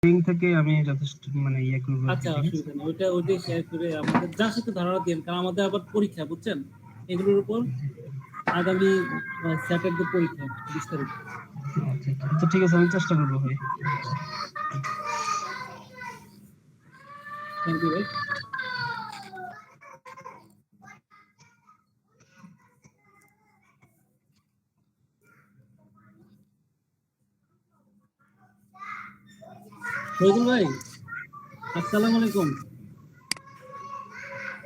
Link থেকে আমি যথেষ্ট মানে ইয়ে করবো আর কি, আচ্ছা, ঠিক আছে? অসুবিধা নেই, ওইটাই শেয়ার করে আমাদের যা সাথে ধারণা দিন, কারণ আমাদের আবার পরীক্ষা, বুঝছেন, এগুলোর উপর আগামী স্যাটারডে পরীক্ষা 20 তারিখ। আচ্ছা আচ্ছা, ঠিক আছে, আমি চেষ্টা করবো ভাই। থ্যাংক ইউ ভাই। শহীদুল ভাই, আসসালামু আলাইকুম।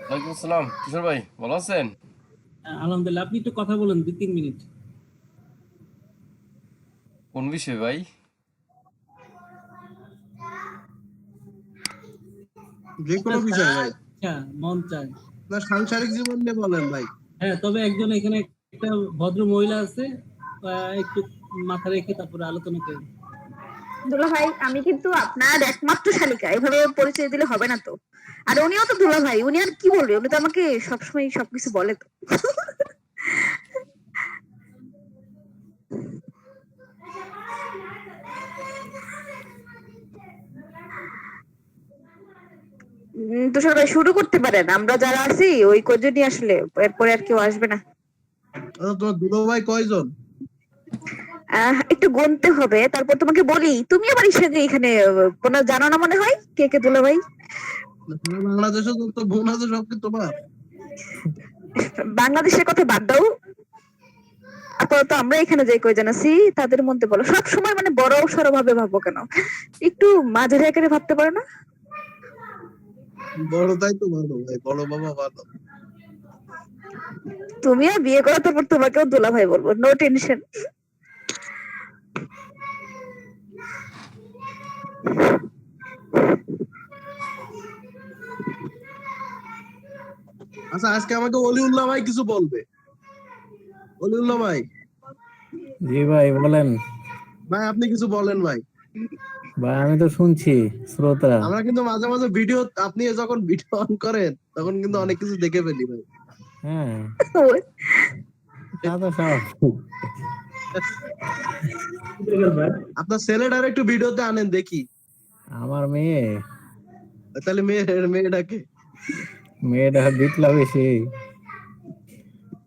ওয়ালাইকুম আসসালাম। কিশোর ভাই, ভালো আছেন? আলহামদুলিল্লাহ, আপনি একটু কথা বলেন 2-3 মিনিট। কোন বিষয় ভাই? যে কোনো বিষয় ভাই, আচ্ছা, মন চায়। না সাংসারিক জীবন নিয়ে বলেন ভাই। হ্যাঁ, তবে একজন এখানে একটা ভদ্র মহিলা আছে, একটু মাথা রেখে তারপরে আলোচনা করি। দুলা ভাই, আমি কিন্তু আপনার একমাত্র শালিকা, এভাবে পরিচয় দিলে হবে না তো। আর উনিও তো দুলা ভাই, উনি আর কি বলবে, উনি তো আমাকে সবসময় সবকিছু বলে তো। তুষার ভাই শুরু করতে পারেন, আমরা যারা আছি ওই কজনই আসলে, এরপরে আর কেউ আসবে না। তোমার দুলো ভাই কয়জন? একটু গুনতে হবে, তারপর তোমাকে বলি। তুমি আবার এখানে কোনো জানো না মনে হয়, কে কে দুলা ভাই? বাংলাদেশে তো বোন আছে সব কি তোমার? বাংলাদেশের কথা বাদ দাও, আপাতত আমরা এখানে যে কয়জন আছি তাদের মধ্যে বলো। সব সময় মানে বড় সড়ো ভাবে ভাবো কেন, একটু মাঝারি আকারে ভাবতে পারো না? বড় তাই তো ভালো ভাই, বড় বাবা ভালো। তুমিও বিয়ে করো, তারপর তোমাকেও দুলা ভাই বলবো, নো টেনশন। আচ্ছা, আজকে আমাকে অলিউল্লাহ ভাই কিছু বলবে। অলিউল্লাহ ভাই, জি ভাই বলেন। ভাই আপনি কিছু বলেন ভাই। ভাই আমি তো শুনছি, শ্রোতা। আমরা কিন্তু মাঝে মাঝে ভিডিও, আপনি যখন ভিডিও অন করেন তখন কিন্তু অনেক কিছু দেখে ফেলি ভাই। হ্যাঁ, তা তো স্বাভাবিক। আপনার ছেলেটার একটু ভিডিওতে আনেন দেখি। আমার মেয়ে, তাহলে মেয়েটাকে মেয়েটা বিপ্লব বেশি।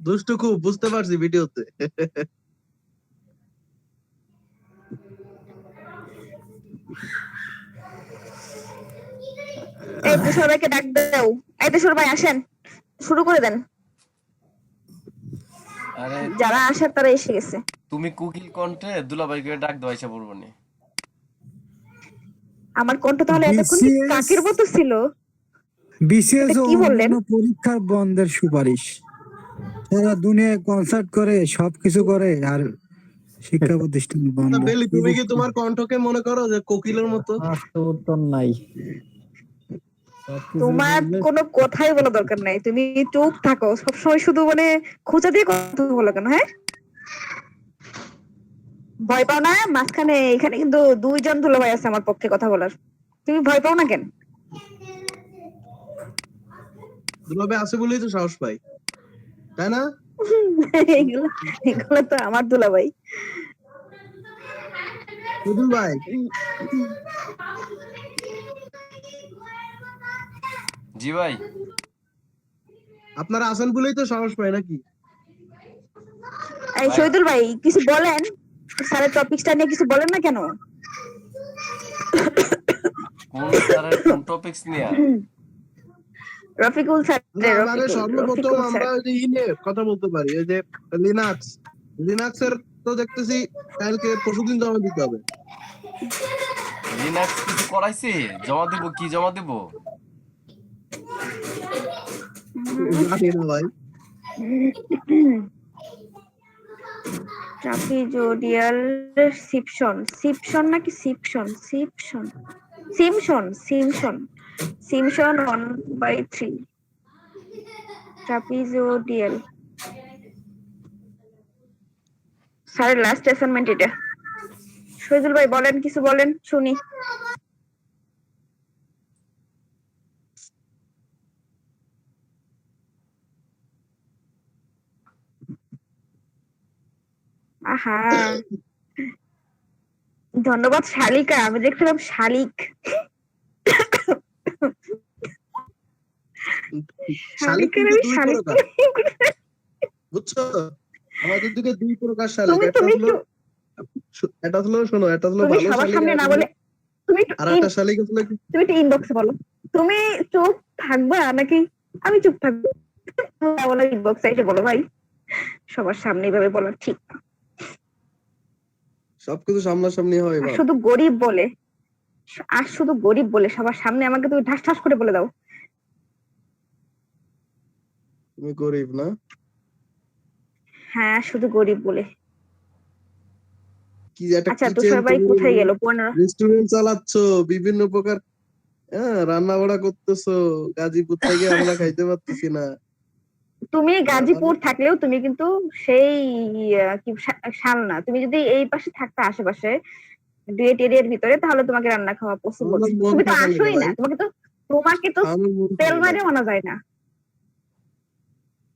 দুষ্টু খুব, বুঝতে পারছি ভিডিওতে। এই তো সবাইকে ডাক দাও। এই তো ভাই আসেন, শুরু করে দেন। আরে যারা আসার তারা এসে গেছে। তুমি কুকিল কণ্ঠে দুলাভাইকে ডাক দেওয়া এসে পড়বো নি। আমার কণ্ঠ তাহলে এতক্ষণ কি বিসিএস কাকের মতো ছিল? বিসিএস এটা ও কি বললেন? অন্যান্য পরীক্ষার বন্ধের সুপারিশ। সারা দুনিয়ায় কনসার্ট করে, সবকিছু করে, আর শিক্ষা প্রতিষ্ঠান বন্ধ। বেলি, তুমি কি তোমার কণ্ঠকে মনে করো যে কোকিলের মতো? উত্তর নাই। তোমার কোনো কথাই বলা দরকার নাই, তুমি চুপ থাকো। সবসময় শুধু মানে খোঁচা দিয়ে কথা বলো কেন? হ্যাঁ, ভয় পাও না? মাঝখানে এখানে কিন্তু 2জন দুলাভাই আছে আমার পক্ষে কথা বলার, তুমি ভয় পাও না কেন? দুলাভাই আছে বলেই তো সাহস পাই, তাই না? এগুলো এগুলো তো আমার দুলাভাই। সুদুল ভাই, জি ভাই। আপনারা আছেন বলেই তো সাহস পাই নাকি? এই ভাই শহীদুল ভাই কিছু বলেন, স্যারের টপিকটা নিয়ে কিছু বলেন না কেন? কোন স্যারের কোন টপিকস নিয়ে? রফিকুল স্যার, মানে সর্বপ্রথম রফিকুল আমরা স্যার। ওই যে নিয়ে কথা বলতে পারি, ওই যে লিনাক্স। লিনাক্সের তো দেখতেছি কালকে পরশুদিন জমা দিতে হবে। লিনাক্স কিছু করাইছে? জমা দেব, কি জমা দেব? জানি না ভাই। ট্রাপিজোডিয়াল সিপশন, সিপশন নাকি সিপশন, সিপশন, সিমশন, সিমশন, সিমশন 1/3 ট্রাপিজোডিয়াল। স্যার লাস্ট অ্যাসাইনমেন্ট এটা। শহীদুল ভাই বলেন, কিছু বলেন শুনি। আহা, ধন্যবাদ শালিকা, আমি দেখছিলাম শালিক। শালিক শালিকের কিন্তু আমি দুই শালিক। প্রকার, বুঝছো? আমাদের দিকে দুই প্রকার শালিক, তুমি একটা তুমি হলো একটু শোনো, একটা হলো তুমি ভালো সবার শালিক, সামনে আর না একটা বলে হলো তুমি একটু আর একটা শালিক হলো কি, তুমি একটু ইনবক্সে বলো। তুমি চুপ থাকবা নাকি আমি চুপ থাকবো? না বলে ইনবক্সে এসে বলো ভাই, সবার সামনে এইভাবে বলা ঠিক না। সবকিছু সামনাসামনি হয় আর বাপ। শুধু গরিব বলে, আর শুধু গরিব বলে সবার সামনে আমাকে তুমি ঠাস ঠাস করে বলে দাও। তুমি গরিব না? হ্যাঁ, শুধু গরিব বলে। কি একটা আচ্ছা, কিচেন, তুষার ভাই তুমি কোথায় গেল? 15 রেস্টুরেন্ট চালাচ্ছ, বিভিন্ন প্রকার রান্না বাড়া করতেছো, গাজীপুর থেকে আমরা খাইতে পারতেছি না। তুমি আর গাজীপুর থাকলেও তুমি কিন্তু সেই কি শাল না। তুমি যদি এই পাশে থাকতে আশেপাশে ডুয়েট এরিয়ার ভিতরে, তাহলে তোমাকে রান্না খাওয়া পসিবল। আমার মন তুমি তো থাকা লাগে আসোই না, ভাই, তোমাকে তো আমার মন তেল থাকা মারে লাগে, মানা যায় না।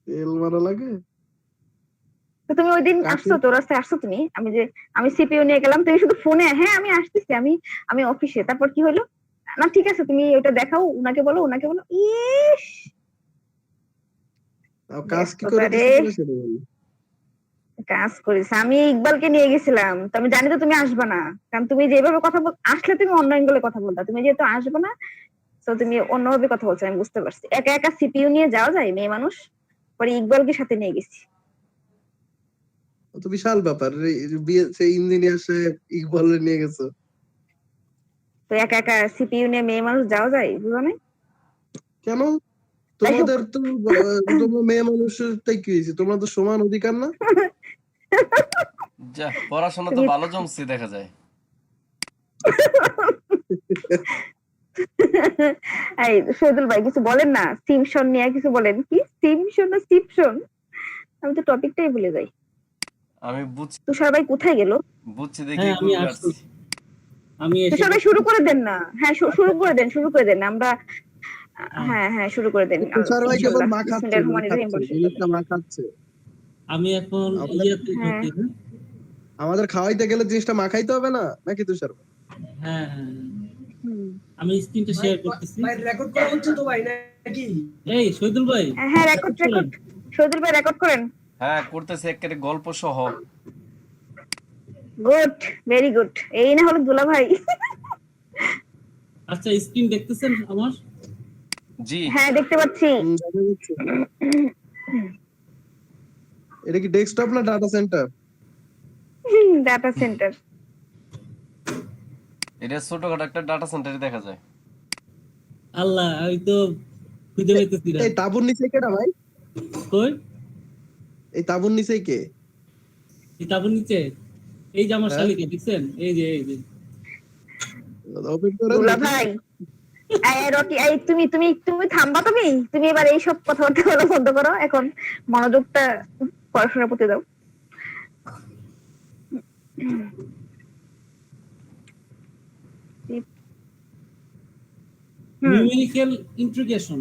তেল মারা লাগে। তো তুমি ওই দিন কাকে? আসছো, চৌরাস্তায় আসছো তুমি, আমি সিপিইউ নিয়ে গেলাম, তুমি শুধু ফোনে হ্যাঁ আমি আসতেছি, আমি অফিসে। তারপর কি হলো? না ঠিক আছে, তুমি ওটা দেখাও, উনাকে বলো। ইস, কাজ কি ব্যস্ততা করে রে। দিছে তোরা সেটা বল। কাজ করেছে, আমি ইকবালকে নিয়ে গেছিলাম। তো আমি জানি তো তুমি আসবে না, কারণ তুমি যেভাবে কথা বল, আসলে তুমি অন্য অ্যাঙ্গেলে কথা বলতা। তুমি যেহেতু আসবে না, তো তুমি অন্যভাবে কথা বলছো, আমি বুঝতে পারছি। একা একা সিপিইউ নিয়ে যাওয়া যায়, মেয়ে মানুষ? পরে ইকবালকে সাথে নিয়ে গেছি। তো বিশাল ব্যাপার রে, বিয়ে সেই ইঞ্জিনিয়ার সে ইকবালের নিয়ে গেছো। তো একা একা সিপিইউ নিয়ে মেয়ে মানুষ যাওয়া যায়, বুঝো না? কেন? যাই হোক, তোমাদের তো তোমরা মেয়ে মানুষের তাই কি হয়েছে, তোমরা তো সমান অধিকার না? যা, পড়াশোনা তো তুমি ভালো জমছে দেখা যায়। এই শহীদুল ভাই কিছু বলেন না, সিমশন নিয়ে কিছু বলেন। কি সিমশন না সিপশন? আমি তো টপিকটাই ভুলে যাই। আমি বুঝছি, তুষার ভাই কোথায় গেল? বুঝছি দেখি হ্যাঁ আমি গুগল আসছি, আসছি। আমি এসে তুষার ভাই গেছি। শুরু করে দেন না। হ্যাঁ, শুরু করে দেন। আমরা হ্যাঁ, হ্যাঁ হ্যাঁ শুরু করে দেন। তুষার ভাই কেবল ইনশাআল্লাহ মাখাচ্ছে, বিসমিল্লাহির রহমানির রহিম বলে শুরু করবেন। জিনিসটা মাখাচ্ছে। আমি এখন আমাদের ইয়াতে হ্যাঁ, ঢুকি। হ্যাঁ আমাদের খাওয়াইতে গেলে জিনিসটা মাখাইতে হবে না নাকি তুষার ভাই? হ্যাঁ হ্যাঁ। হুম। আমি স্ক্রিনটা শেয়ার করতেছি। ভাই রেকর্ড করা হচ্ছে তো ভাই নাকি? এই শহীদুল ভাই, হ্যাঁ, রেকর্ড করেন। শহীদুল ভাই রেকর্ড করেন। হ্যাঁ করতেছে, একেবারে গল্প সহ। Good, very good. এই না হলো দুলা ভাই। আচ্ছা, স্ক্রিন দেখতেছেন আমার? জি। হ্যাঁ, দেখতে পাচ্ছি। দেখা যাচ্ছে। এটা কি ডেস্কটপ না ডাটা সেন্টার? Data centre. এটা ছোটখাটো একটা ডাটা সেন্টারে দেখা যায়। আল্লাহ, আমি তো খুঁজে পাইতেছি না। এই তাবুর নিচে কেডা ভাই? কই? এই তাবুর নিচে কে? এই তাবুর নিচে এই যে আমার হ্যাঁ? শালিকে দেখছেন? এই যে ওপেন করে দুলা দেখি। ভাই, এই রকি, এই তুমি থামবা। তুমি এবার এইসব কথাবার্তা বলা বন্ধ করো। এখন মনোযোগটা পড়াশোনার প্রতি দাও। Numerical integration.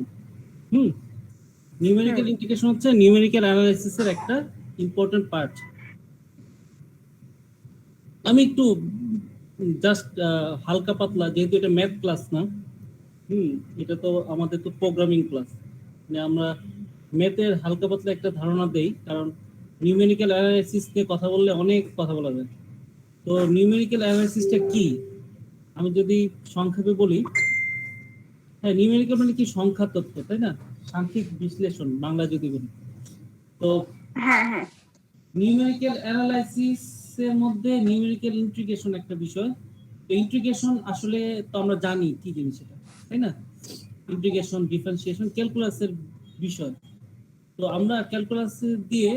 নিউমেরিক্যাল ইন্টিগ্রেশন হচ্ছে নিউমেরিক্যাল অ্যানালাইসিস এর একটা ইম্পর্টেন্ট পার্ট। আমি একটু জাস্ট হালকা পাতলা, যেহেতু এটা ম্যাথ ক্লাস না, এটা তো আমাদের তো প্রোগ্রামিং ক্লাস, মানে আমরা ম্যাথের হালকা পাতলা একটা ধারণা দেই, কারণ নিউমেরিক্যাল অ্যানালাইসিস নিয়ে কথা বললে অনেক কথা বলা যায়। তো নিউমেরিক্যাল অ্যানালাইসিসটা কি, আমি যদি সংক্ষেপে বলি, হ্যাঁ নিউমেরিক্যাল মানে কি, সংখ্যা তত্ত্ব, তাই না? সাংখ্যিক বিশ্লেষণ বাংলা যদি বলি। তো হ্যাঁ হ্যাঁ নিউমেরিক্যাল অ্যানালাইসিস এর মধ্যে নিউমেরিক্যাল ইন্টিগ্রেশন একটা বিষয়। তো ইন্টিগ্রেশন আসলে তো আমরা জানি কি জিনিস এটা, তাই না? ইন্টিগ্রেশন, ডিফারেন্সিয়েশন ক্যালকুলাসের বিষয়। তো আমরা ক্যালকুলাস দিয়ে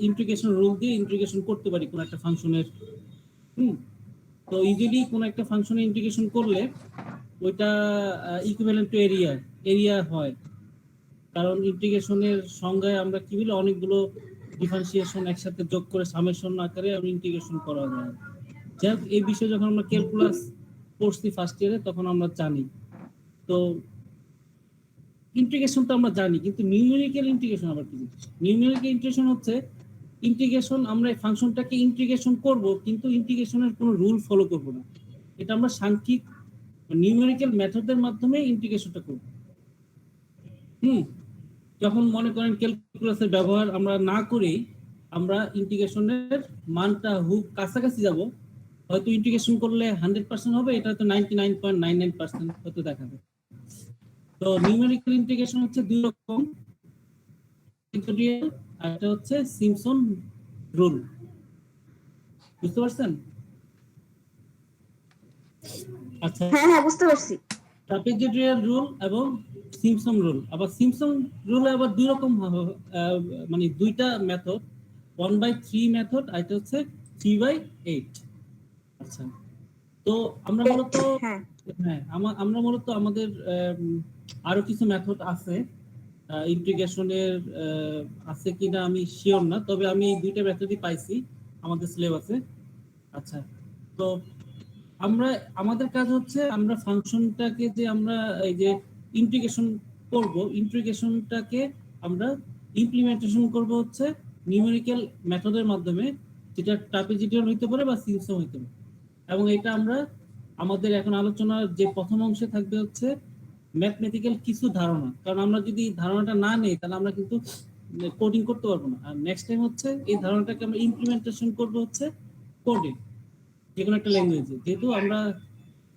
ইন্টিগ্রেশন রুল দিয়ে ইন্টিগ্রেশন করতে পারি কোন একটা ফাংশনের। তো ইজিলি কোন একটা ফাংশনে ইন্টিগ্রেশন করলে ওইটা ইকুইভ্যালেন্ট টু এরিয়া হয়, কারণ ইন্টিগ্রেশনের সংজ্ঞায় আমরা কি বলি, অনেকগুলো ডিফারেন্সিয়েশন একসাথে যোগ করে সামেশন আকারে আমরা ইন্টিগ্রেশন করা যায়। যাই হোক, এই বিষয়ে যখন আমরা ক্যালকুলাস পড়ছি ফার্স্ট ইয়ারে, তখন আমরা জানি। তো ইন্টিগ্রেশন তো আমরা জানি, কিন্তু নিউমেরিক্যাল ইন্টিগ্রেশন আবার কি? নিউমেরিক্যাল ইন্টিগ্রেশন হচ্ছে ইন্টিগ্রেশন, আমরা এই ফাংশনটাকে ইন্টিগ্রেশন করব, কিন্তু ইন্টিগ্রেশনের কোনো রুল ফলো করব না। এটা আমরা সাংখ্যিক নিউমেরিক্যাল মেথডের মাধ্যমে ইন্টিগ্রেশনটা করব। যখন মনে করেন ক্যালকুলাসের ব্যবহার আমরা না করেই আমরা ইন্টিগ্রেশনের মানটা কাছাকাছি যাব, হয়তো ইন্টিগ্রেশন করলে 100% হবে, এটা হয়তো 99.99% হয়তো দেখাবে। তো নিউমেরিক্যাল ইন্টিগ্রেশন হচ্ছে দুই রকম, ফ্যাক্টোরিয়াল আর এটা হচ্ছে সিম্পসন রুল। বুঝতে পারছেন? আচ্ছা, হ্যাঁ হ্যাঁ বুঝতে পারছি। ট্রাপিজয়েডাল রুল এবং সিম্পসন রুল। আবার সিম্পসন রুলে আবার দুই রকম, মানে দুইটা মেথড, 1/3 মেথড আর এটা হচ্ছে 3/8। আচ্ছা, তো আমরা মূলত হ্যাঁ আমরা মূলত আমাদের আরো কিছু মেথড আছে ইন্টিগ্রেশনের, আছে কিনা আমি শিওর না, তবে আমি এই দুইটা মেথডই পাইছি আমাদের সিলেবাসে। আচ্ছা, তো আমাদের কাজ হচ্ছে আমরা ফাংশনটাকে যে আমরা এই যে ইন্টিগ্রেশন করব, ইন্টিগ্রেশনটাকে আমরা ইমপ্লিমেন্টেশন করব হচ্ছে নিউমেরিক্যাল মেথডের মাধ্যমে, যেটা ট্রাপিজয়েডাল হইতে পারে বা সিম্পসন হইতে পারে। এবং এটা আমরা আমাদের এখন আলোচনার যে প্রথম অংশে থাকবে হচ্ছে ম্যাথমেটিক্যাল কিছু ধারণা, কারণ আমরা যদি ধারণাটা না নেই তাহলে আমরা কিন্তু কোডিং করতে পারবো না। আর নেক্সট টাইম হচ্ছে এই ধারণাটাকে আমরা ইমপ্লিমেন্টেশন করব হচ্ছে কোডে, যে কোনো একটা ল্যাঙ্গুয়েজে। যেহেতু আমরা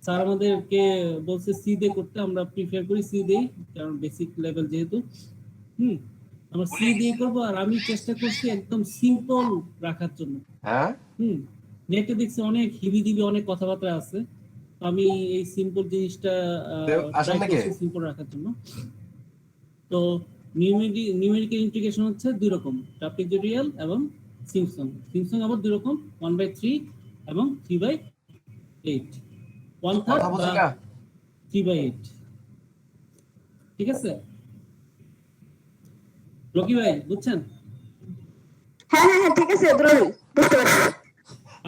স্যার আমাদেরকে বলছে সি দিয়ে করতে, আমরা প্রিফার করি সি দিয়েই, কারণ বেসিক লেভেল যেহেতু। আমরা সি দিয়ে করবো, আর আমি চেষ্টা করছি একদম সিম্পল রাখার জন্য। হ্যাঁ, নেটে দেখছি অনেক হিবিদিবি অনেক কথাবার্তা আছে, তো আমি এই সিম্পল জিনিসটা সিম্পল রাখার জন্য। তো নিউমেরিক্যাল ইন্টিগ্রেশন হচ্ছে দুই রকম, ট্রাপিজয়েডাল এবং সিম্পসন। সিম্পসন আবার দুই রকম, 1/3 এবং 3/8, 1/3 বা 3/8। ঠিক আছে রকি ভাই, বুঝছেন? হ্যাঁ হ্যাঁ হ্যাঁ ঠিক আছে দুলাভাই, বুঝতে পারছি।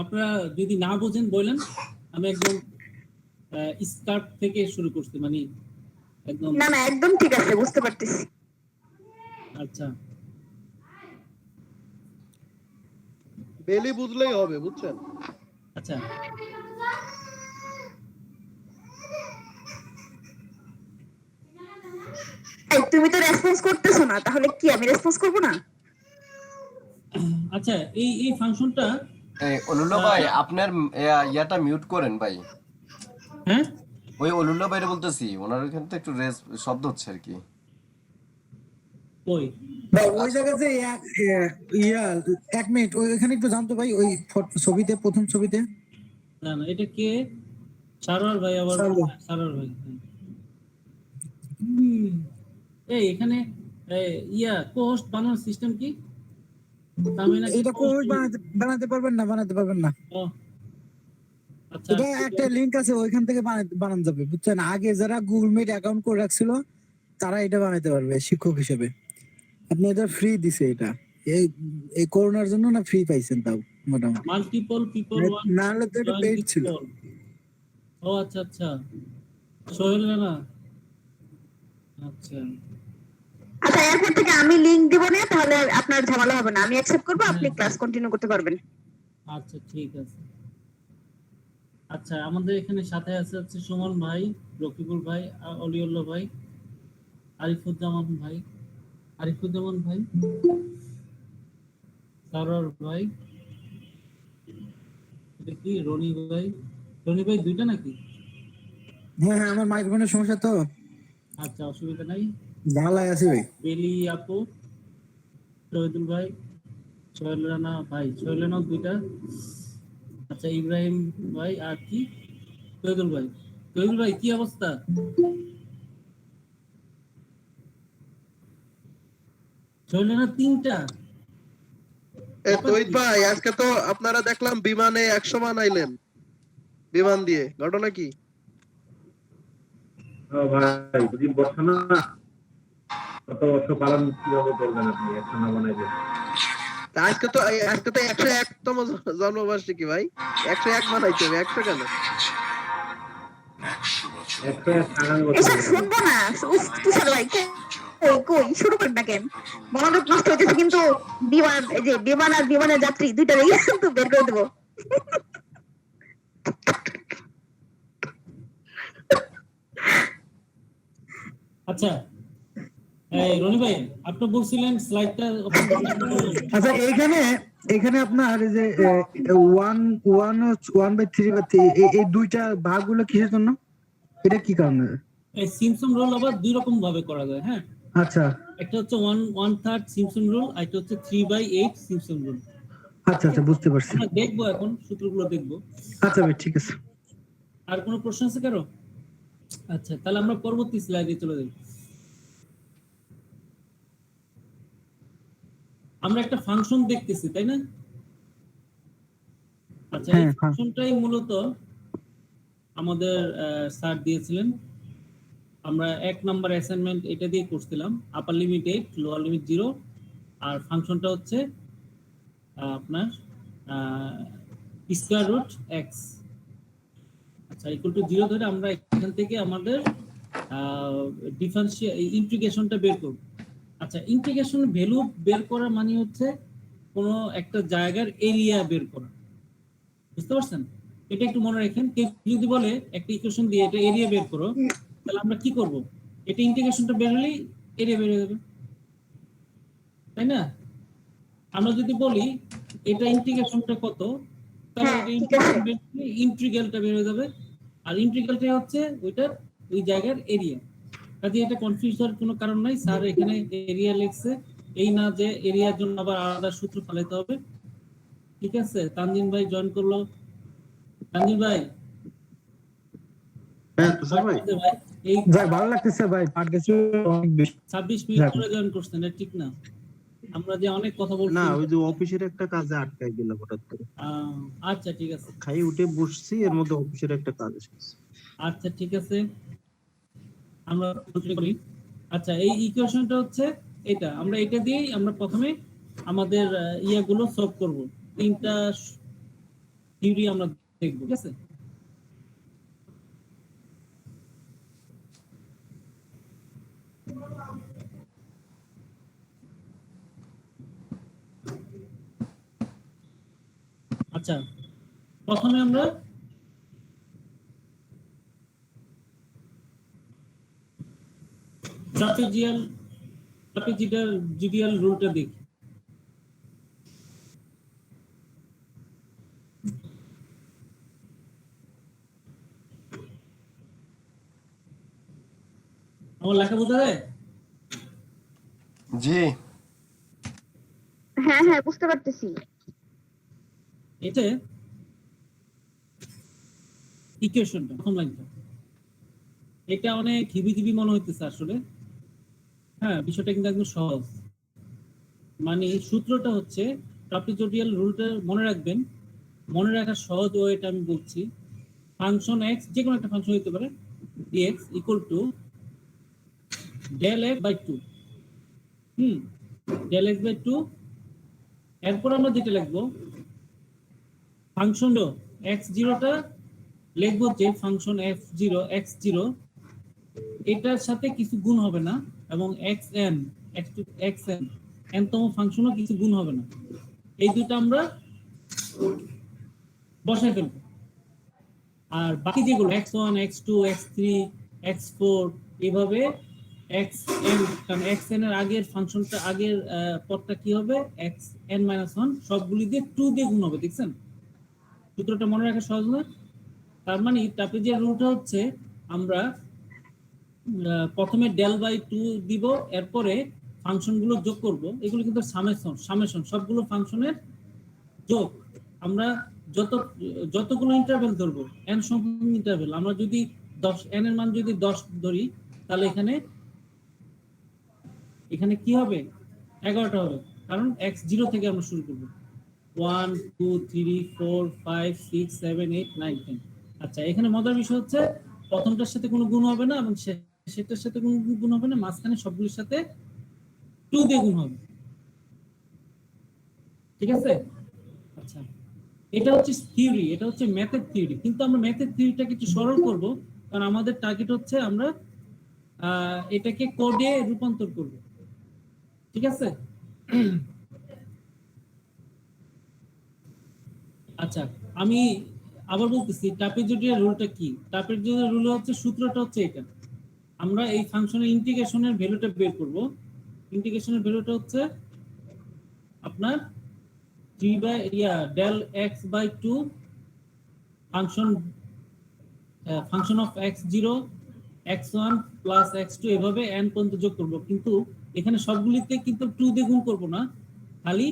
আপনারা যদি না বোঝেন বলেন, আমি একদম স্টার্ট থেকে শুরু করছি, মানে একদম। না না একদম ঠিক আছে, বুঝতে পারতেছি। আচ্ছা, বেলি বুঝলেই হবে, বুঝছেন? আচ্ছা, এই তুমি তো রেসপন্স করতেছো না, তাহলে কি আমি রেসপন্স করব না? আচ্ছা, এই ফাংশনটা অলুল্লা ভাই আপনার ইয়াটা মিউট করেন ভাই। হ্যাঁ, ওই অলুল্লা ভাইরে বলতেছি, ওনার ওখানে তো একটু শব্দ হচ্ছে আর কি। ওই ওই জায়গাতে এক মিনিট ওইখানে একটু জানতো ভাই, ওই ছবিতে প্রথম ছবিতে। না না, এটা কে? সারোয়ার ভাই, আবার সারোয়ার ভাই। এই এখানে কোস্ট বানানোর সিস্টেম কি? এটা কোড বানাতে পারবেন না। আচ্ছা, এটা একটা লিংক আছে, ওইখান থেকে বানানো যাবে, বুঝছেন? আগে যারা গুগল মিট অ্যাকাউন্ট করে রাখছিল তারা এটা বানাতে পারবে শিক্ষক হিসেবে। আপনি এটা ফ্রি দিছে, এটা এই করোনার জন্য না ফ্রি পাইছেন, তাও মোটামুটি। মাল্টিপল পিপল না হলে তো এটা পেইড ছিল। ও আচ্ছা আচ্ছা, সোহেল না? আচ্ছা আচ্ছা, এরপর থেকে আমি লিংক দিব না, তাহলে আপনার ঝামেলা হবে না, আমি অ্যাকসেপ্ট করব, আপনি ক্লাস কন্টিনিউ করতে পারবেন। আচ্ছা ঠিক আছে। আচ্ছা, আমাদের এখানে সাথে আছে হচ্ছে সুমন ভাই, রকিবুল ভাই, অলিউল্লাহ ভাই, আরিফুজ্জামান ভাই, সারোয়ার ভাই, এটা কি রনি ভাই দুইটা নাকি? হ্যাঁ আমার মাইক্রোফোনের সমস্যা তো। আচ্ছা, অসুবিধা নাই, ভালো আছে ভাই। বেলি আপু, শহীদুল ভাই, সোহেল রানা ভাই, সোহেল রানা দুইটা। আচ্ছা, ইব্রাহিম ভাই, আর কি শহীদুল ভাই কি অবস্থা? সোহেল রানা তিনটা। তহিদ ভাই, আজকে তো আপনারা দেখলাম বিমানে 100 মান আইলেন, বিমান দিয়ে, ঘটনা কি? ভাই যদি বর্ষা না কত বর্ষ পালন কিভাবে করবেন আপনি, একটা না বানাইবেন? আজকে তো 101তম জন্মবার্ষিকী ভাই, 101 মানাইতে হবে, 100 কেন? 101 আগামী বছর। এসব শুনবো না, কিসের ভাই? কই কই শুরু করেন না কেন? মনোযোগ নষ্ট হইতেছে কিন্তু বিমান এই যে বিমান আর বিমানের যাত্রী দুইটারই কিন্তু বের করে দেবো। আচ্ছা এই রনি ভাই আপনি বলছিলেন স্লাইডটা আচ্ছা এখানে আপনার এই যে 1/3 এই দুইটা ভাগগুলো কিসের জন্য? এটা কি কারণে? এই সিম্পসন রুল আবার দুই রকম ভাবে করা যায়। হ্যাঁ, আচ্ছা একটা হচ্ছে 1/3 সিম্পসন রুল, আর একটা হচ্ছে 3/8 সিম্পসন রুল। আচ্ছা আচ্ছা বুঝতে পারছি। আমরা দেখবো এখন সূত্রগুলো দেখবো। আচ্ছা ভাই ঠিক আছে। আর কোনো প্রশ্ন আছে কারো? আচ্ছা তাহলে আমরা পরবর্তী স্লাইডে চলে যাই। আমরা একটা ফাংশন দেখতেছি তাই না? আচ্ছা এই হ্যাঁ, ফাংশনটাই মূলত আমাদের স্যার দিয়েছিলেন। আমরা 1 নাম্বার অ্যাসাইনমেন্ট এটা দিয়ে করছিলাম, আপার লিমিট 8 লোয়ার লিমিট 0, আর ফাংশনটা হচ্ছে আপনার স্কয়ার রুট x। আচ্ছা ইকুয়াল টু 0 ধরে আমরা এখান থেকে আমাদের ডিফারেন্সিয়াল ইন্টিগ্রেশনটা বের করব। আচ্ছা ইন্টিগ্রেশন ভ্যালু বের করা মানে হচ্ছে কোনো একটা জায়গার এরিয়া বের করা, বুঝতে পারছেন? এটা একটু মনে রাখেন। কেউ যদি বলে একটা ইকুয়েশন দিয়ে এটা এরিয়া বের করো, তাহলে আমরা কি করব? এটা ইন্টিগ্রেশনটা বের হলেই এরিয়া বের হয়ে যাবে, তাই না? আমরা যদি বলি এটা ইন্টিগ্রেশনটা কত, তাহলে এটা ইন্টিগ্রেশন বের হলে ইন্টিগ্রালটা বের হয়ে যাবে, আর ইন্টিগ্রালটা হচ্ছে ওইটার ওই জায়গার এরিয়া। কাজে এটা কনফিউজ হওয়ার কোনো কারণ নাই। স্যার এখানে এরিয়া লিখছে, এই না যে এরিয়ার জন্য আবার আলাদা সূত্র ফেলাইতে হবে। ঠিক আছে, তানজিম ভাই জয়েন করলো। তানজিম ভাই হ্যাঁ তো স্যার ভাই এই ভাই ভালো লাগতেছে ভাই, পাঠ গেছে অনেক বেশি। 26 মিনিট ধরে জয়েন করছেন, এটা ঠিক না? আমরা যে অনেক কথা বলছি না, ওই যে অফিসের একটা কাজে আটকাই দিলাম হঠাৎ করে। আচ্ছা ঠিক আছে, খাই উঠে বসছি, এর মধ্যে অফিসের একটা কাজ এসেছে। আচ্ছা ঠিক আছে, আমরা শুরু করি। আচ্ছা এই ইকুয়েশনটা হচ্ছে এটা, আমরা এটা দিয়েই আমরা প্রথমে আমাদের ইয়াগুলো সলভ করব। তিনটা থিওরি আমরা দেখব, ঠিক আছে? আচ্ছা প্রথমে আমরা ট্রাপিজিডিয়াল রুলটা দেখি। আমার লেখা বোঝা যায়? জি হ্যাঁ হ্যাঁ বুঝতে পারতেছি। এটা ইকুয়েশনটা প্রথম লাইনটা, এটা অনেক হিবিজিবি মনে হইতেছে আসলে। হ্যাঁ বিষয়টা কিন্তু একদম সহজ। মানে সূত্রটা হচ্ছে ট্রাপিজোডিয়াল রুলটা মনে রাখবেন। মনে রাখার সহজ ওয়েটা আমি বলছি। ফাংশন এক্স, যে কোনো একটা ফাংশন হতে পারে, dx equal to del x by 2। del x by 2। এরপর আমরা যেটা লিখবো ফাংশন x0 টা লিখবো যে ফাংশন f0 x0 এটার সাথে কিছু গুণ হবে না, এবং xn xn nতম ফাংশনও কিছু গুণ হবে না। এই দুটো আমরা বসাই ফেলবো। আর বাকি যেগুলো x1 x2 x3 x4 এইভাবে xn, কারণ xn এর আগের ফাংশনটা আগের পদটা কি হবে xn-1 সবগুলি দিয়ে 2 দিয়ে গুণ হবে। দেখছেন সূত্রটা মনে রাখা সহজ না? তার মানে ট্রাপিজিয়াল রুলটা হচ্ছে আমরা প্রথমে del বাই 2 দিব, এরপরে ফাংশনগুলো যোগ করব। এগুলো কিন্তু সামেশন সবগুলো ফাংশনের যোগ। আমরা যতগুলো ইন্টারভ্যাল ধরবো n সংখ্যক ইন্টারভ্যাল, আমরা যদি 10 n এর মান যদি 10 ধরি, তাহলে এখানে কি হবে 11টা হবে, কারণ x0 থেকে আমরা শুরু করব। 1 2 3 4 5 6 7 8 9 10। আচ্ছা এখানে মজার বিষয় হচ্ছে প্রথমটার সাথে কোনো গুণ হবে না, এবং সেটার সাথে কোনো গুণ হবে না, মাঝখানে সবগুলোর সাথে 2 দিয়ে গুণ হবে। ঠিক আছে? আচ্ছা এটা হচ্ছে থিওরি, এটা হচ্ছে ম্যাথের থিওরি। কিন্তু আমরা ম্যাথের থিওরিটাকে একটু সরল করব, কারণ আমাদের টার্গেট হচ্ছে আমরা এটাকে কোডে রূপান্তর করব, ঠিক আছে? আচ্ছা, আমি আবার বলতেছি ট্রাপিজয়েডের রুলটা কি। ট্রাপিজয়েডের রুল হচ্ছে, সূত্রটা হচ্ছে এটা। আমরা এই ফাংশনের ইন্টিগ্রেশনের ভ্যালুটা বের করব। ইন্টিগ্রেশনের ভ্যালুটা হচ্ছে আপনার del x by 2 function of x0 x1 plus x2 এভাবে n পর্যন্ত যোগ করব। কিন্তু এখানে সবগুলিতে কিন্তু 2 দিয়ে গুণ করব না, খালি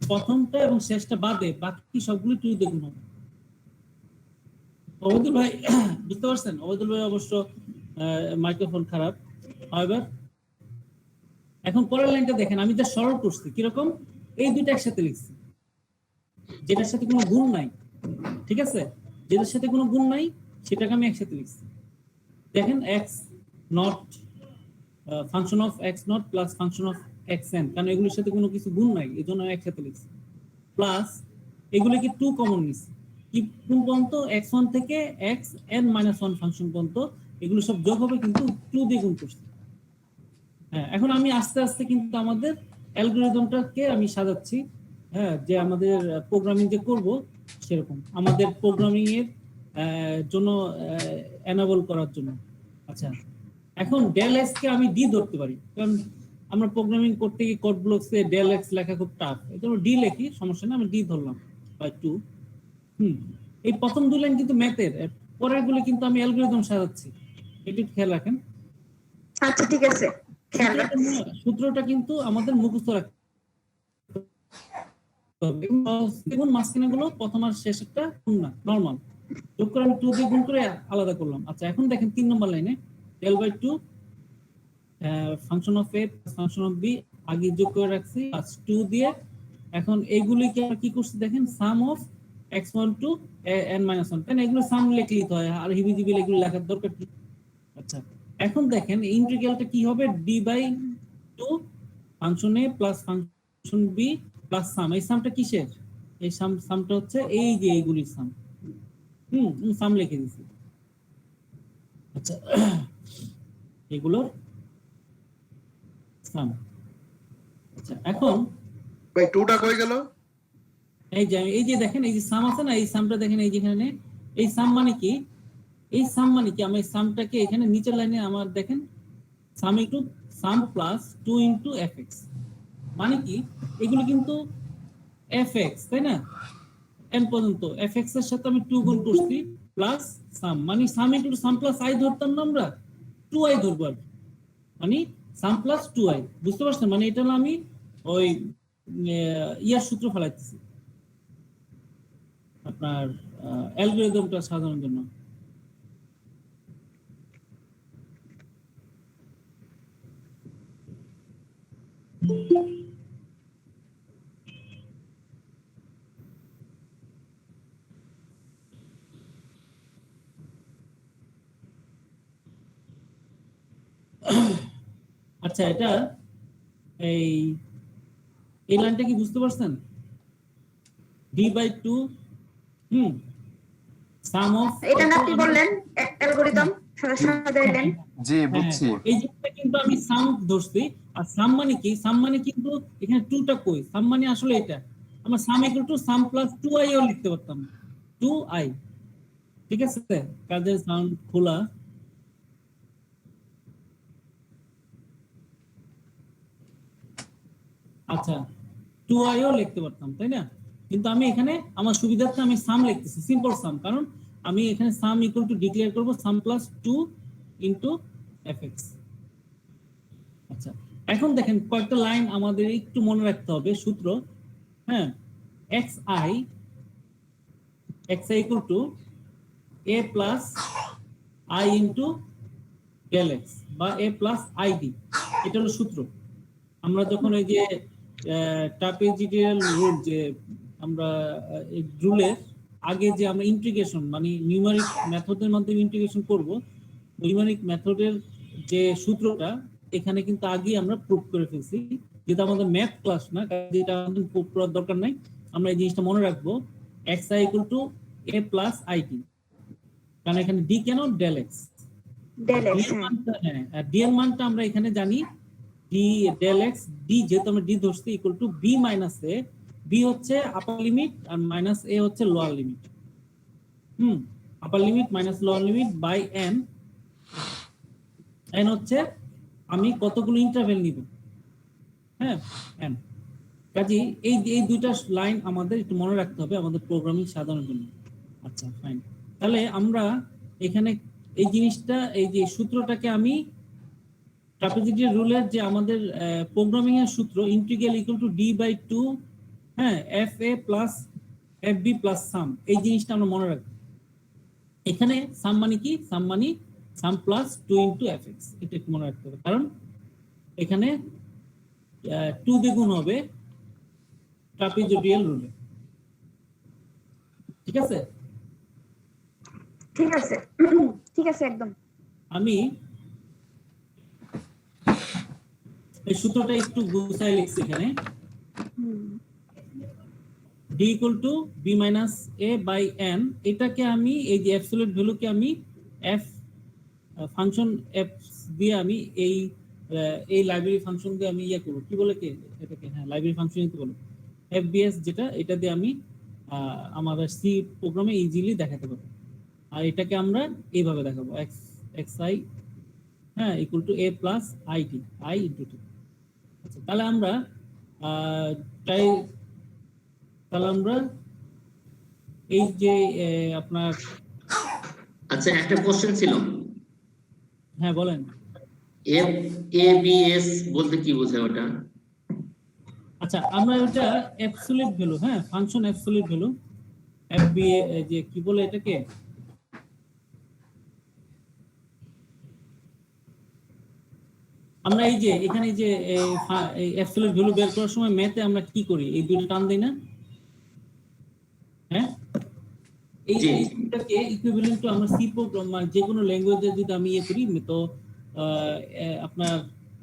প্রথমটা এবং শেষটা বাদে বাকি সবগুলি 2 দিয়ে গুণ হবে। অবদুল ভাই বুঝতে পারছেন? অবদুল ভাই অবশ্য মাইক্রোফোন খারাপ। এবার এখন পরের লাইনটা দেখেন, আমি যা সরল করছি কিরকম, এই দুইটা একসাথে লিখছি, যেটার সাথে কোনো গুণ নাই, ঠিক আছে? যেটার সাথে কোনো গুণ নাই সেটাকে আমি একসাথে লিখছি। দেখেন x not function of x not plus function of x N, কারণ এগুলোর সাথে কোনো কিছু গুণ নাই, এই জন্য একসাথে লিখছি। প্লাস এগুলোকে 2 কমন নিচ্ছি, কি কোন পর্যন্ত x1 থেকে xn-1 ফাংশন পর্যন্ত এগুলো সব যোগ হবে, কিন্তু 2 দিয়ে গুণ করছি। হ্যাঁ, এখন আমি আস্তে আস্তে কিন্তু আমাদের অ্যালগরিদমটাকে আমি সাজাচ্ছি, হ্যাঁ, যে আমাদের প্রোগ্রামিং যে করব সেরকম আমাদের প্রোগ্রামিং এর জন্য এনাবল করার জন্য। আচ্ছা, এখন del x কে আমি ডি ধরতে পারি, কারণ আমরা প্রোগ্রামিং করতে গিয়ে কোড ব্লকসে del x লেখা খুব টাফ, এজন্য ডি লিখি, সমস্যা না, আমি ডি ধরলাম বাই 2। এই প্রথম 2 লাইন কিন্তু ম্যাথের, পরের গুলো কিন্তু আমি অ্যালগরিদম সাজাচ্ছি, একটু খেয়াল রাখেন। আচ্ছা ঠিক আছে, খেয়াল রাখছি। সূত্রটা কিন্তু আমাদের মুখস্থ রাখতে হবে। দেখুন মাঝখানে গুলো প্রথম আর শেষেরটা না নরমাল, যোগ করে আমি 2 দিয়ে গুণ করে আলাদা করলাম। আচ্ছা, এখন দেখেন 3 নম্বর লাইনে del by 2 function of a function of b আগে যোগ করে রাখছি প্লাস 2 দিয়ে। এখন এইগুলিকে আমরা কি করছি দেখেন, সাম অফ x1 to n-1, কেন এগুলো সাম লিখলেই তো হয়, আর হিবিজিবি এগুলো লেখার দরকার কি? আচ্ছা, এখন দেখেন ইন্টিগ্রালটা কি হবে, d by 2 function a plus function b plus sum. এই সামটা কিসের? এই সামটা হচ্ছে এই যে এইগুলির সাম। সাম লিখে দিছি। আচ্ছা, এগুলোর সাম। আচ্ছা, এখন ভাই 2টা কই গেল? এই যে দেখেন, এই যে সাম আছে না, এই সামটা দেখেন, এই যেখানে এই সাম মানে কি, এই সাম মানে কি, আমি এই সামটাকে এখানে নিচের লাইনে আমার দেখেন sum into sum plus 2 into fx, মানে কি এগুলো কিন্তু fx, তাই না? n পর্যন্ত fx এর সাথে আমি 2 গুণ করছি প্লাস সাম, মানে সাম ইনটু সাম প্লাস i ধরতাম না আমরা, 2i ধরবো, মানে সাম প্লাস 2i। বুঝতে পারছেন? মানে এটা হলো আমি ওই ইয়ার সূত্র ফেলাইতেছি আপনার অ্যালগরিদমটা সাজানোর জন্য। আচ্ছা, এটা এই লাইনটা কি বুঝতে পারছেন? d by 2 সাম অফ, এটা না কি বললেন অ্যালগরিদম সাজাইলেন? জি বুঝছি। এই জিনিসটা কিন্তু আমি সাম ধরছি, আর সাম মানে কি, সাম মানে কিন্তু এখানে 2টা কই, সাম মানে আসলে এটা আমরা সাম equal to some plus 2i ও লিখতে পারতাম, 2i, ঠিক আছে? কাজের সাউন্ড খোলা। আচ্ছা, 2i ও লিখতে পারতাম, তাই না? কিন্তু আমি এখানে আমার সুবিধার্থে আমি সাম লিখতেছি, সিম্পল সাম, কারণ আমি এখানে সাম ইকুয়াল টু ডিক্লেয়ার করব সাম প্লাস 2 ইনটু fx। আচ্ছা, এখন দেখেন কয়েকটা লাইন আমাদের একটু মনে রাখতে হবে সূত্র। হ্যাঁ, xi equal to a plus i into del x বা a প্লাস id, এটা হলো সূত্র। আমরা যখন এই যে ট্রাপিজয়েডাল রুল, যে আমরা এই রুলের আগে যে আমরা ইন্টিগ্রেশন মানে নিউমেরিক মেথডের মাধ্যমে ইন্টিগ্রেশন করব, নিউমেরিক মেথডের যে সূত্রটা এখানে কিন্তু আগে আমরা প্রুফ করে ফেলছি, যেটা আমাদের ম্যাথ ক্লাস না, যেটা আমাদের প্রুফ করার দরকার নাই। আমরা এই জিনিসটা মনে রাখবো, xi equal to a plus id, কারণ এখানে d কেন, del x। Del d x এর মানটা, হ্যাঁ, ডি এর মানটা আমরা এখানে জানি ডি ডেল এক্স, ডি যেহেতু আমরা ডি ধরছি equal to b minus a. B হচ্ছে আপার লিমিট আর মাইনাস এ হচ্ছে lower limit. Upper limit minus lower limit by n. N হচ্ছে আমি কতগুলো ইন্টারভেল নিব, হ্যাঁ, এন। কাজে এই দুইটা লাইন আমাদের একটু মনে রাখতে হবে আমাদের প্রোগ্রামিং সাজানোর জন্য। আচ্ছা ফাইন, তাহলে আমরা এখানে এই জিনিসটা, এই যে সূত্রটাকে আমি ট্রাপিজিয়েডাল রুলের যে আমাদের প্রোগ্রামিং এর সূত্র integral equal to D by two, হ্যাঁ, F A plus F B plus sum, এই জিনিসটা আমরা মনে রাখবো। এখানে সাম মানে কি? সাম মানে সাম প্লাস 2 ইনটু এফ এক্স, এটা একটু মনে রাখতে হবে, কারণ এখানে 2 দিয়ে গুণ হবে ট্রাপিজয়েডাল রুলে। ঠিক আছে? ঠিক আছে, ঠিক আছে একদম। আমি এই সূত্রটা একটু গুছাই লিখছি এখানে। d equal to b minus a by n, এটাকে আমি এই যে অ্যাবসলিউট ভ্যালুকে আমি f ফাংশন f দিয়ে আমি এই লাইব্রেরি ফাংশন দিয়ে আমি করব, কি বলে কি এটাকে, হ্যাঁ, লাইব্রেরি ফাংশন দিতে বলো, fbs, যেটা এটা দিয়ে আমি আমাদের সি প্রোগ্রামে ইজিলি দেখাতে পারবো। আর এটাকে আমরা এইভাবে দেখাবো, xi, হ্যাঁ, equal to a plus it, i into t। আচ্ছা, তাহলে আমরা এই যে আপনার, আচ্ছা একটা কোশ্চেন ছিল, হ্যাঁ বলেন। এবিএস বলতে কি বোঝায় ওটা? আচ্ছা, আমরা ওটা অ্যাবসলিউট ভ্যালু, হ্যাঁ, ফাংশন অ্যাবসলিউট ভ্যালু, এফবিএ, যে কি বলে এটাকে, আমরা এই যে এখানে যে অ্যাবসলিউট ভ্যালু বের করার সময় ম্যাথে আমরা কি করি, এই দুটো টান দেই না, হ্যাঁ, এইটাকে ইকুইভ্যালেন্ট টু আমরা সি প্রোগ্রাম যে কোনো ল্যাঙ্গুয়েজে যদি আমি করি, তো আপনার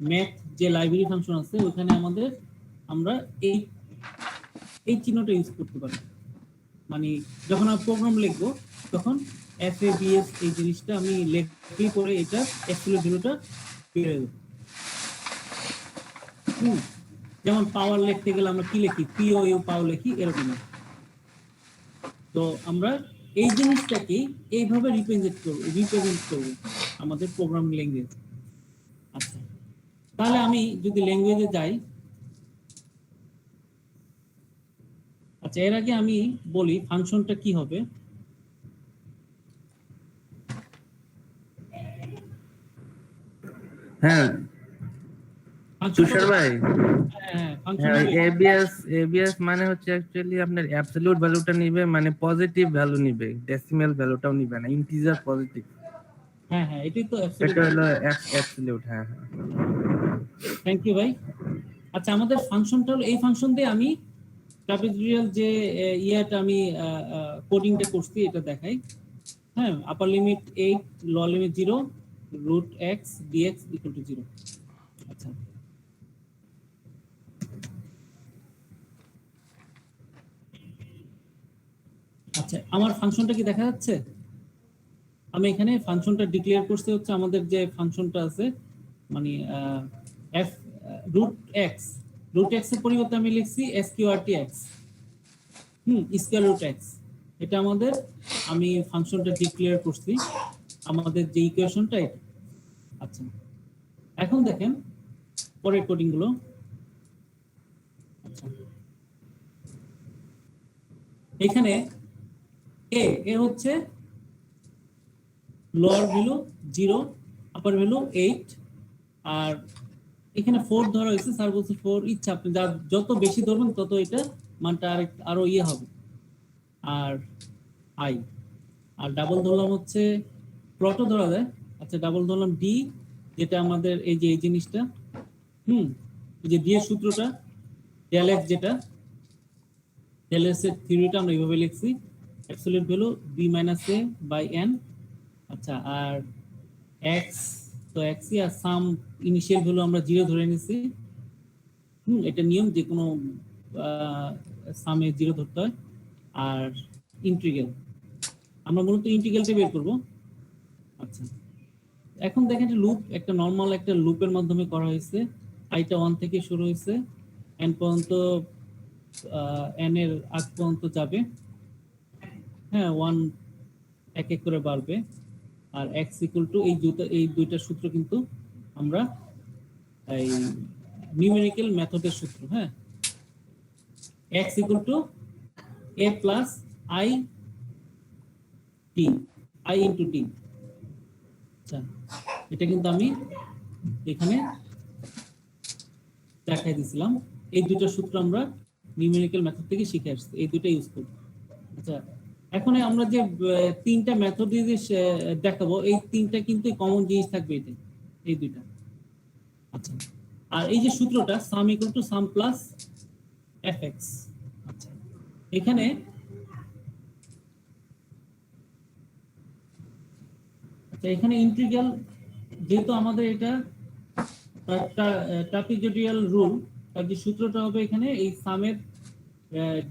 ম্যাথ যে লাইব্রেরি ফাংশন আছে ওখানে আমরা এই চিহ্নটা ইউজ করতে পারি। মানে যখন আমি প্রোগ্রাম লিখবো তখন এফএবিএস এই জিনিসটা আমি লিখলে পরে এটা অ্যাবসলিউট ভ্যালুটা বের হয়ে যাবে। যেমন পাওয়ার লিখতে গেলে আমরা কি লিখি, পিও ইউ পাওয়ার লিখি, এরকম। তো আমরা এই জিনিসটাকে এইভাবে রিপ্রেজেন্ট করব আমাদের প্রোগ্রামিং ল্যাঙ্গুয়েজ। আচ্ছা, তাহলে আমি যদি ল্যাঙ্গুয়েজে যাই, আচ্ছা, এর আগে আমি বলি ফাংশনটা কি হবে। হ্যাঁ তুষার ভাই, এবিএস মানে হচ্ছে অ্যাকচুয়ালি আপনার অ্যাবসলিউট ভ্যালুটা নিবে, মানে পজিটিভ ভ্যালু নিবে, ডেসিমাল ভ্যালুটাও নিবে না, ইন্টিজার পজিটিভ। হ্যাঁ হ্যাঁ, এটাই তো এটা হলো অ্যাবসলিউট। হ্যাঁ হ্যাঁ, থ্যাংক ইউ ভাই। আচ্ছা, আমাদের ফাংশনটা হলো, এই ফাংশন দিয়ে আমি ট্রাপিজয়েডাল যে ইয়াটা আমি কোডিংটা করছি এটা দেখাই। হ্যাঁ, upper limit 8, lower limit 0, root x dx equal to 0। আচ্ছা, আচ্ছা, আমার ফাংশনটা কি দেখা যাচ্ছে? আমি এখানে ফাংশনটা ডিক্লেয়ার করতে হচ্ছে, আমাদের যে ফাংশনটা আছে মানে f রুট x এর পরিবর্তে আমি লিখছি sqrt(x), স্কয়ার রুট x। এটা আমাদের, আমি ফাংশনটা ডিক্লেয়ার করছি, আমাদের যে ইকুয়েশনটা এটা। আচ্ছা, এখন দেখেন পরের কোডিং গুলো। আচ্ছা, এখানে এ হচ্ছে লোয়ার ভ্যালু 0, আপার ভ্যালু 8, আর এখানে 4 ধরা হয়েছে, স্যার বলছে 4, ইচ্ছা আপনি যত বেশি ধরবেন তত এটা মানটা আরো ইয়ে হবে। আর আই, আর ডাবল ধরলাম হচ্ছে প্লটও ধরা যায়। আচ্ছা, ডাবল ধরলাম ডি, যেটা আমাদের এই যে এই জিনিসটা, এই যে ডি এর সূত্রটা ডেল এক্স, যেটা ডেল এক্স এর থিওরিটা আমরা এইভাবে লিখছি, absolute value b minus A by n. আচ্ছা, আর এক্স তো এক্সই, আর সাম ইনিশিয়াল ভ্যালু আমরা 0 ধরে নিছি। এটা নিয়ম, যে কোনো সামে 0 ধরতে হয়। আর ইন্টিগ্রাল, আমরা মূলত ইন্টিগ্রালটা বের করব। আচ্ছা, এখন দেখেন লুপ একটা নরমাল একটা লুপের মাধ্যমে করা হয়েছে। আইটা 1 থেকে শুরু হয়েছে, n পর্যন্ত n এর আগ পর্যন্ত যাবে। হ্যাঁ, 1 এক এক করে বাড়বে। আর x ইকুয়াল টু এই দুইটা সূত্র কিন্তু আমরা এই নিউমেরিক্যাল মেথডের সূত্র। হ্যাঁ, x equal to a plus i into t। আচ্ছা, এটা কিন্তু আমি এখানে দেখাই দিছিলাম। এই দুইটা সূত্র আমরা নিউমেরিক্যাল মেথড থেকে শিখে আসছি, এই দুইটা ইউজ করব। আচ্ছা, এখন আমরা যে তিনটা মেথড দিয়ে দেখাবো, এই তিনটা কিন্তু কমন জিনিস থাকবে, এটা এই দুইটা। আচ্ছা, আর এই যে সূত্রটা সাম equal to some plus fx। আচ্ছা, এখানে এখানে ইন্টিগ্রাল, যেহেতু আমাদের এটা ট্রাপিজয়েডিয়াল রুল, তার যে সূত্রটা হবে এখানে এই সামের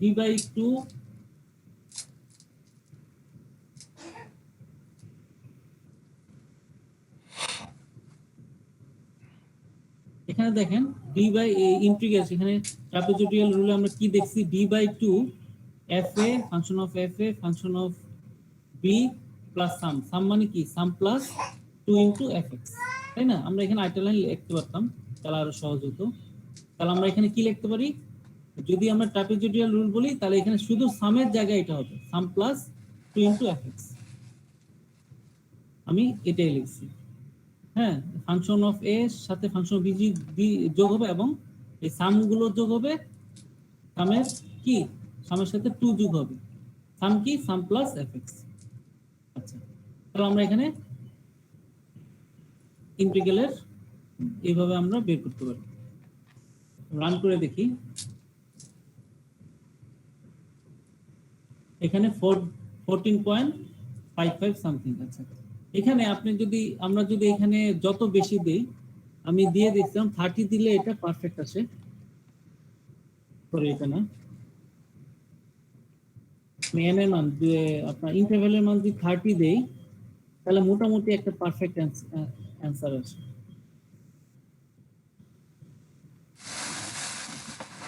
d/2 এখানে দেখেন ইন্টিগ্রাল, এখানে ট্রাপিজয়েডিয়াল রুলে আমরা কি দেখছি, d/2 fa function of fa function of b plus sum মানে কি সাম প্লাস 2 ইনটু fx, তাই না? আমরা এখানে আইটা লাইন লিখতে পারতাম, তাহলে আরো সহজ হতো। তাহলে আমরা এখানে কি লিখতে পারি, যদি আমরা ট্রাপিজয়েডিয়াল রুল বলি তাহলে এখানে শুধু সামের জায়গায় এটা হবে সাম প্লাস 2 ইনটু fx। আমি এটাই লিখছি। হ্যাঁ, ফাংশন অফ a এর সাথে ফাংশন অফ b যোগ হবে এবং এই সাম গুলো যোগ হবে সামের কি সামের সাথে 2 যোগ হবে, সাম কি সাম প্লাস fx। আচ্ছা, তাহলে আমরা এখানে ইন্টিগ্রালের এইভাবে আমরা বের করতে পারি। রান করে দেখি, এখানে 14.55 সামথিং। আচ্ছা, এখানে আপনি যদি আমরা যদি এখানে যত বেশি দেই, আমি দিয়ে দিচ্ছিলাম 30 দিলে এটা পারফেক্ট আসে, এটা না n এর মান আপনার ইন্টারভ্যালের মান যদি 30 দেই তাহলে মোটামুটি একটা পারফেক্ট অ্যান্সার আসে।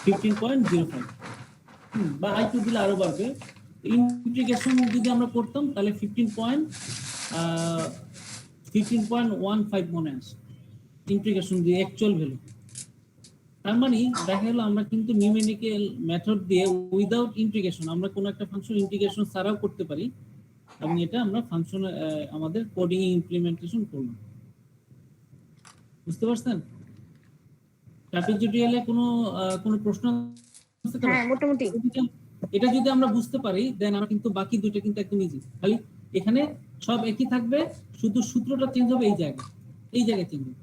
15.05 বা i2 দিলে আরো বাড়বে। ইন্টিগ্রেশন যদি আমরা করতাম তাহলে 15.15 মনে আসে ইন্টিগ্রেশন দিয়ে অ্যাকচুয়াল ভ্যালু। তার মানে দেখা গেল আমরা কিন্তু নিউমেরিক্যাল মেথড দিয়ে উইদাউট ইন্টিগ্রেশন আমরা কোনো একটা ফাংশন ইন্টিগ্রেশন ছাড়াও করতে পারি, এবং এটা আমরা ফাংশন আমাদের কোডিং ইমপ্লিমেন্টেশন করলাম। বুঝতে পারছেন? ট্রাপিজয়েডিয়ালে কোনো প্রশ্ন আছে? হ্যাঁ, মোটামুটি এটা যদি আমরা বুঝতে পারি দেন আমরা কিন্তু বাকি দুইটা কিন্তু একদম ইজি। খালি এখানে সব একই থাকবে, শুধু সূত্রটা চেঞ্জ হবে এই জায়গায় চেঞ্জ হবে।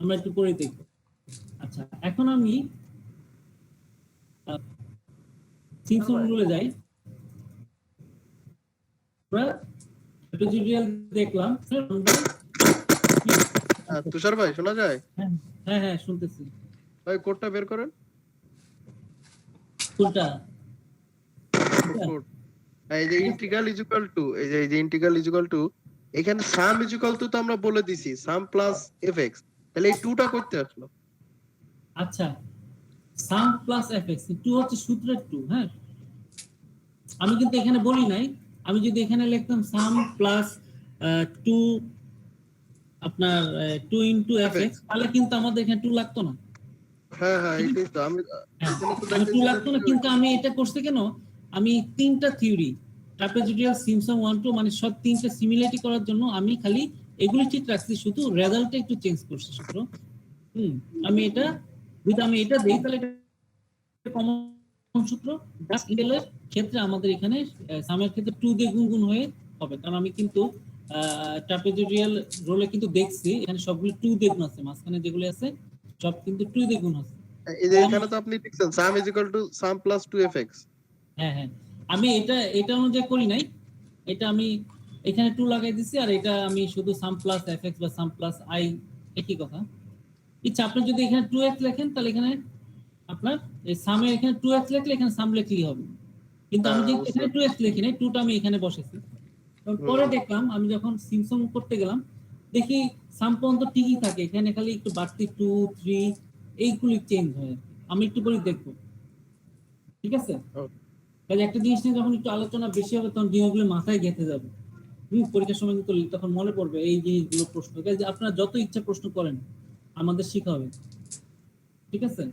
আমরা একটু করে দেখব। আচ্ছা, এখন আমি সিম্পসন রুলে যাই। আমরা ট্রাপিজয়েডিয়াল দেখলাম। তুষার ভাই শোনা যায়? হ্যাঁ হ্যাঁ শুনতেছি ভাই, কোডটা বের করেন। কোনটা? এই যে ইন্টিগ্রাল ইজ ইকুয়াল টু, এই যে ইন্টিগ্রাল ইজ ইকুয়াল টু, এখানে সাম ইজ ইকুয়াল টু তো আমরা বলে দিছি সাম প্লাস fx, তাহলে এই 2টা করতে আসলো। আচ্ছা, সাম প্লাস fx 2 হচ্ছে সূত্রের 2। হ্যাঁ, আমি কিন্তু এখানে বলি নাই। আমি যদি এখানে লিখতাম সাম প্লাস 2 আপনার 2 ইনটু fx, তাহলে কিন্তু আমাদের এখানে 2 লাগতো না। হ্যাঁ হ্যাঁ, এইটাই তো আমি এখানে 2 লাগতো না, কিন্তু আমি এটা করতে কেন, আমি তিনটা থিওরি ট্রাপিজয়েডিয়াল সিম্পসন 1 2 মানে সব তিনটা সিমিলারিটি করার জন্য আমি খালি এগুলি ঠিক রাখছি, শুধু রেজাল্টটা একটু চেঞ্জ করছি সূত্র। আমি এটা যদি আমি এটা দেই তাহলে এটা কমন সূত্র। জাস্ট ইন্টিগ্রালের ক্ষেত্রে আমাদের এখানে সামের ক্ষেত্রে 2 দিয়ে গুণ হয়ে হবে, কারণ আমি কিন্তু ট্রাপিজয়েডিয়াল রোলে কিন্তু দেখছি এখানে সবগুলো 2 দিয়ে গুণ আছে, মাঝখানে যেগুলো আছে সব কিন্তু 2 দিয়ে গুণ আছে। এই যে এখানে তো আপনি লিখছেন সাম is equal to some plus 2fx। হ্যাঁ হ্যাঁ, আমি এটা অনুযায়ী করি নাই, এটা আমি এখানে 2 লাগাই দিছি, আর এটা আমি শুধু সাম প্লাস fx বা সাম প্লাস i একই কথা। ইচ্ছা আপনি যদি এখানে 2x লেখেন তাহলে এখানে আপনার এই সামে এখানে 2x লিখলে এখানে সাম লিখলেই হবে, কিন্তু আমি যদি এখানে 2x লিখি নাই, 2টা আমি এখানে বসেছি। পরে দেখলাম আমি যখন সিম্পসন করতে গেলাম দেখি সাম পর্যন্ত ঠিকই থাকে, এখানে খালি একটু বাড়তি 2 3 এইগুলি চেঞ্জ হয়। আমি একটু পরে দেখবো, ঠিক আছে? Okay. তাহলে একটা জিনিস নিয়ে যখন একটু আলোচনা বেশি হবে তখন জিনিসগুলো মাথায় গেঁথে যাবে। পরীক্ষার সময় কিন্তু তখন মনে পড়বে এই জিনিসগুলো প্রশ্ন। কাজে আপনারা যত ইচ্ছা প্রশ্ন করেন, আমাদের শিখা হবে, ঠিক আছে?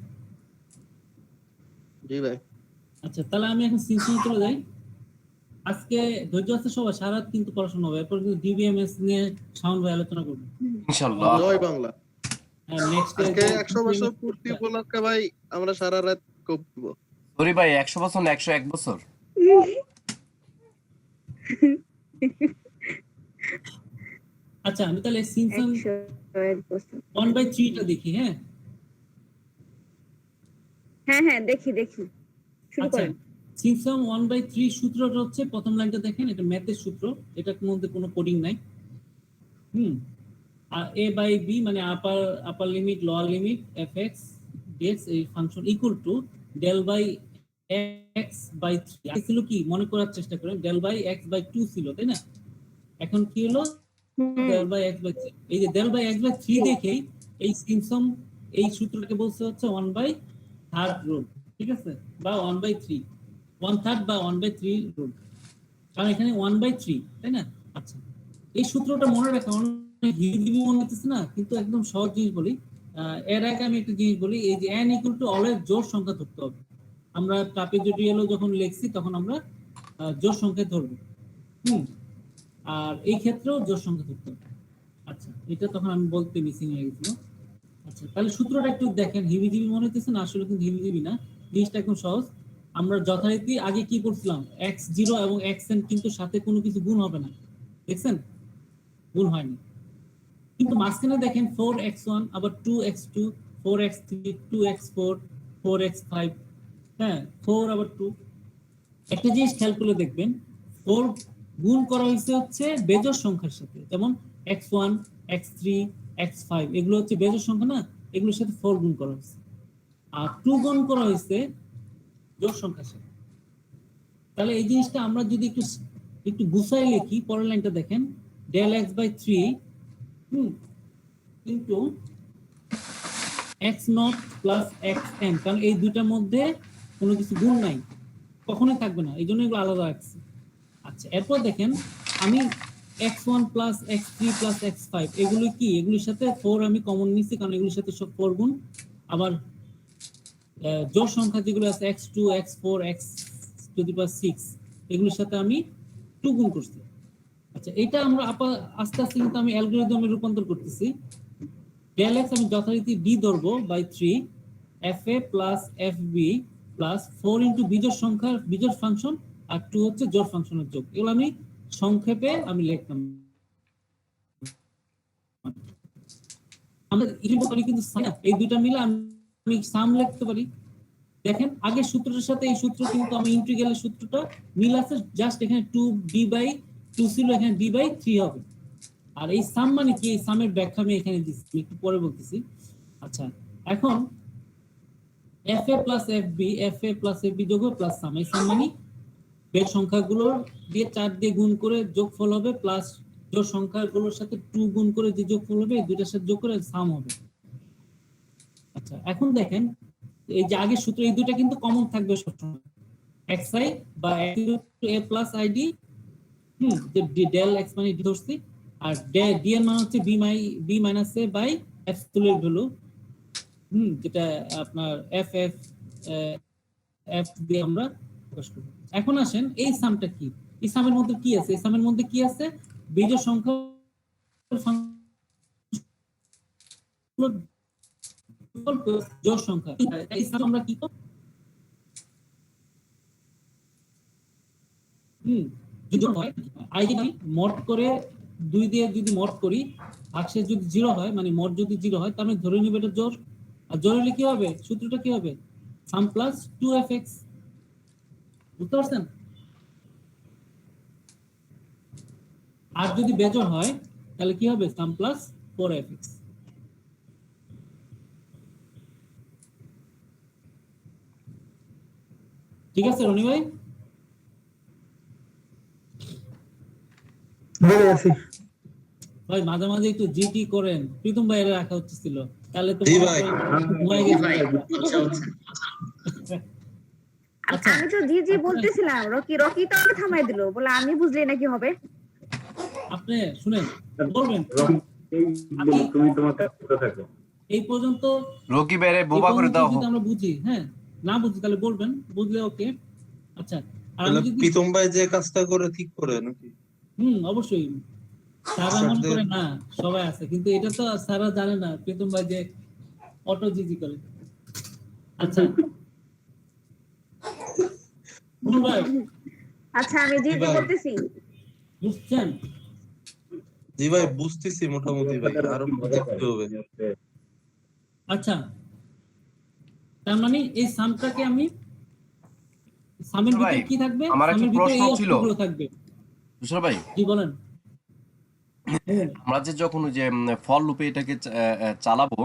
জি ভাই। আচ্ছা, তাহলে আমি এখন সিনসিন চলে যাই। আজকে ধৈর্য আছে সবাই, সারা রাত কিন্তু পড়াশোনা হবে। এরপর কিন্তু ডিবিএমএস নিয়ে সাউন্ড ভাই আলোচনা করবো। ইনশাআল্লাহ। জয় বাংলা। হ্যাঁ, নেক্সট আজকে 100 বছর পূর্তি উপলক্ষে ভাই আমরা সারা রাত করব। সরি ভাই, 100 বছর না 101 বছর। আচ্ছা, আমি তাহলে সিনসন 1/3 টা দেখি। হ্যাঁ হ্যাঁ হ্যাঁ, দেখি দেখি, শুরু আচ্ছা, করেন। সিনসন 1/3 সূত্রটা হচ্ছে, প্রথম লাইনটা দেখেন, এটা ম্যাথের সূত্র, এটার মধ্যে কোনো কোডিং নাই। আর a বাই b মানে upper limit lower limit fx dx এই function equal to del by x by 3 ছিল কি মনে করার চেষ্টা করেন, ডেল বাই x বাই 2 ছিল, তাই না? এখন কি হলো ডেল বাই x বাই 3। এই যে ডেল বাই x বাই 3 দেখেই এই সিনসম এই সূত্রটাকে বলছে হচ্ছে 1/3 রুট, ঠিক আছে? বা 1/3 1/3 বা 1/3 রুট, কারণ এখানে 1/3, তাই না? আচ্ছা, এই সূত্রটা মনে রাখা অনেক হিবিজিবি মনে হচ্ছে না, কিন্তু একদম সহজ জিনিস বলি। এর আগে আমি একটা জিনিস বলি, এই যে n ইকুয়াল টু অলওয়েজ জোড় সংখ্যা ধরতে হবে। আমরা ট্রাপিজয়েডাল যখন লিখছি তখন আমরা জোড় সংখ্যা ধরবো। আর এই ক্ষেত্রেও জোড় সংখ্যা ধরতে হবে। আচ্ছা, এটা তখন আমি বলতে মিসিং হয়ে গেছিল। আচ্ছা, তাহলে সূত্রটা একটু দেখেন, হিবিজিবি মনে হচ্ছে না, আসলে কিন্তু হিবিজিবি না, জিনিসটা একদম সহজ। আমরা যথারীতি আগে কি করছিলাম, x0 এবং xn কিন্তু সাথে কোনো কিছু গুণ হবে না, দেখছেন? গুণ হয়নি, কিন্তু মাঝখানে দেখেন 4x1 আবার 2x2 4x3 2x4 4x5, হ্যাঁ 4 আবার 2। একটা জিনিস খেয়াল করে দেখবেন, 4 গুণ করা হয়েছে হচ্ছে বেজোড় সংখ্যার সাথে, যেমন x1 x3 x5 এগুলো হচ্ছে বেজোড় সংখ্যা না, এগুলোর সাথে 4 গুণ করা হয়েছে। আর 2 গুণ করা হয়েছে জোড় সংখ্যার সাথে। তাহলে এই জিনিসটা আমরা যদি একটু গুছাই লিখি, পরের লাইনটা দেখেন, del x by 3 কিন্তু x0 প্লাস xn, কারণ এই দুইটার মধ্যে কোনো কিছু গুণ নাই, কখনোই থাকবে না, এই জন্য এগুলো আলাদা রাখছি। আচ্ছা, এরপর দেখেন আমি x1 plus x3 plus x5 এগুলো কি, এগুলোর সাথে 4 আমি কমন নিচ্ছি, কারণ এগুলোর সাথে সব 4 গুণ। আবার জোড় সংখ্যা যেগুলো আছে x2 x4 x to the পাওয়ার 6 এগুলোর সাথে আমি 2 গুণ করছি। আচ্ছা, এটা আমরা আস্তে আস্তে কিন্তু আমি অ্যালগরিদমে রূপান্তর করতেছি। del x আমি যথারীতি b ধরবো by 3 fa plus fb plus 4 into বিজোড় সংখ্যার বিজোড় ফাংশন আর 2 হচ্ছে জোড় ফাংশনের যোগ। এগুলো আমি সংক্ষেপে আমি লিখলাম। আমরা কিন্তু এই দুটো মিলে আমি সাম লিখতে পারি। দেখেন আগের সূত্রটার সাথে এই সূত্র কিন্তু আমি ইন্টিগ্রালের সূত্রটা মিল আছে, জাস্ট এখানে 2b/2 ছিল, এখানে b/3 হবে। আর এই সাম মানে কি, এই সামের ব্যাখ্যা আমি এখানে দিচ্ছি, একটু পরে বলতেছি। আচ্ছা, এখন fa প্লাস fb যোগ প্লাস সাম, এই সাম মানে বের সংখ্যাগুলোর দিয়ে 4 দিয়ে গুণ করে যোগফল হবে, প্লাস জোড় সংখ্যাগুলোর সাথে 2 গুণ করে যে যোগফল হবে, এই দুইটার সাথে যোগ করে সাম হবে। আচ্ছা, এখন দেখেন এই যে আগের সূত্র, এই দুইটা কিন্তু কমন থাকবে সবসময়, xi বা a প্লাস id, যে del x মানে d ধরছি, আর d এর মান হচ্ছে b minus a by absolute value, যেটা আপনার f দিয়ে আমরা প্রকাশ করব। এখন আসেন এই সামটা কি, এই সামের মধ্যে কি আছে, এই সামের মধ্যে কি আছে, বিজোড় সংখ্যা জোড় সংখ্যা, এই সাম আমরা কি করব, আইডি মড করে 2 দিয়ে যদি মড করি, ভাগশেষ যদি 0 হয়, মানে মড যদি 0 হয়, তার মানে ধরে নিব এটা জোড়। আর জোড় হলে কি হবে, সূত্রটা কি হবে, সাম প্লাস 2fx, বুঝতে পারছেন? আর যদি বেজোড় হয় তাহলে কি হবে, সাম প্লাস 4fx। ঠিক আছে রনি ভাই? ভাই মাঝে মাঝে একটু জিটি করেন, প্রীতম ভাই এর রাখা উচিত ছিল, তাহলে তো জি মনে ভাই। করেন ঘুমায় জি গেছে। ভাই হচ্ছে হচ্ছে আচ্ছা আমি তো জি জি বলতেছিলাম, রকি রকি তো আমাকে থামাই দিল, বলে আমি বুঝলি নাকি হবে। আপনি শুনেন, বলবেন রকি, এই আমি তুমি তোমার কাজ করতে থাকো। এই পর্যন্ত রকি বেরে এই বোবা করে পর্যন্ত দেওয়া যদি হোক। আমরা বুঝি, হ্যাঁ না বুঝি তাহলে বলবেন, বুঝলে ওকে। আচ্ছা আর আমি যদি প্রীতম ভাই যে কাজটা করে ঠিক করে নাকি? অবশ্যই স্যাররা মনে করে না সবাই আছে, কিন্তু এটা তো স্যাররা জানে না প্রীতম ভাই যে অটো জিজি করে। আচ্ছা মুন ভাই আচ্ছা আমি জি জি বলতেছি। বুঝছেন? জি ভাই বুঝতেছি মোটামুটি ভাই, আরো বুঝতে হবে। আচ্ছা তার মানে এই সামটাকে আমি সামের ভাই, ভিতরে কি থাকবে, আমার একটা সামের ভিতরে প্রশ্ন এই ছিল। অক্ষরগুলো থাকবে। তুষার ভাই, কি বলেন? আমরা যে যখন ওই যে ফর লুপে এটাকে চালাবো,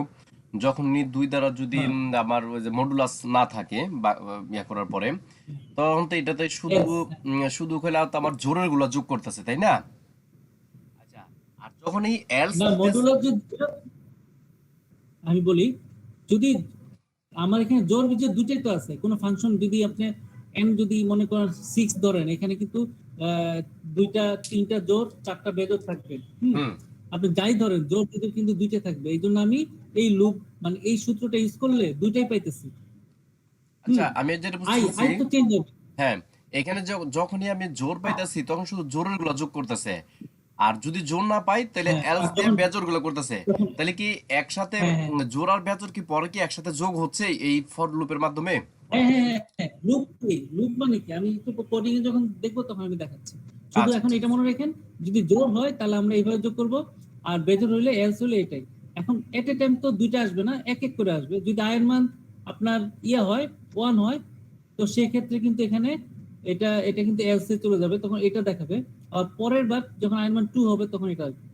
যখন দুই দ্বারা যদি হ্যাঁ আমার ওই যে মডুলাস না থাকে বা ইয়া করার পরে, তখন তো এটাতে শুধু yes, শুধু খেলে তো আমার জোরের গুলা যোগ করতেছে, তাই না? আচ্ছা, আর যখন এই এলস না মডুলার যদি আমি বলি, যদি আমার এখানে জোর বিজোর দুটাই তো আছে, কোনো ফাংশন যদি আপনি এন যদি মনে করেন 6 ধরেন, এখানে কিন্তু দুইটা তিনটা জোর চারটা বেজোর থাকবে। হুম, আপনি যাই ধরেন জোর বিজোর কিন্তু দুইটা থাকবে, এই জন্য আমি এই লুপ মানে এই সূত্রটা ইউজ করলে দুইটাই পাইতেছি। আচ্ছা আমি যেটা আই বুঝতেছি, তো চেঞ্জ হবে। হ্যাঁ, এখানে যখনই আমি জোর পাইতেছি তখন শুধু জোরের গুলা যোগ করতেছে, আর যদি জোর না পাই তাহলে হ্যাঁ এলস আর দিয়ে যখন বেজর গুলো করতেছে। তাহলে কি একসাথে হ্যাঁ হ্যাঁ জোর আর বেজর কি পরে কি একসাথে যোগ হচ্ছে এই ফর লুপের মাধ্যমে? লুপ কি লুপ মানে কি আমি একটু কোডিং এ যখন দেখবো তখন আমি দেখাচ্ছি। শুধু আচ্ছা এখন এটা মনে রাখেন, যদি জোর হয় তাহলে আমরা এইভাবে যোগ করব, আর বেজর হইলে এলস হইলে এটাই। এখন এট এ টাইম তো দুইটা আসবে না, এক এক করে আসবে। যদি আয়ের মান আপনার ইয়ে হয় 1 হয়, তো সেই ক্ষেত্রে কিন্তু এখানে এটা এটা কিন্তু এলস এ চলে যাবে, তখন এটা দেখাবে। আর পরের বার যখন আয়ের মান 2 হবে তখন এটা আসবে।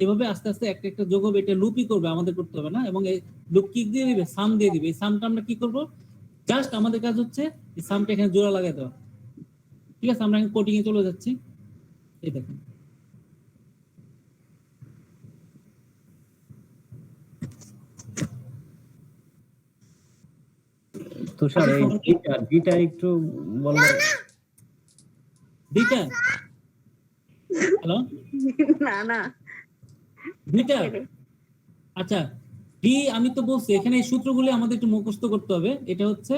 এভাবে আস্তে আস্তে একটা একটা যোগ হবে, এটা লুপই করবে, আমাদের করতে হবে না। এবং এই লুপ কি দিয়ে দিবে, সাম দিয়ে দিবে। এই সামটা আমরা কি করব, জাস্ট আমাদের কাজ হচ্ছে এই সামটা এখানে জোড়া লাগাই দেওয়া। ঠিক আছে, আমরা কোডিং এ চলে যাচ্ছি। এই দেখেন তুষার এই ডিটা একটু বললে। দুইটা হ্যালো না না দুইটা আচ্ছা ডি আমি তো বলছি এখানে এই সূত্রগুলি আমাদের একটু মুখস্থ করতে হবে। এটা হচ্ছে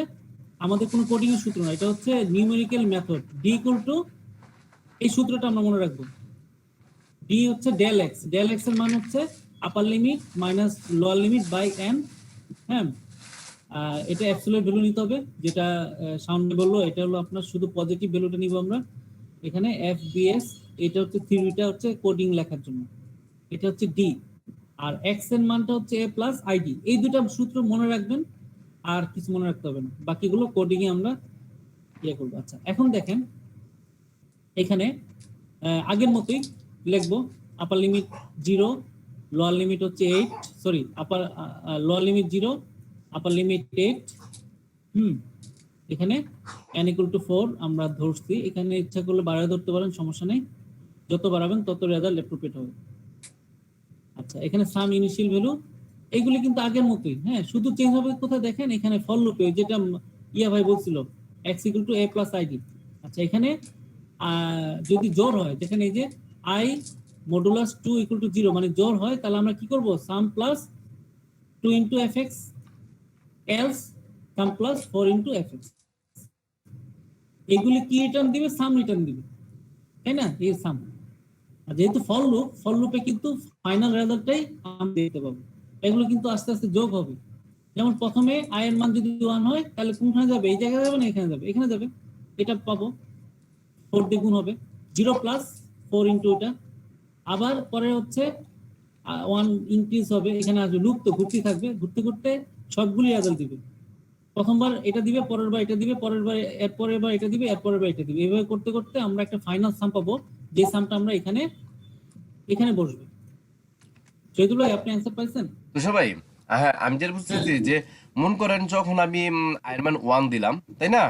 আমাদের কোনো কোডিং এর সূত্র না, এটা হচ্ছে numerical method. D equal to এই সূত্রটা আমরা মনে রাখবো। ডি হচ্ছে ডেল এক্স, ডেল এক্স এর মান হচ্ছে upper limit minus lower limit by n. হ্যাঁ এটা অ্যাবসলিউট ভ্যালু নিতে হবে, যেটা সামনে বললো। এটা হলো আপনার শুধু পজিটিভ ভ্যালুটা নিব আমরা এখানে এফ বিএস। এটা হচ্ছে থিওরিটা হচ্ছে কোডিং লেখার জন্য, এটা হচ্ছে ডি। আর এক্স এর মানটা হচ্ছে এ প্লাস আইডি। এই দুটো সূত্র মনে রাখবেন, আর কিছু মনে রাখতে হবে না, বাকিগুলো কোডিং এ আমরা ইয়ে করবো। আচ্ছা এখন দেখেন এখানে আগের মতোই লিখবো, আপার লিমিট 0, লোয়ার লিমিট হচ্ছে 8, সরি আপার লোয়ার লিমিট 0, আপার লিমিট 8। এখানে n equal to 4 আমরা ধরছি, এখানে ইচ্ছা করলে বাড়ায় ধরতে পারেন, সমস্যা নেই। যত বাড়াবেন তত রেজাল্ট অ্যাপ্রোপ্রিয়েট হবে। আচ্ছা এখানে সাম ইনিশিয়াল ভ্যালু, এইগুলি কিন্তু আগের মতোই। হ্যাঁ শুধু চেঞ্জ হবে কোথায় দেখেন, এখানে ফর লুপে যেটা ইয়া ভাই বলছিল x equal to a plus id। আচ্ছা এখানে যদি জোর হয়, যেখানে এই যে i মডুলাস 2 equal to 0 মানে জোর হয়, তাহলে আমরা কি করব, সাম প্লাস 2 into fx, এলস সাম প্লাস 4 into fx। এগুলি কি রিটার্ন দিবে, সাম রিটার্ন দিবে, তাই না? এই সাম। আর যেহেতু ফর লুপে কিন্তু ফাইনাল রেজাল্টটাই আমরা দেখতে পাবো। এগুলো কিন্তু আস্তে আস্তে যোগ হবে। যেমন প্রথমে i এর মান যদি 1 হয় তাহলে কোনখানে যাবে, এই জায়গায় যাবে না এখানে যাবে, এখানে যাবে, এটা পাবো 4 দিয়ে গুণ হবে, 0 প্লাস 4 ইনটু এটা। আবার পরে হচ্ছে 1 ইনক্রিজ হবে, এখানে আসবে, লুপ তো ঘুরতে থাকবে, ঘুরতে ঘুরতে সবগুলি রেজাল্ট দিবে। প্রথমবার এটা দিবে, পরের বার এটা দিবে, পরের বার এর পরের বার এটা দিবে, এর পরের বার এটা দিবে। এইভাবে করতে করতে আমরা একটা ফাইনাল সাম পাবো, যে সামটা আমরা এখানে বসবে। সেগুলো আপনি অ্যানসার পাইছেন তো সবাই, হ্যাঁ আমি যেটা বুঝতেছি যে মনে করেন যখন আমি আয়রন 1 দিলাম, তাই না?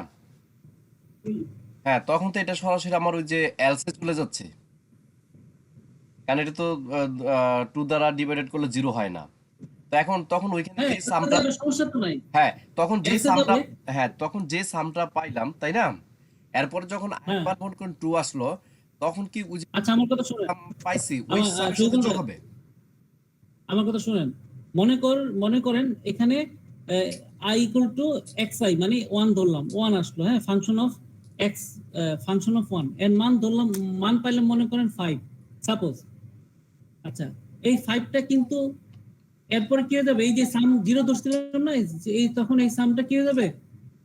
হ্যাঁ তখন তো এটা সরাসরি আমার ওই যে এলসে চলে যাচ্ছে। কারণ এটা তো 2 দ্বারা ডিভাইডেড করলে 0 হয় না। তো এখন তখন ওইখানে হ্যাঁ যে সামটা, সমস্যা তো নাই, হ্যাঁ তখন যে X এ সামটা, যাবে। হ্যাঁ তখন যে সামটা পাইলাম, তাই না? এরপরে যখন হ্যাঁ আরেকবার মনে করেন 2 আসলো, তখন কি ওই যে আচ্ছা আমার কথা শুনেন, সাম পাইছি ওই আমার সামের সাথে শহীদুল যোগ ভাই, হবে? আমার কথা শুনেন, মনে করেন এখানে i ইকুয়াল টু xi মানে 1 ধরলাম, 1 আসলো, হ্যাঁ function of x, function of 1 এর মান ধরলাম, মান পাইলাম মনে করেন 5 সাপোজ। আচ্ছা এই 5টা কিন্তু এরপর কি হয়ে যাবে, এই যে সাম 0 ধরছিলাম না, এই তখন এই সামটা কি হয়ে যাবে,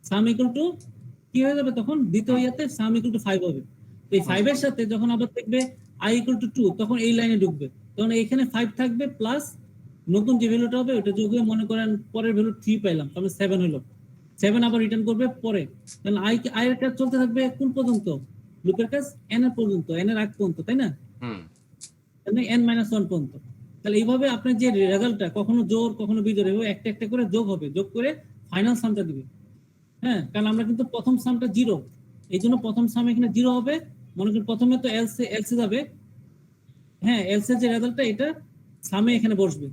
সাম ইকুয়াল টু কি হয়ে যাবে, তখন দ্বিতীয় ইয়াতে সাম ইকুয়াল টু 5 হবে। তো এই 5 এর সাথে যখন আবার দেখবে i ইকুয়াল টু 2, তখন এই লাইনে ঢুকবে, তখন এইখানে 5 থাকবে প্লাস নতুন যে ভ্যালুটা হবে ওটা যোগ হয়ে মনে করেন পরের ভ্যালু 3 পাইলাম, তাহলে 7 হলো, 7 আবার রিটার্ন করবে পরে, তাহলে i এর কাজ চলতে থাকবে কোন পর্যন্ত, লুপের কাজ n এর পর্যন্ত, n এর আগ পর্যন্ত, তাই না? হুম। মানে n-1 পর্যন্ত। তাহলে এইভাবে আপনার যে রেজাল্টটা কখনো জোড় কখনো বিজোড়, এভাবে একটা একটা করে যোগ হবে, যোগ করে ফাইনাল সামটা দিবে। হ্যাঁ কারণ আমরা কিন্তু প্রথম সামটা 0, এই জন্য প্রথম সাম এখানে 0 হবে। মনে করেন প্রথমে তো এলসে যাবে, হ্যাঁ এলসে যে রেজাল্টটা এটা সামে এখানে বসবে,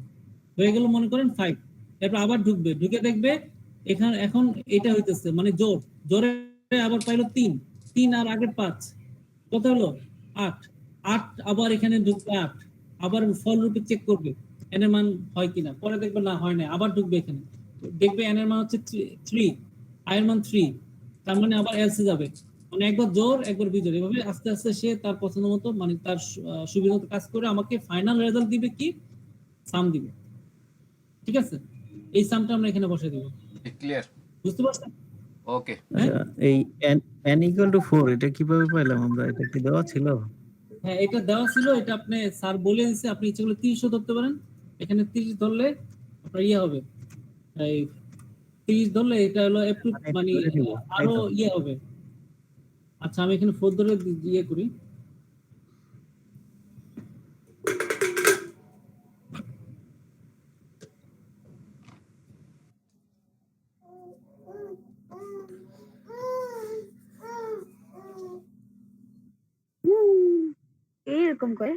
হয়ে গেল মনে করেন 5, এরপর আবার ঢুকবে, ঢুকে দেখবে এখানে এখন এটা হইতেছে মানে জোরে আবার পাইলো 3 আর আগের 5, কত হলো 8, আবার এখানে ঢুকবে 8, আবার ফল রূপে চেক করবে n এর মান হয় কিনা, পরে দেখবে না হয় না, আবার ঢুকবে এখানে, দেখবে n এর মান হচ্ছে 3, i এর মান 3, তার মানে আবার এলসে যাবে, মানে একবার জোর একবার বিজোড়, এভাবে আস্তে আস্তে সে তার পছন্দ মতো মানে তার সুবিধা মতো কাজ করে আমাকে ফাইনাল রেজাল্ট দিবে কি, সাম দিবে। ঠিক আছে, এই সামটা আমরা এখানে বসে দিব, ক্লিয়ার? বুঝতে পারছেন? ওকে। আচ্ছা, এই n equal to 4 এটা কিভাবে পাইলাম আমরা? এটা কি দেওয়া ছিল? হ্যাঁ এটা দেওয়া ছিল, এটা আপনি স্যার বলে দিয়েছে, আপনি ইচ্ছে করলে 30 ধরতে পারেন, এখানে 30 ধরলে আপনার ইয়ে হবে, এই 30 ধরলে এটা হলো একটু মানে ধরে নিব, তাই আরো তো? ইয়ে হবে। আচ্ছা আমি এখানে 4 ধরে ইয়ে করি, এরকম করে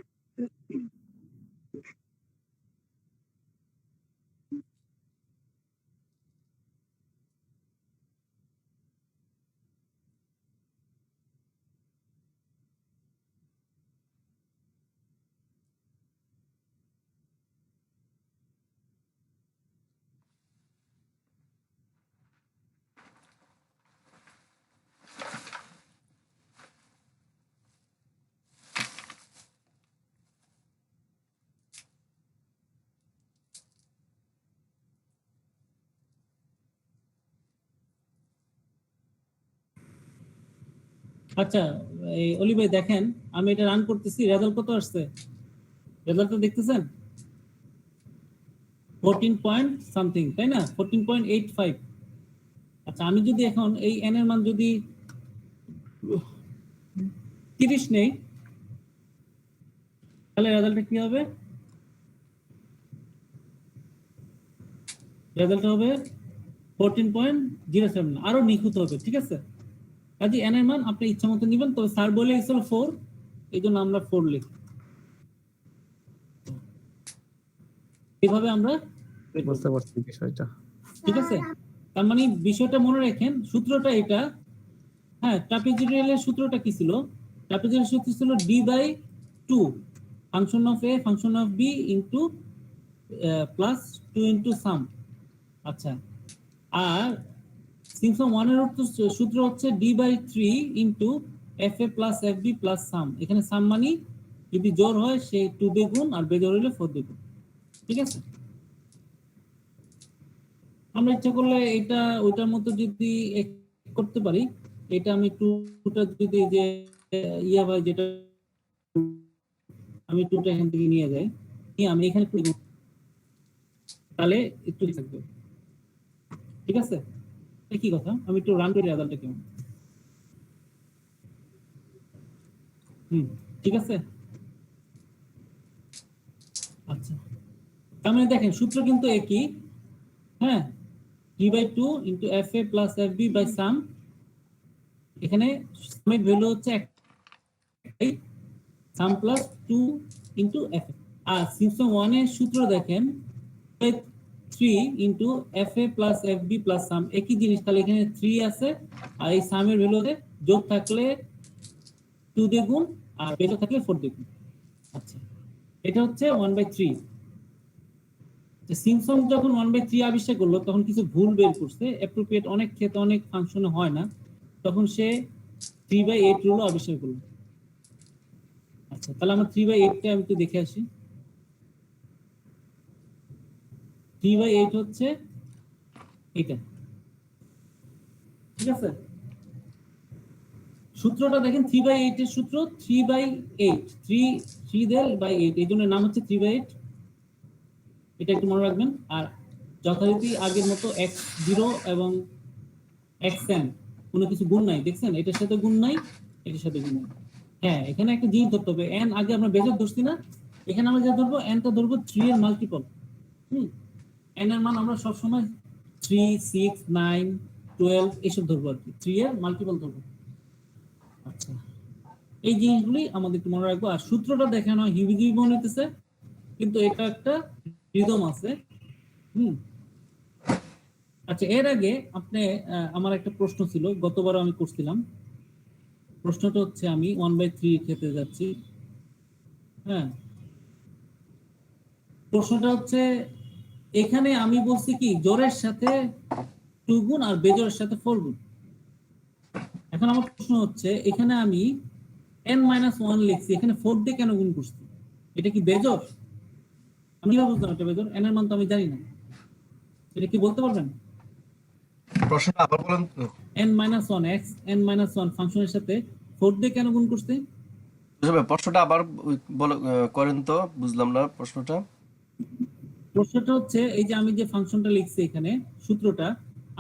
আচ্ছা এই অলি ভাই দেখেন আমি এটা রান করতেছি, রেজাল্ট কত আসছে, রেজাল্টটা দেখতেছেন 14 পয়েন্ট সামথিং, তাই না? 14.85। আচ্ছা আমি যদি এখন এই n এর মান যদি 30 নেই, তাহলে রেজাল্টটা কি হবে, রেজাল্ট হবে 14.07, আরো নিখুঁত হবে। ঠিক আছে, কাজে n এর মান আপনি ইচ্ছা মতো নেবেন, তবে স্যার বলে গেছিল 4, এই জন্য আমরা 4 লিখি, এইভাবে আমরা বুঝতে পারছি বিষয়টা। ঠিক আছে, তার মানে বিষয়টা মনে রাখেন, সূত্রটা এটা, হ্যাঁ ট্রাপিজয়েডালের সূত্রটা কি ছিল, ট্রাপিজয়েডালের সূত্র ছিল d/2 function of a function of b into plus 2 into sum. আচ্ছা আর সিম্পসন 1 এর সূত্র হচ্ছে d/3 into fa plus fb plus sum, এখানে সাম মানে যদি জোড় হয় সে 2 দ্বিগুণ আর বেজোড় হলে 4 দ্বিগুণ। ঠিক আছে, আমরা ইচ্ছা করলে এটা ওইটার মতো যদি করতে পারি, এটা আমি টুটা যদি যে ইয়া হয় যেটা আমি টুটা এখান থেকে নিয়ে যাই, আমি এখানে তাহলে একটু থাকবে। ঠিক আছে, কি কথা, আমি একটু রান করি রেজাল্টটা কেমন। ঠিক আছে, আচ্ছা তার মানে দেখেন সূত্র কিন্তু একই, হ্যাঁ d/2 into fa plus fb by sum, এখানে সামের ভ্যালু হচ্ছে একটাই, সাম প্লাস 2 ইন্টু এফ। আর সিম্পসন 1 এর সূত্র দেখেন 3 into F A plus F B plus sum, একই জিনিস, তাহলে এখানে 3 আছে আর এই সামের ভ্যালুতে যোগ থাকলে 2 দিয়ে গুণ আর বেজো থাকলে 4 দিয়ে গুণ। আচ্ছা, এটা হচ্ছে 1/3। সিম্পসন যখন 1/3 আবিষ্কার করলো তখন কিছু ভুল বের করছে, অ্যাপ্রোপ্রিয়েট অনেক ক্ষেত্রে অনেক ফাংশনে হয় না, তখন সে 3/8 রুল আবিষ্কার করলো। আচ্ছা, তাহলে আমরা 3/8 টা আমি একটু দেখে আসি। 3/8 হচ্ছে এটা, ঠিক আছে? সূত্রটা দেখেন 3/8 এর সূত্র 3/8, 3 দেল বাই 8, এই জন্য নাম হচ্ছে 3/8। এটা একটু মনে রাখবেন। আর যথারীতি আগের মতো x0 এবং xn কোনো কিছু গুণ নাই, দেখছেন? এটার সাথে গুণ নাই, এটার সাথে গুণ নাই। হ্যাঁ, এখানে একটা জিনিস ধরতে হবে, n আগে আমরা বেজক ধরছি না, এখানে আমরা যা ধরবো n টা ধরবো 3 এর মাল্টিপল। n এর মান আমরা সব সময় 3, 6, 9, 12 এসব ধরবো আর কি, 3 এর মাল্টিপল ধরবো। আচ্ছা, এই জিনিসগুলি আমাদের একটু মনে রাখবো। আর সূত্রটা দেখেন হয় হিবিজিবি মনে হইতেছে, কিন্তু এটা একটা রিদম আছে। আচ্ছা, এর আগে আপনি আমার একটা প্রশ্ন ছিল, গতবার আমি করছিলাম। প্রশ্নটা হচ্ছে আমি 1/3 খেতে যাচ্ছি। হ্যাঁ, প্রশ্নটা হচ্ছে এখানে আমি বলছি কি জোরের সাথে 2 গুণ আর বেজোরের সাথে 4 গুণ। এখন আমার প্রশ্ন হচ্ছে এখানে আমি n-1 লিখছি, এখানে 4 দিয়ে কেন গুণ করছি? এটা কি বেজোর? আমি কিভাবে বুঝলাম এটা বেজোর? n এর মান তো আমি জানি না, এটা কি বলতে পারবেন? প্রশ্নটা আবার বলেন তো। n-1 x n-1 ফাংশনের সাথে 4 দিয়ে কেন গুণ করতে? বুঝবে, প্রশ্নটা আবার করেন তো, বুঝলাম না প্রশ্নটা। প্রশ্নটা হচ্ছে এই যে আমি যে ফাংশনটা লিখছি এখানে সূত্রটা,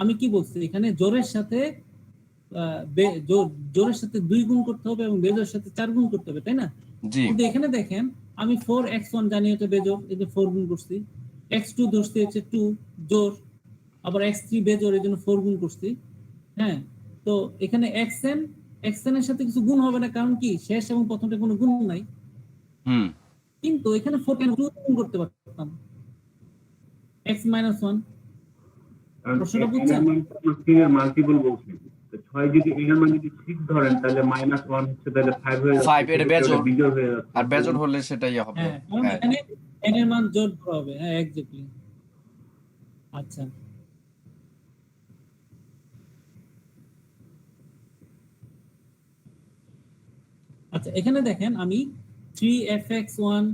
আমি কি বলছি এখানে জোরের সাথে জোরের সাথে 2 গুণ করতে হবে এবং বেজোরের সাথে 4 গুণ করতে হবে, তাই না? জি, কিন্তু এখানে দেখেন আমি 4x1 জানি এটা বেজোর, এই যে 4 গুণ করছি, x2 ধরছি হচ্ছে 2 জোর, আবার x3 বেজোর, এই জন্য 4 গুণ করছি। হ্যাঁ, তো এখানে xn এর সাথে কিছু গুণ হবে না, কারণ কি শেষ এবং প্রথমটা কোনো গুণ নাই। কিন্তু এখানে 4 কেন 2 গুণ করতে পারতাম, x-1। প্রশ্নটা বুঝছেন? মাল্টিপল বলছেন, 6 যদি n এর মান যদি 6 ধরেন তাহলে -1 হচ্ছে, তাহলে 5 হয়ে যাচ্ছে, 5 এর বেজোর, বিজোড় হয়ে যাচ্ছে। আর বেজোর হলে সেটাই হবে। হ্যাঁ, কারণ এখানে n এর মান জোর করা হবে। হ্যাঁ, এক্স্যাক্টলি। আচ্ছা, আচ্ছা, এখানে দেখেন আমি 3fx1,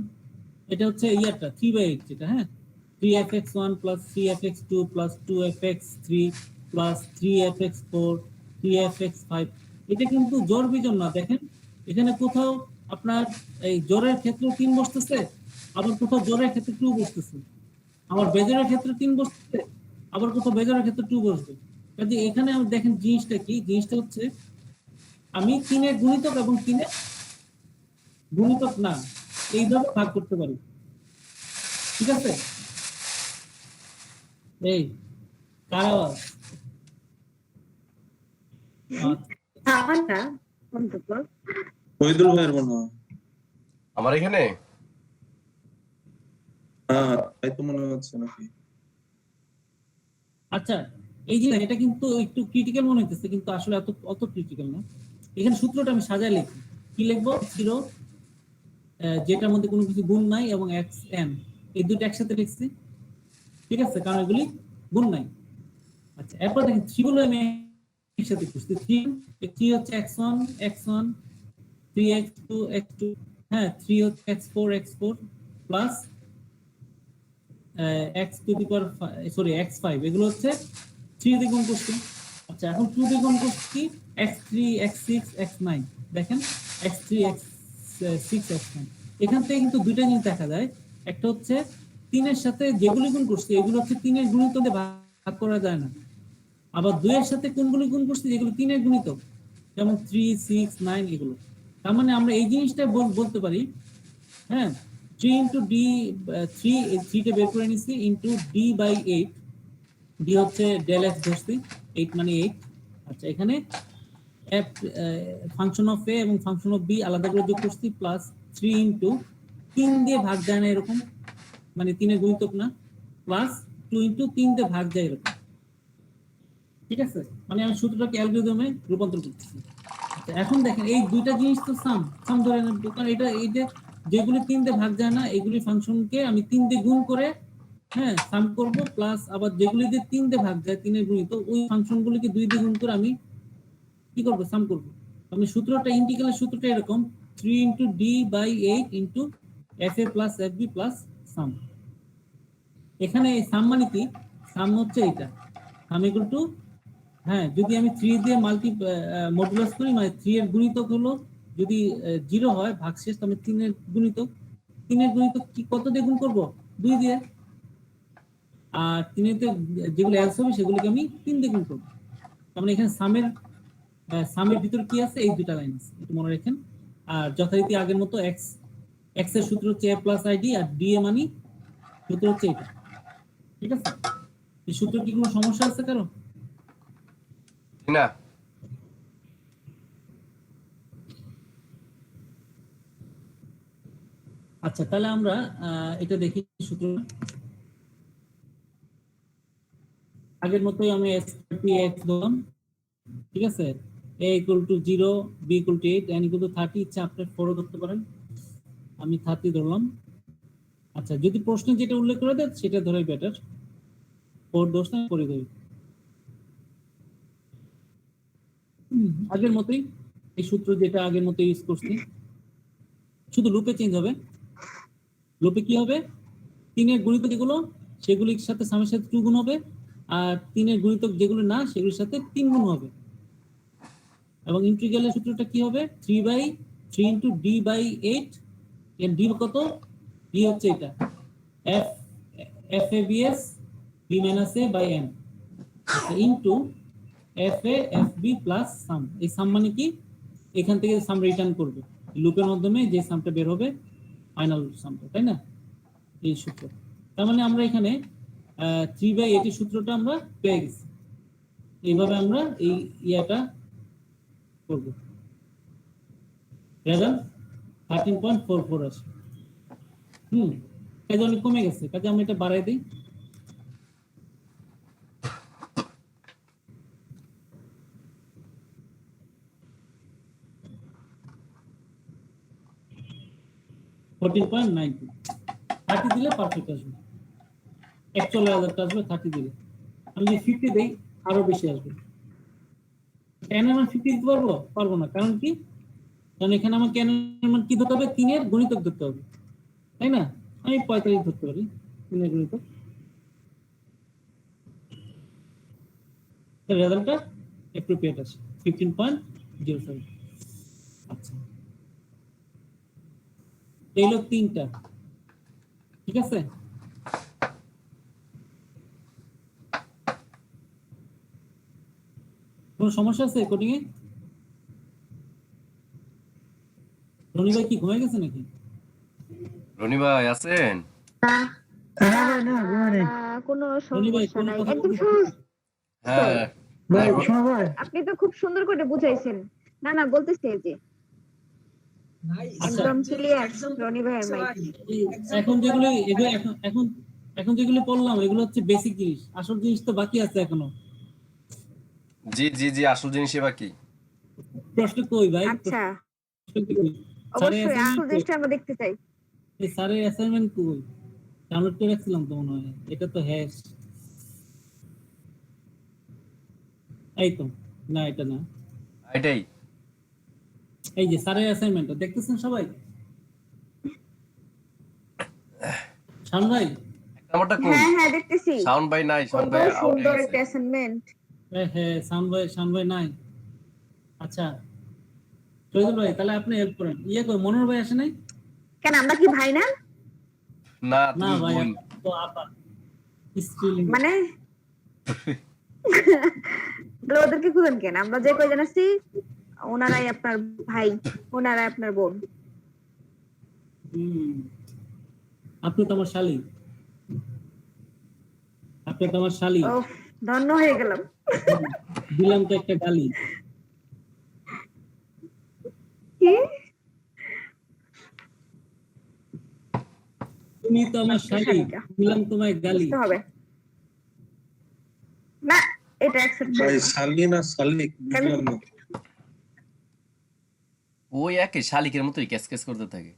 এটা হচ্ছে ইয়ারটা 3/8 যেটা, হ্যাঁ, 3fx1 plus 3fx2 plus 2fx3 plus 3fx4 3fx5, এটা কিন্তু জোর বিজোড় না। দেখেন এখানে কোথাও আপনার এই জোরের ক্ষেত্রে 3 বসতেছে, আবার কোথাও জোরের ক্ষেত্রে 2 বসতেছে, আবার বেজোরের ক্ষেত্রে 3 বসতেছে, আবার কোথাও বেজোরের ক্ষেত্রে 2 বসবে। কাজে এখানে আমি দেখেন জিনিসটা কি, জিনিসটা হচ্ছে আমি 3 এর গুণিতক এবং 3 এর গুণিতক না এইভাবে ভাগ করতে পারি, ঠিক আছে? এই কার আওয়াজ? আমার না অন্তত শহীদুল ভাইয়ের মনে হয়। আমার এখানে হ্যাঁ, তাই তো মনে হচ্ছে নাকি? আচ্ছা, এই যে এটা কিন্তু একটু ক্রিটিক্যাল মনে হইতেছে, কিন্তু আসলে অত ক্রিটিক্যাল না। এখানে সূত্রটা আমি সাজায় লিখি, কি লিখবো? 0 যেটার মধ্যে কোনো কিছু গুণ নাই এবং xn, এই দুটো একসাথে লিখছি, ঠিক আছে, কারণ এগুলি গুণ নাই। আচ্ছা, এরপর দেখেন 3 গুলো আমি একসাথে লিখছি। 3 হচ্ছে x1 3x2 x2, হ্যাঁ, 3 হচ্ছে x4 প্লাস x5, এগুলো হচ্ছে 3 দিয়ে গুণ করছি। আচ্ছা, এখন 2 দিয়ে গুণ করছি x3 x6 x9, দেখেন x3 x6 x9, এখান থেকে কিন্তু দুইটা জিনিস দেখা যায়। একটা হচ্ছে 3 এর সাথে যেগুলি গুণ করছি এগুলো হচ্ছে 3 এর গুণিতকে ভাগ করা যায় না, আবার 2 এর সাথে কোনগুলি গুণ করছি যেগুলো 3 এর গুণিতক, যেমন 3 6 9 এগুলো। তার মানে আমরা এই জিনিসটা বলতে পারি, হ্যাঁ, 3 into d 3 টা বের করে নিছি ইনটু d/8, d হচ্ছে del x ধরছি, 8 মানে 8। আচ্ছা, এখানে ফাংশন অফ a এবং ফাংশন অফ b আলাদা করে যোগ করছি, প্লাস 3 into 3 দিয়ে ভাগ যায় না এরকম, মানে 3 এর গুণিতক না, প্লাস 2 ইনটু 3 দিয়ে ভাগ যায় এরকম। ঠিক আছে, মানে আমি সূত্রটাকে অ্যালগরিদমে রূপান্তর করতেছি। আচ্ছা, এখন দেখেন এই দুইটা জিনিস তো সাম ধরে নেব, কারণ এই যে যেগুলি 3 দিয়ে ভাগ যায় না এগুলি ফাংশনকে আমি 3 দিয়ে গুণ করে হ্যাঁ সাম করব, প্লাস আবার যেগুলি দিয়ে 3 দিয়ে ভাগ যায় 3 এর গুণিত ওই ফাংশনগুলিকে 2 দিয়ে গুণ করে আমি কি করব, সাম করব। আমি সূত্রটা ইন্টিগ্রালের সূত্রটা এরকম 3 into D by 8 into F A plus F B plus sum. এখানে এই সাম মানে কি, সাম হচ্ছে এটা সাম ইকুয়াল টু, হ্যাঁ যদি আমি 3 দিয়ে মডুলাস করি মানে 3 এর গুণিতক হলো যদি 0 হয় ভাগশেষ, আমি 3 এর গুণিতক কি কত দিয়ে গুণ করব, 2 দিয়ে, আর 3 এর যেগুলো এলস হবে সেগুলোকে আমি 3 দিয়ে গুণ করব। তার মানে এখানে সামের ভিতর কি আছে, এই দুটো লাইন আছে, একটু মনে রাখেন। আর যথারীতি আগের মতো এক্স এর সূত্র হচ্ছে a প্লাস আইডি, আর ডি এ মানে সূত্র হচ্ছে এটা। ঠিক আছে, এই সূত্র কি কোনো সমস্যা আছে কারো? না, আচ্ছা, তাহলে আমরা এটা দেখি সূত্র। আগের মতোই আমি x ধরলাম, ঠিক আছে, a equal to 0, b equal to 8, n equal to 30, ইচ্ছা আপনি 4 ধরতে পারেন, আমি 30 ধরলাম। আচ্ছা, যদি প্রশ্নে যেটা উল্লেখ করে দেয় সেটা ধরে বেটার, 4 দোষ না করে দেবে। আগের মতোই এই সূত্র যেটা আগের মতো ইউজ করছি, শুধু লুপে চেঞ্জ হবে। লুপে কি হবে, 3 এর গুণিতক যেগুলো সেগুলির সাথে সামের সাথে 2 গুণ হবে, আর 3 এর গুণিতক যেগুলো না সেগুলির সাথে 3 গুণ হবে। এবং ইন্টিগ্রালের সূত্রটা কি হবে, 3 ইনটু ডি বাই 8, এর ডি কত, ডি হচ্ছে এটা F A B S B minus A by N into F A F B plus sum. এই সাম মানে কি, এখান থেকে সাম রিটার্ন করবে লুপের মাধ্যমে, যে সামটা বের হবে ফাইনাল সামটা, তাই না, এই সূত্র। তার মানে আমরা এখানে 3/8 এর সূত্রটা আমরা পেয়ে গেছি। এইভাবে আমরা এই ইয়াটা করব, রেজাল্ট 13.44 আসে। কাজে অনেক কমে গেছে, কাজে আমরা এটা বাড়াই দিই। $14.92 দিলে পারফেক্ট আসবে, 41,000 আসবে 30 দিলে। আমি যদি 50 দেই আরো বেশি আসবে। কেন আমি 50 দিতে পারবো না, কারণ কি, কারণ এখানে আমার কেন কি ধরতে হবে, 3 এর গুণিতক ধরতে হবে, তাই না। আমি 45 ধরতে পারি 3 এর গুণিতক, রেজাল্টটা অ্যাপ্রোপ্রিয়েট আসে 15.07। আচ্ছা, এই হলো 3টা, ঠিক আছে। কোনো সমস্যা আছে কোডিং এ? রনি ভাই কি ঘুমিয়ে গেছে নাকি? রনি ভাই আছেন? কোনো রনি ভাই সমস্যা কোন নাই, কথা একদম হ্যাঁ, আপনি তো খুব সুন্দর করে বুঝাইছেন। না বলতেছি এই যে ভাই একদম ক্লিয়ার একদম রনি ভাইয়ের মাইক। এখন যেগুলো পড়লাম এগুলো হচ্ছে বেসিক জিনিস, আসল জিনিস তো বাকি আছে এখনো। জি আসল জিনিসই বাকি। প্রশ্ন কই ভাই? আচ্ছা, প্রশ্ন কই? অবশ্যই আসল জিনিসটা আমরা দেখতে চাই। এই স্যারের অ্যাসাইনমেন্ট কই? ডাউনলোড করে রাখছিলাম তো মনে হয়, এটা তো হ্যাশ, এই তো না, এটা না, এটাই। এই যে স্যারের অ্যাসাইনমেন্টটা দেখতেছেন সবাই? শান ভাই, নাম্বারটা কোন? হ্যাঁ দেখতেছি। সাউন্ড বাই নাই, সাউন্ড কত বাই সুন্দর একটা অ্যাসাইনমেন্ট। হ্যাঁ শান ভাই নাই। আচ্ছা শহীদুল ভাই, তাহলে আপনি হেল্প করেন। ইয়ে কই, মনোর ভাই আসে নাই? কেন আমরা কি ভাই না? না না তুমি ভাই, বোন। তো আপা স্ত্রীলিঙ্গ। মানে ওদেরকে খুঁজেন কেন? আমরা যে কয়জন আছি ওনারাই আপনার ভাই, ওনারাই আপনার বোন। আপনি তো আমার শালী, আপনি তো আমার শালী। ও ধন্য হয়ে গেলাম। দিলাম তো একটা গালি। কি তুমি তো আমার মাত্র শালি, শালিকা। দিলাম তোমায় গালি। বুঝতে হবে না, এটা অ্যাকসেপ্ট ভাই করব না। শালি না শালিক বুঝলাম না। ওই একই শালিকের মতোই ক্যাস ক্যাস করতে থাকে।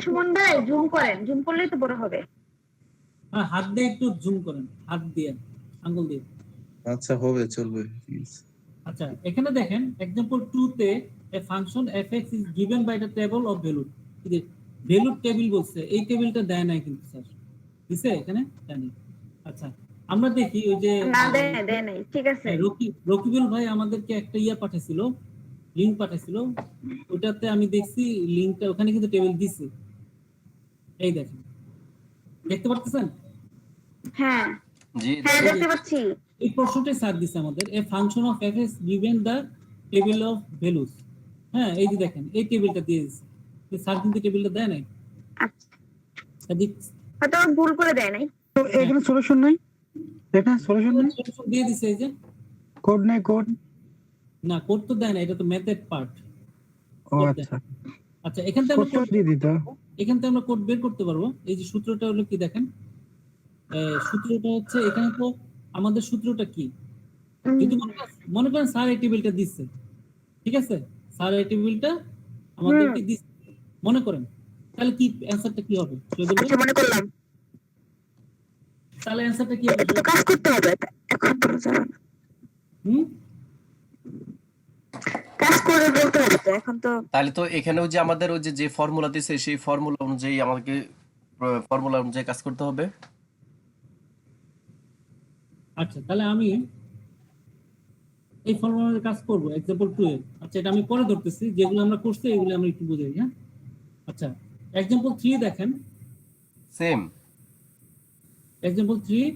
সুমন ভাই জুম করেন, জুম করলেই তো বড় হবে। হ্যাঁ, হাত দিয়ে একটু জুম করেন, হাত দিয়ে, আঙ্গুল দিয়ে। আচ্ছা হবে চলবে। আচ্ছা, এখানে দেখেন এক্সাম্পল 2 তে a function fx is given by the table of value। এই যে ভ্যালু টেবিল বলছে, এই টেবিলটা দেয় নাই কিন্তু স্যার, দিছে এখানে জানি। আচ্ছা, আমরা দেখি ওই যে না দেয় নাই, ঠিক আছে। রকিবুল ভাই আমাদেরকে একটা ইয়া পাঠাইছিল, লিংক পাঠাইছিল, ওটাতে আমি দেখছি লিংকটা, ওখানে কিন্তু টেবিল দিছে। এই দেখেন, দেখতে পাচ্ছেন? হ্যাঁ জি হ্যাঁ দেখতে পাচ্ছি। এই প্রশ্নটাই স্যার দিছে আমাদের, a function of f is given the table of values। হ্যাঁ, এই যে দেখেন এই টেবিলটা দিয়ে দিছে, স্যার কিন্তু টেবিলটা দেয় নাই। আচ্ছা, হয়তো ভুল করে দেয় নাই। তো এখানে সলিউশন নাই, এখানে সলিউশন নাই, সলিউশন দিয়ে দিছে। এই যে কোড নাই, কোড না, কোড তো দেয় না, এটা তো মেথড পার্ট। ও আচ্ছা, আচ্ছা, এখান থেকে আমরা কোড দিয়ে দিত। এখান থেকে আমরা কোড বের করতে পারবো। এই যে সূত্রটা হলো কি দেখেন, সূত্রটা হচ্ছে, এখানে তো আমাদের সূত্রটা কি, যদি মনে করেন স্যার এই টেবিলটা দিচ্ছে, ঠিক আছে, স্যার এই টেবিলটা আমাদেরকে দিচ্ছে মনে করেন, তাহলে কি অ্যানসারটা কি হবে? আচ্ছা মনে করলাম, তাহলে অ্যানসারটা কি হবে? তো কাজ করতে হবে, এখন বলা যাবে না। কাজ করে বলতে হবে তো, এখন তো। তাহলে তো এখানেও যে আমাদের ওই যে ফর্মুলা দিছে সেই ফর্মুলা অনুযায়ী আমাদেরকে ফর্মুলা অনুযায়ী কাজ করতে হবে। আচ্ছা, তাহলে আমি এই ফর্মুলার কাজ করব एग्जांपल 2 এর। আচ্ছা, এটা আমি পরে ধরতেছি, যেগুলো আমরা করছি এগুলো আমরা একটু বুঝাই। হ্যাঁ, আচ্ছা, एग्जांपल 3 দেখেন, সেম एग्जांपल 3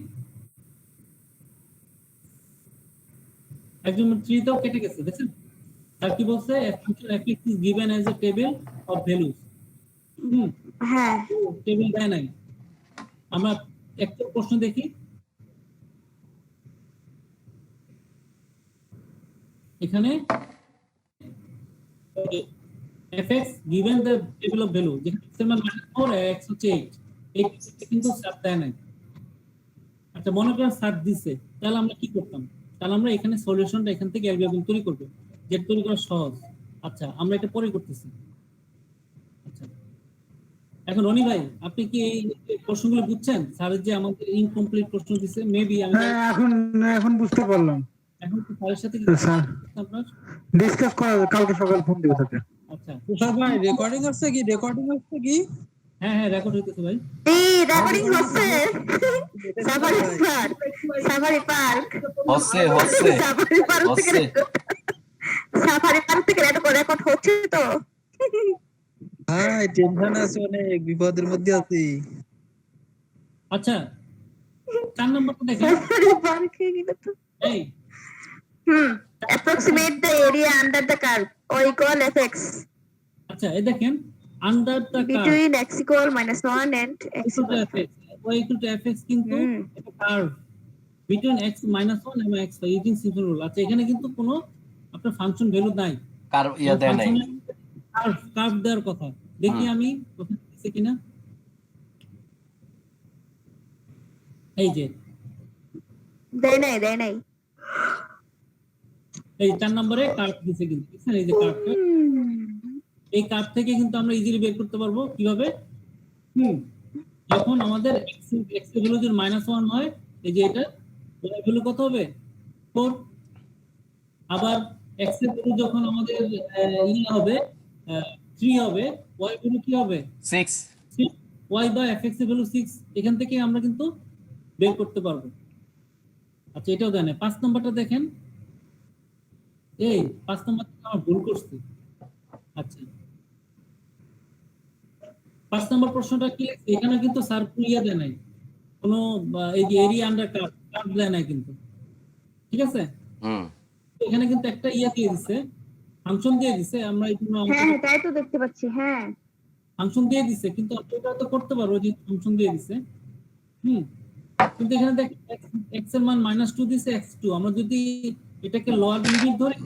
তেও কেটে গেছে, দেখছেন? তার কি বলছে, function fx is given as a table of values। হ্যাঁ, টেবিল দেয় নাই। আমরা একটা প্রশ্ন দেখি, এখানে fx given the table of value, যেখানে x এর মান -4 আর x হচ্ছে 8, এই কিন্তু স্যার দেয় নাই। আচ্ছা, মনে করেন স্যার দিছে, তাহলে আমরা কি করতাম? তাহলে আমরা এখানে সলিউশনটা এখান থেকে অ্যালগরিদম তৈরি করব, যেটা তৈরি করা সহজ। আচ্ছা আমরা এটা পরে করতেছি। আচ্ছা এখন রনি ভাই আপনি কি এই প্রশ্নগুলো বুঝছেন? স্যারের যে আমাদের ইনকমপ্লিট প্রশ্ন দিছে মেবি আমি হ্যাঁ এখন বুঝতে পারলাম। এখন কি স্যারের সাথে কি স্যার আপনার? ডিসকাস করা কালকে সকাল ফোন দিব তাকে। আচ্ছা তুষার ভাই রেকর্ডিং হচ্ছে কি হ্যাঁ হ্যাঁ রেকর্ড হইতেছে ভাই। এই রেকর্ডিং হচ্ছে সাফারি পার্ক সাফারি পার্ক হচ্ছে হচ্ছে সাফারি পার্ক থেকে হচ্ছে সাফারি পার্ক থেকে রেকর্ড হচ্ছে তো। ভাই টেনশন আছে, অনেক বিপদের মধ্যে আছি। আচ্ছা 4 নম্বরটা দেখেন। সাফারি পার্কে গেলে তো এই approximate the area under the curve or equal fx আচ্ছা এই দেখেন under the curve between x equal -1 and x equal to equal fx y equal to fx কিন্তু একটা কার্ভ বিটুইন x -1 এবং x ইউজিং সিম্পল রুল। আচ্ছা এখানে কিন্তু কোনো আপনার ফাংশন ভ্যালু নাই, কার ইয়া দেয় নাই। কার্ভ দেওয়ার কথা। দেখি আমি কোথায় দিছে কিনা। এই যে দেয় নাই এই 4 নম্বরে কার্ভ দিছে কিন্তু দেখছেন এই যে কার্ভটা, এই কার্ভ থেকে কিন্তু আমরা ইজিলি বের করতে পারবো কিভাবে। যখন আমাদের x এর ভ্যালু যদি -1 হয় এই যে এটা y ভ্যালু কত হবে 4, আবার x এর ভ্যালু যখন আমাদের হবে 3 হবে y ভ্যালু কি হবে 6 y বা fx এর ভ্যালু 6, এখান থেকে আমরা কিন্তু বের করতে পারবো। আচ্ছা এটাও জানেন। 5 নম্বরটা দেখেন, এই 5 নম্বরটা আমরা ভুল করছি। আচ্ছা 5 নম্বর প্রশ্নটা কি লিখছে এখানে কিন্তু সার্কুল ইয়া দেয় নাই, কোনো এই যে এরিয়া আন্ডার কার্ভ দেয় নাই কিন্তু, ঠিক আছে। এখানে কিন্তু একটা ইয়া দিয়ে দিছে, ফাংশন দিয়ে দিছে। আমরা এই জন্য হ্যাঁ তাই তো দেখতে পাচ্ছি। হ্যাঁ ফাংশন দিয়ে দিছে কিন্তু আমরা এটা তো করতে পারবো যে ফাংশন দিয়ে দিছে। কিন্তু এখানে দেখ x এর মান -2 দিছে x2, আমরা যদি এটাকে লোয়ার লিমিট ধরি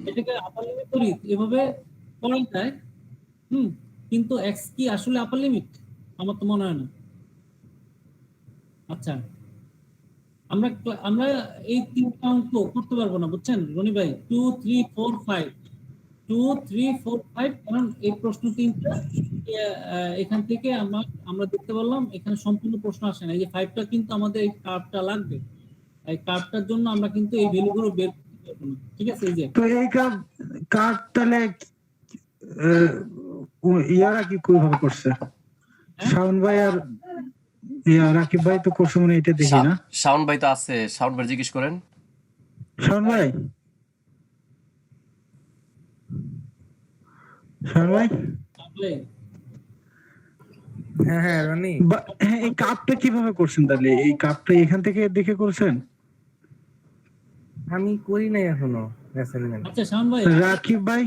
এটাকে আপার লিমিট ধরি এভাবে করা যায়। কিন্তু x কি আসলে আপার লিমিট? আমার তো মনে হয় না। আচ্ছা আমরা এই তিনটা অঙ্ক করতে পারবো না বুঝছেন রনি ভাই। 2 3 4 5 2 3 4 5 কারণ এই প্রশ্ন তিনটা এখান থেকে আমরা দেখতে পারলাম এখানে সম্পূর্ণ প্রশ্ন আসে না। এই যে 5টা কিন্তু আমাদের এই কার্ভটা লাগবে, এই কার্ভটার জন্য আমরা কিন্তু এই ভ্যালুগুলো বের করতে পারবো না, ঠিক আছে। এই যে তো এই কার্ড তাহলে ইয়ারা কি কিভাবে করছে? শাওন ভাই আর রাকিব ভাই তো করছে মনে এটা দেখি না। শাওন ভাই তো আছে, শাওন ভাই জিজ্ঞেস করেন। শাওন ভাই হ্যাঁ রনি, এই কাপটা কিভাবে করছেন তাহলে? এই কাপটা এখান থেকে দেখে করছেন? আমি করি নাই এখনো অ্যাসাইনমেন্ট। আচ্ছা শাওন ভাই রাকিব ভাই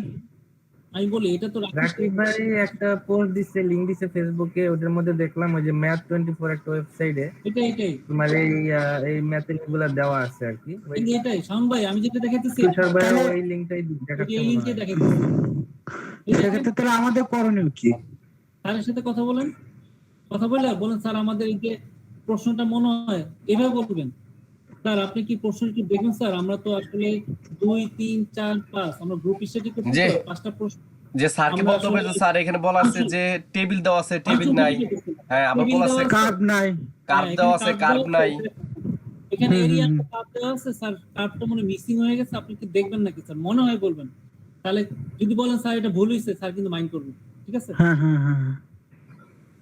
আমি বলি এটা তো রাকিব ভাই একটা পোস্ট দিছে, লিংক দিছে ফেসবুকে, ওটার মধ্যে দেখলাম ওই যে ম্যাথ 24 একটা ওয়েবসাইটে এটাই তোমার এই ম্যাথের গুলা দেওয়া আছে আর কি। এটাই শাওন ভাই আমি যেটা দেখাইতেছি তুষার ভাই ওই লিংকটাই দেখাচ্ছে। এই লিংকে দেখাইতেছি। সেক্ষেত্রে তাহলে আমাদের করণীয় কি? স্যারের সাথে কথা বলেন, কথা বলে বলেন স্যার আমাদের এই যে প্রশ্নটা মনে হয় এভাবে বলবেন, স্যার আপনি কি প্রশ্নটি দেখবেন স্যার? আমরা তো আসলে 2 3 4 5 আমরা গ্রুপ স্টাডি করতে যে 5টা প্রশ্ন যে স্যারকে বলতে হবে যে স্যার এখানে বলা আছে যে টেবিল দেওয়া আছে, টেবিল নাই। হ্যাঁ আবার বলা আছে কার্ভ নাই, কার্ভ দেওয়া আছে, কার্ভ নাই। এখানে এরিয়া কার্ভ দেওয়া আছে স্যার, কার্ভটা মনে মিসিং হয়ে গেছে, আপনি কি দেখবেন নাকি স্যার? মনে হয় বলবেন। তাহলে যদি বলেন স্যার এটা ভুল হইছে স্যার কিন্তু মাইন্ড করবেন, ঠিক আছে। হ্যাঁ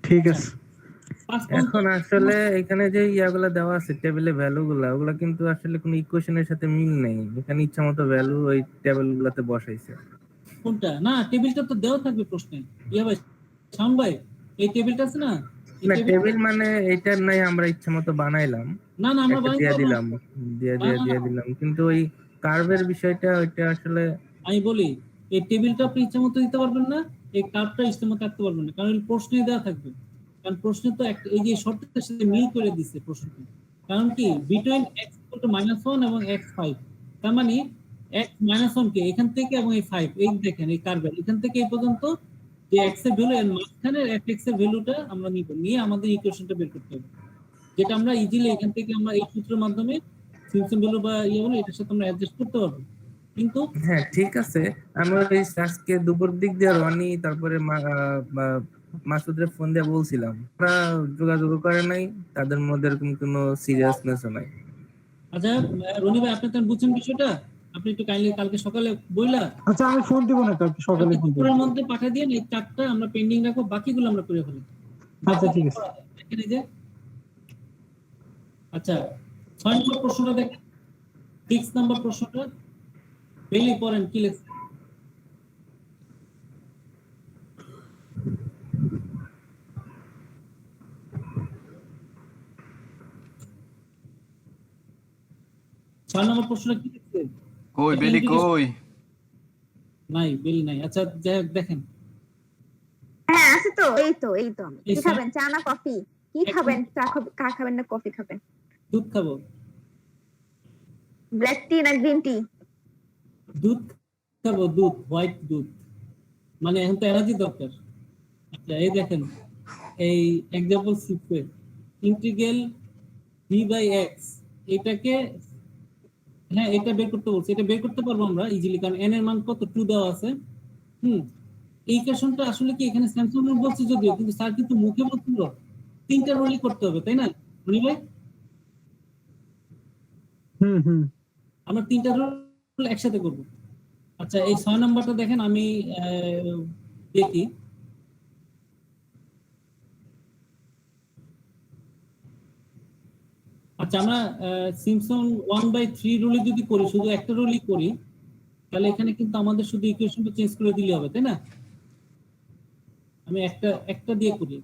ঠিক আছে। এখন আসলে এখানে যে ইয়াগুলা দেওয়া আছে টেবিলে ভ্যালু গুলা, ওগুলা কিন্তু আসলে কোনো ইকুয়েশনের সাথে মিল নেই। এখানে ইচ্ছামতো ভ্যালু ওই টেবিল গুলাতে বসাইছে। কোনটা? না টেবিলটা তো দেওয়া থাকবে প্রশ্নে। ইয়া ভাই শাওন ভাই এই টেবিলটা আছে না, না টেবিল মানে এইটার নাই, আমরা ইচ্ছামতো বানাইলাম। না আমরা দিয়ে দিলাম কিন্তু ওই কার্ভের বিষয়টা ওইটা আসলে আমি বলি এই টেবিলটা আপনি ইচ্ছামতো দিতে পারবেন না, এই কার্ভটা ইচ্ছামতো রাখতে পারবেন না, কারণ এই প্রশ্নে দেওয়া থাকবে। কারণ প্রশ্নে তো এই যে শর্তের সাথে মিল করে দিচ্ছে প্রশ্নটা। কারণ কি বিটুইন x -1 এবং x5, তার মানে x -1 কে এখান থেকে এবং এই 5 এই দেখেন এই কার্ভের এখান থেকে এই পর্যন্ত যে x এর ভ্যালু এর মাঝখানে fx এর ভ্যালুটা আমরা নিয়ে আমাদের ইকুয়েশনটা বের করতে হবে, যেটা আমরা ইজিলি এখান থেকে আমরা এই সূত্রের মাধ্যমে সিম্পসন ভ্যালু বা ইয়ে বলে এটার সাথে আমরা অ্যাডজাস্ট করতে পারবো। কিন্তু হ্যাঁ ঠিক আছে, আমি ওই আজকে দুপুর দিক দিয়ে রনি তারপরে মাসুদের ফোন দিয়ে বলছিলাম, ওরা যোগাযোগ করে নাই, তাদের মধ্যে এরকম কোনো সিরিয়াসনেসও নাই। আচ্ছা রনি ভাই, আপনি তো বুঝছেন বিষয়টা, আপনি একটু কাইন্ডলি কালকে সকালে বইলা আচ্ছা আমি ফোন দিব না, কালকে সকালে ফোন দিব। দুপুরের মধ্যে পাঠিয়ে দিয়ে এই 4টা আমরা পেন্ডিং রাখবো, বাকিগুলো আমরা করে ফেলি। আচ্ছা ঠিক আছে। দেখেন এই যে, আচ্ছা 6 নম্বর প্রশ্নটা দেখেন, 6 নম্বর প্রশ্নটা বেলি পড়েন কি লেখছে। ছয় নম্বর প্রশ্নটা কি লিখছে? কই বেলি কই? নাই, বেলি নাই। আচ্ছা যাই হোক, দেখেন হ্যাঁ আছে তো, এই তো কি এই খাবেন, চা না কফি? কি খাবেন, চা খাবেন না কফি খাবেন? দুধ খাবো। ব্ল্যাক টি না গ্রিন টি? দুধ খাবো, দুধ, হোয়াইট দুধ, মানে এখন তো এনার্জি দরকার। আচ্ছা এই দেখেন, এই এক্সাম্পল 6 ইন্টিগ্রাল v/x, এটাকে হ্যাঁ এটা বের করতে বলছে, এটা বের করতে পারবো আমরা ইজিলি, কারণ n এর মান কত 2 দেওয়া আছে। এই ইকুয়েশনটা আসলে কি এখানে স্যামসং এর বলছে যদিও, কিন্তু স্যার কিন্তু মুখে বলছিল 3টা রোলই করতে হবে, তাই না মনি ভাই? আমরা 3টা রোল একসাথে করব। আচ্ছা এই 6 নাম্বারটা দেখেন, আমি দেখি। আচ্ছা আমরা সিম্পসন 1/3 রুলে যদি করি, শুধু একটা রুলই করি, তাহলে এখানে কিন্তু আমাদের শুধু ইকুয়েশনটা চেঞ্জ করে দিলে হবে, তাই না? আমি একটা দিয়ে করি।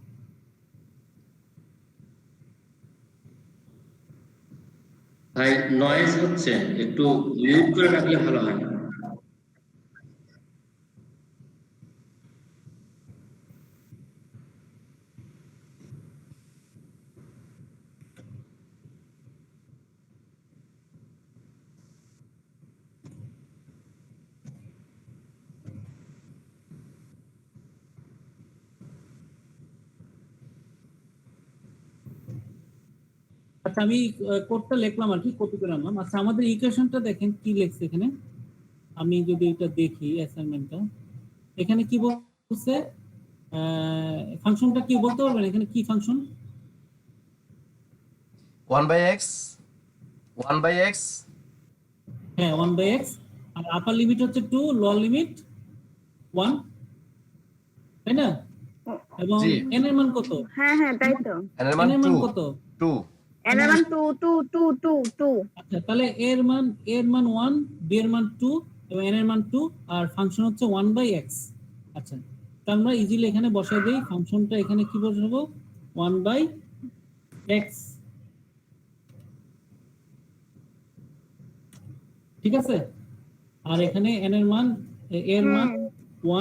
ভাই নয়েজ হচ্ছে, একটু মিউট করে রাখলে ভালো হয়। আচ্ছা আমি কোডটা লিখলাম আর কি, কপি করে আনলাম। আচ্ছা আমাদের ইকুয়েশনটা দেখেন কি লিখছে এখানে, আমি যদি এটা দেখি অ্যাসাইনমেন্টটা, এখানে কি বলছে, ফাংশনটা কি বলতে পারবেন এখানে কি ফাংশন? 1/x হ্যাঁ 1/x, আর আপার লিমিট হচ্ছে 2, লোয়ার লিমিট 1, তাই না? এবং জি। n এর মান কত? হ্যাঁ তাই তো। n এর মান n এর মান 2 কত? 2 n এর মান 2. আচ্ছা তাহলে a এর মান 1, b এর মান 2 এবং n এর মান 2, আর ফাংশন হচ্ছে 1/x। আচ্ছা তো আমরা ইজিলি এখানে বসাই দেই, ফাংশনটা এখানে কি বসাবো, 1/x, ঠিক আছে? আর এখানে n এর মান, a এর মান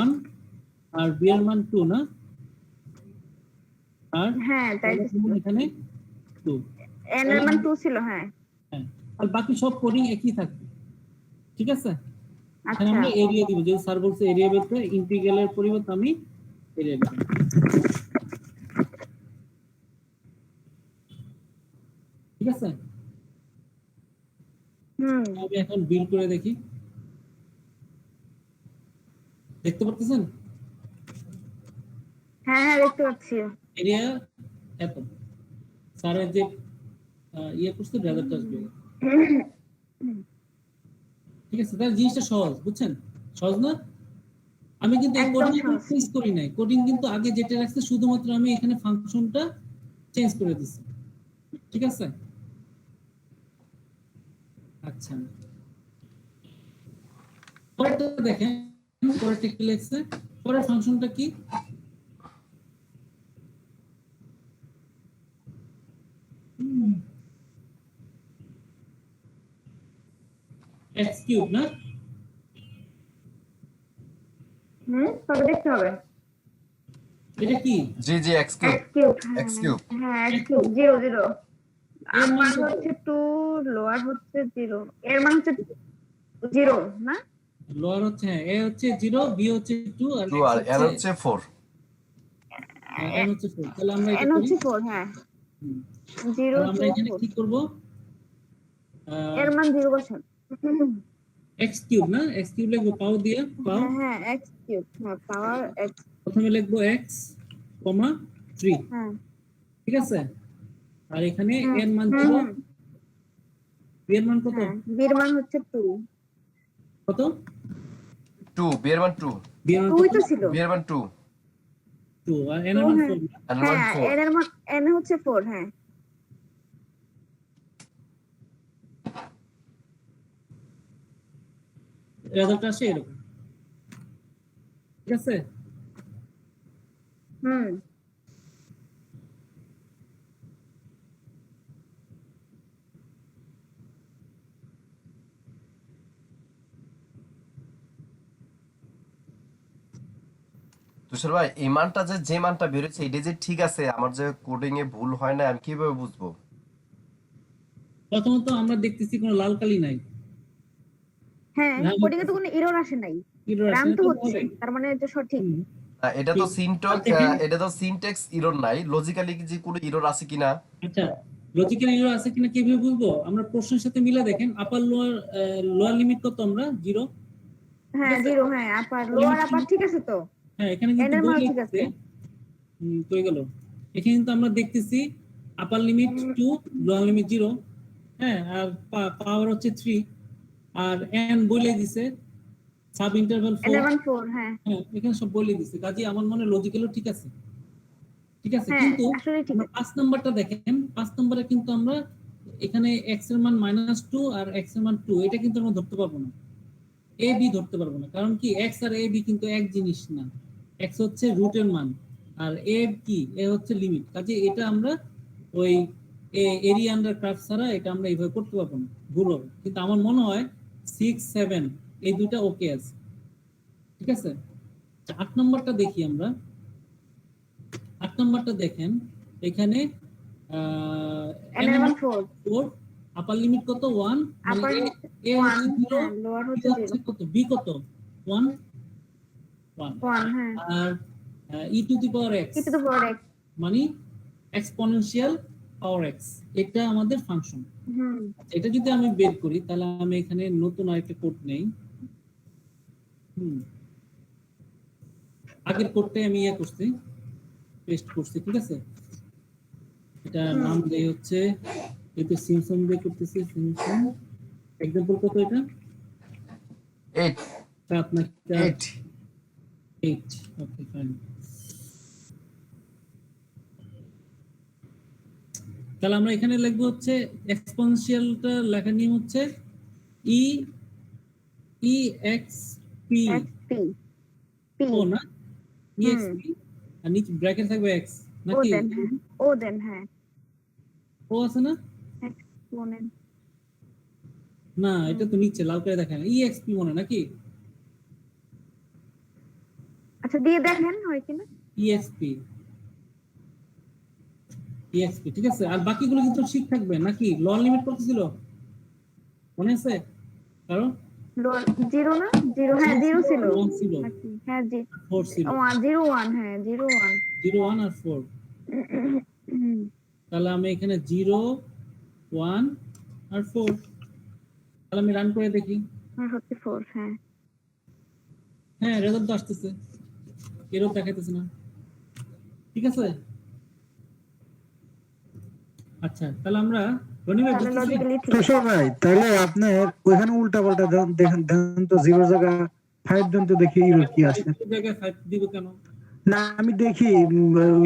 1 আর b এর মান 2 না? আর হ্যাঁ তাই তো, এখানে 2, n এর মান 2 ছিল। হ্যাঁ আর বাকি সব কোডিং একই থাকবে, ঠিক আছে? এখানে আচ্ছা আমরা এরিয়া দিব, যে স্যার বলছে এরিয়া বলতে ইন্টিগ্রালের পরিবর্তে আমি এরিয়া দিব, ঠিক আছে? আমি এখন বিল করে দেখি, দেখতে পাচ্ছেন হ্যাঁ দেখতে পাচ্ছি। এরিয়া এত, স্যারের যে ইয়ে করছে রেজাল্ট আসবে, ঠিক আছে? তাহলে জিনিসটা সহজ, বুঝছেন? সহজ না? আমি কিন্তু এই একদম কোডিং সহজ। চেঞ্জ করি নাই, কোডিং কিন্তু আগে যেটা রাখছে শুধুমাত্র আমি এখানে ফাংশনটা চেঞ্জ করে দিছি, ঠিক আছে? আচ্ছা পরেরটা দেখেন, পরেরটা কি লিখছে, পরের ফাংশনটা কি, x³ না? তবে দেখতে হবে এটা কি? জি x কিউব x³ হ্যাঁ x³ 0 এর মান হচ্ছে 2, লোয়ার হচ্ছে 0, এর মান হচ্ছে 0 না? লোয়ার হচ্ছে, হ্যাঁ a হচ্ছে 0, b হচ্ছে 2 আর 2 আর n হচ্ছে 4 n হচ্ছে 4। তাহলে আমরা এটা n করি, হচ্ছে 4। হ্যাঁ 0 আমরা এখানে কি করব, এর মান 0 বসান। এক্স কিউব না, এক্স কিউব লিখবো পাওয়ার দিয়ে, পাওয়ার হ্যাঁ এক্স কিউব, হ্যাঁ পাওয়ার এক্স, প্রথমে লিখবো এক্স কমা 3, হ্যাঁ ঠিক আছে। আর এখানে হুম, এর মান হুম, ছিল, হুম, এর মান কত, হ্যাঁ বীর মান হচ্ছে 2, কত 2 বিয়ের মান 2 বিয়ের মান 2 কত, তো ছিল, বিয়ের মান 2 2 আর এন এর 2 মান হ্যাঁ 4। এর মান হ্যাঁ 4 এন এর মান এন হচ্ছে 4, হ্যাঁ রেজাল্ট আসে এরকম, ঠিক আছে। হুম তুষার ভাই এই মানটা যে মানটা বেরোচ্ছে এটা যে ঠিক আছে, আমার যে কোডিং এ ভুল হয় না আমি কিভাবে বুঝবো? প্রথমত আমরা দেখতেছি কোনো লাল কালি নাই, হ্যাঁ রান কোডিং এ তো কোনো এরর আসে নাই, এরর আসে রান না, তো তো হচ্ছে, হবে। তার মানে এটা সঠিক। হুম, এটা তো ঠিক। আর দেখেন, এটা তো সিনট্যাক্স এরর নাই, লজিক্যালি যে কোনো এরর আছে কিনা? আচ্ছা লজিক্যাল এরর আছে কিনা কিভাবে বুঝবো? আমরা প্রশ্নের সাথে মিলে দেখেন, আপার লোয়ার, লোয়ার লিমিট কত আমরা 0, হ্যাঁ 0, হ্যাঁ আপার লোয়ার আপার ঠিক আছে তো, হ্যাঁ এখানে এন কিন্তু এর মান বলে ঠিক আছে। দিচ্ছে, কই গেল, এখানে কিন্তু আমরা দেখতেছি আপার লিমিট 2, লোয়ার লিমিট 0, হ্যাঁ আর পাওয়ার হচ্ছে 3, আর এন বলে দিছে সাব ইন্টারভাল এন 4, এর মান 4, হ্যাঁ হ্যাঁ এখানে সব বলে দিছে, কাজে আমার মনে লজিক্যালও ঠিক আছে, ঠিক আছে। হ্যাঁ কিন্তু আসলে ঠিক আমরা আছে। 5 নাম্বারটা দেখেন, 5 নাম্বারে কিন্তু আমরা এখানে x এর মান -2 আর x এর মান 2, এটা কিন্তু আমরা ধরতে পারবো না, a b ধরতে পারবো না, কারণ কি x আর a b কিন্তু এক জিনিস না, x হচ্ছে রুটের মান আর a কি, a হচ্ছে লিমিট, কাজে এটা আমরা ওই এরিয়া আন্ডার কার্ভ ছাড়া এটা আমরা এইভাবে করতে পারবো না, ভুল হবে। কিন্তু আমার মনে হয় 6 7 এই দুইটা ওকে আছে, ঠিক আছে। 8 নাম্বারটা দেখি আমরা, 8 নাম্বারটা দেখেন, এখানে এন এর মান 4, 4, আপার লিমিট কত 1, আপার মানে a 1, হচ্ছে 0, হ্যাঁ লোয়ার b হচ্ছে হচ্ছে 0, কত, b কত 1, 1, হ্যাঁ আর e to the power x e to the power x, মানে এক্সপোনেনশিয়াল পাওয়ার x, এটা আমাদের ফাংশন। হুম এটা যদি আমি বের করি তাহলে আমি এখানে নতুন আরেকটা কোড নেই, আগের কোডটাই আমি করছি, পেস্ট করছি, ঠিক আছে। এটা নাম দেই হচ্ছে, এটা সিম্পসন দিয়ে করতেছি, সিম্পসন एग्जांपल কত এটা 8 7 না 8 8, ওকে ফাইন। তাহলে আমরা এখানে লিখব হচ্ছে এক্সপোনেনশিয়ালটা লেখার নিয়ম হচ্ছে ই এক্স পি xp p ও না, ই এক্স পি আর নিচে ব্র্যাকেট থাকবে এক্স ও নাকি, দেন হ্যাঁ, ও দেন হ্যাঁ ও আছে না, এক্সপোনেন্ট, না এটা তো নিচে লাল করে দেখেন, ই এক্স পি মনে নাকি, আচ্ছা দিয়ে দেখেন হয় কিনা। ইএক্সপি ইএক্সপি ঠিক আছে। আর বাকিগুলো কিন্তু ঠিক থাকবে নাকি, লোয়ার লিমিট কত ছিল মনে আছে কারণ, লোয়ার 0 না 0, হ্যাঁ 0 ছিল, 1 ছিল, নাকি হ্যাঁ 4 ছিল, 0 1, হ্যাঁ 0 1, 0 1 আর 4, তাহলে আমি এখানে 0 1 আর 4, তাহলে আমি রান করে দেখি, আর হচ্ছে 4, হ্যাঁ হ্যাঁ রেজাল্ট তো আসতেছে, এরও দেখাইতেছে না, ঠিক আছে। আচ্ছা তাহলে আমরা রনি ভাই তাহলে বুঝতেছি, লজিক্যালি ঠিক। তুষার ভাই তাহলে আপনার ওইখানে উল্টা পাল্টা দেখেন দেখেন তো 0 জায়গা 5 জন তো দেখি এরর কি আসে এই জায়গায় 5 দিব কেন, না, আমি দেখি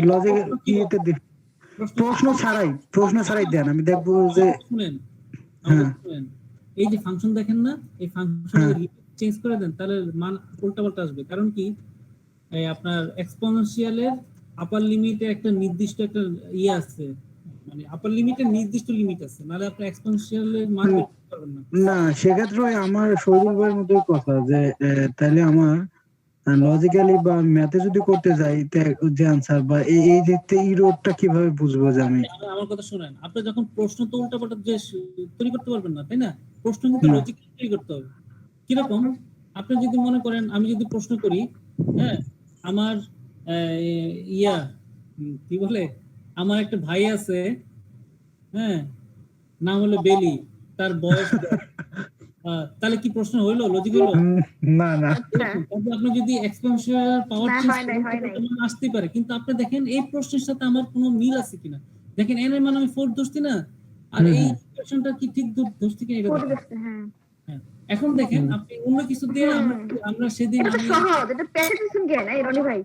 লজিক ইতে প্রশ্ন ছাড়াই দেন, আমি দেখবো যে শুনেন হ্যাঁ শুনেন, এই যে ফাংশন দেখেন না, এই ফাংশনের চেঞ্জ করে দেন তাহলে মান উল্টাপাল্টা আসবে, কারণ কি এই আপনার এক্সপোনেনশিয়ালের আপার লিমিটে একটা নির্দিষ্ট একটা ইয়ে আছে, মানে আপার লিমিটের নির্দিষ্ট লিমিট আছে, নাহলে আপনি এক্সপোনেনশিয়ালের মান বের করতে পারবেন না। না, সেক্ষেত্রে আমার শহীদুল ভাইয়ের মতো কথা যে তাহলে আমার লজিক্যালি বা ম্যাথে যদি করতে যাই যে আনসার বা এই যে ইরোডটা কিভাবে বুঝবো যে আমি, আমার কথা শুনেন, আপনি যখন প্রশ্ন তো উল্টাপাল্টা যে তৈরি করতে পারবেন না, তাই না, প্রশ্ন কিন্তু লজিক্যালি তৈরি করতে হবে। কিরকম, আপনি যদি মনে করেন আমি যদি প্রশ্ন করি, হ্যাঁ আমার ইয়া কি বলে, আমার একটা ভাই আছে, হ্যাঁ নাম হলো বেলি, তার বয়স তাহলে কি প্রশ্ন হইলো, লজিক হইলো? না না আচ্ছা তাহলে আপনি যদি এক্সপোনেনশিয়াল পাওয়ার না, চেঞ্জ হয় নাই, করেন হয় তাহলে নাই। মান আসতেই পারে, কিন্তু আপনি দেখেন এই প্রশ্নের সাথে আমার কোনো মিল আছে কিনা। দেখেন n এর মান আমি 4 ধরছি না, আর এই ইকুয়েশনটা কি ঠিক ধরছি কিনা এটা ফোর দেখেন। দেখতে, হ্যাঁ। হ্যাঁ, এখন দেখেন আপনি অন্য কিছু দিয়ে আমরা আমরা সেদিন এটা তো আমি সহজ, এটা প্যাটার্ন জ্ঞান, এই রনি ভাই।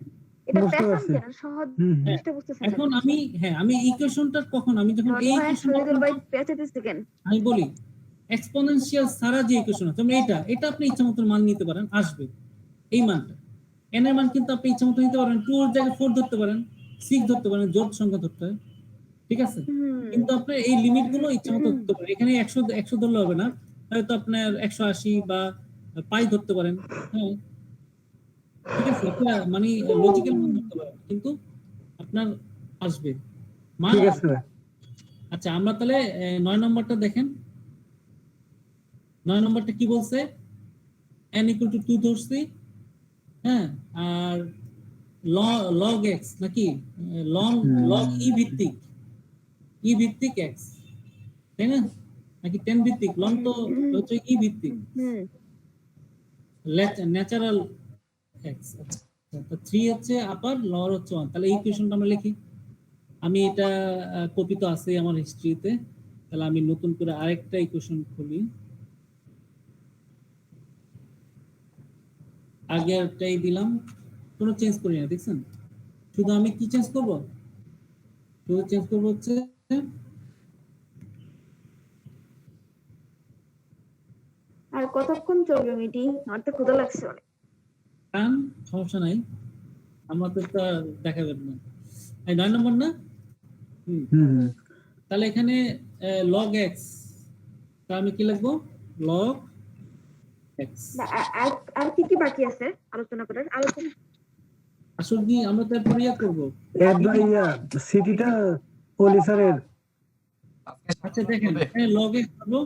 এটা বুঝতে প্যাটার্ন পারছি। জ্ঞান, সহজ জিনিসটা বুঝতেছেন না। এখন আমি ইকুয়েশনটা কখন আমি যখন রনি এই ভাই, ইকুয়েশনটা শহীদুল ভাই প্যাটার্ন জ্ঞান। আমি বলি এক্সপোনেনশিয়াল সারা যে ইকুয়েশন আছে, আমরা এটা আপনি ইচ্ছা মতো মান নিতে পারেন, আসবে এই মানটা। n এর মান কিন্তু আপনি ইচ্ছা মতো নিতে পারেন, 2 এর জায়গায় 4 ধরতে পারেন, 6 ধরতে পারেন, জোড় সংখ্যা ধরতে হয়, ঠিক আছে। কিন্তু আপনি এই লিমিট গুলো ইচ্ছা মতো ধরতে পারেন। এখানে 100 ধরলে হবে না, হয়তো আপনার 180 বা পাই ধরতে পারেন। হ্যাঁ, ঠিক আছে, এটা মানে লজিক্যাল মান ধরতে পারেন, কিন্তু আপনার আসবে মান। ঠিক আছে ভাই। আচ্ছা, আমরা তাহলে 9 নম্বরটা দেখেন। 9 নম্বরটা কি বলছে? n = 2 ধরছি, হ্যাঁ, আর log x নাকি log e ভিত্তিক x, তাই না? নাকি 10 ভিত্তিক? লং তো হচ্ছে e ভিত্তিক, ন্যাচারাল x। আচ্ছা, তো 3 হচ্ছে আপার, লর হচ্ছে 1। তাহলে এই ইকুয়েশনটা আমরা লিখি। আমি এটা কপি তো আছে আমার হিস্ট্রিতে, তাহলে আমি নতুন করে আরেকটা ইকুয়েশন খুলি। আগেরটাই দিলাম, কোনো চেঞ্জ করি না, দেখছেন? শুধু আমি কি চেঞ্জ করব? শুধু চেঞ্জ করব হচ্ছে আর কতক্ষণ চলবে মিটিং? আমার তো ক্ষুধা লাগছে অনেক। টান, সমস্যা নাই, আমরা তো এটা দেখা যাবে না। এই 9 নম্বর না? তাহলে এখানে log x, তা আমি কি লিখবো? log x। আর কি কি বাকি আছে আলোচনা করার? আলোচনা আসলে কি আমরা তো এরপর ইয়া করবো। সিটিটা ওলি স্যারের। আচ্ছা দেখেন, এখানে log x পাবো।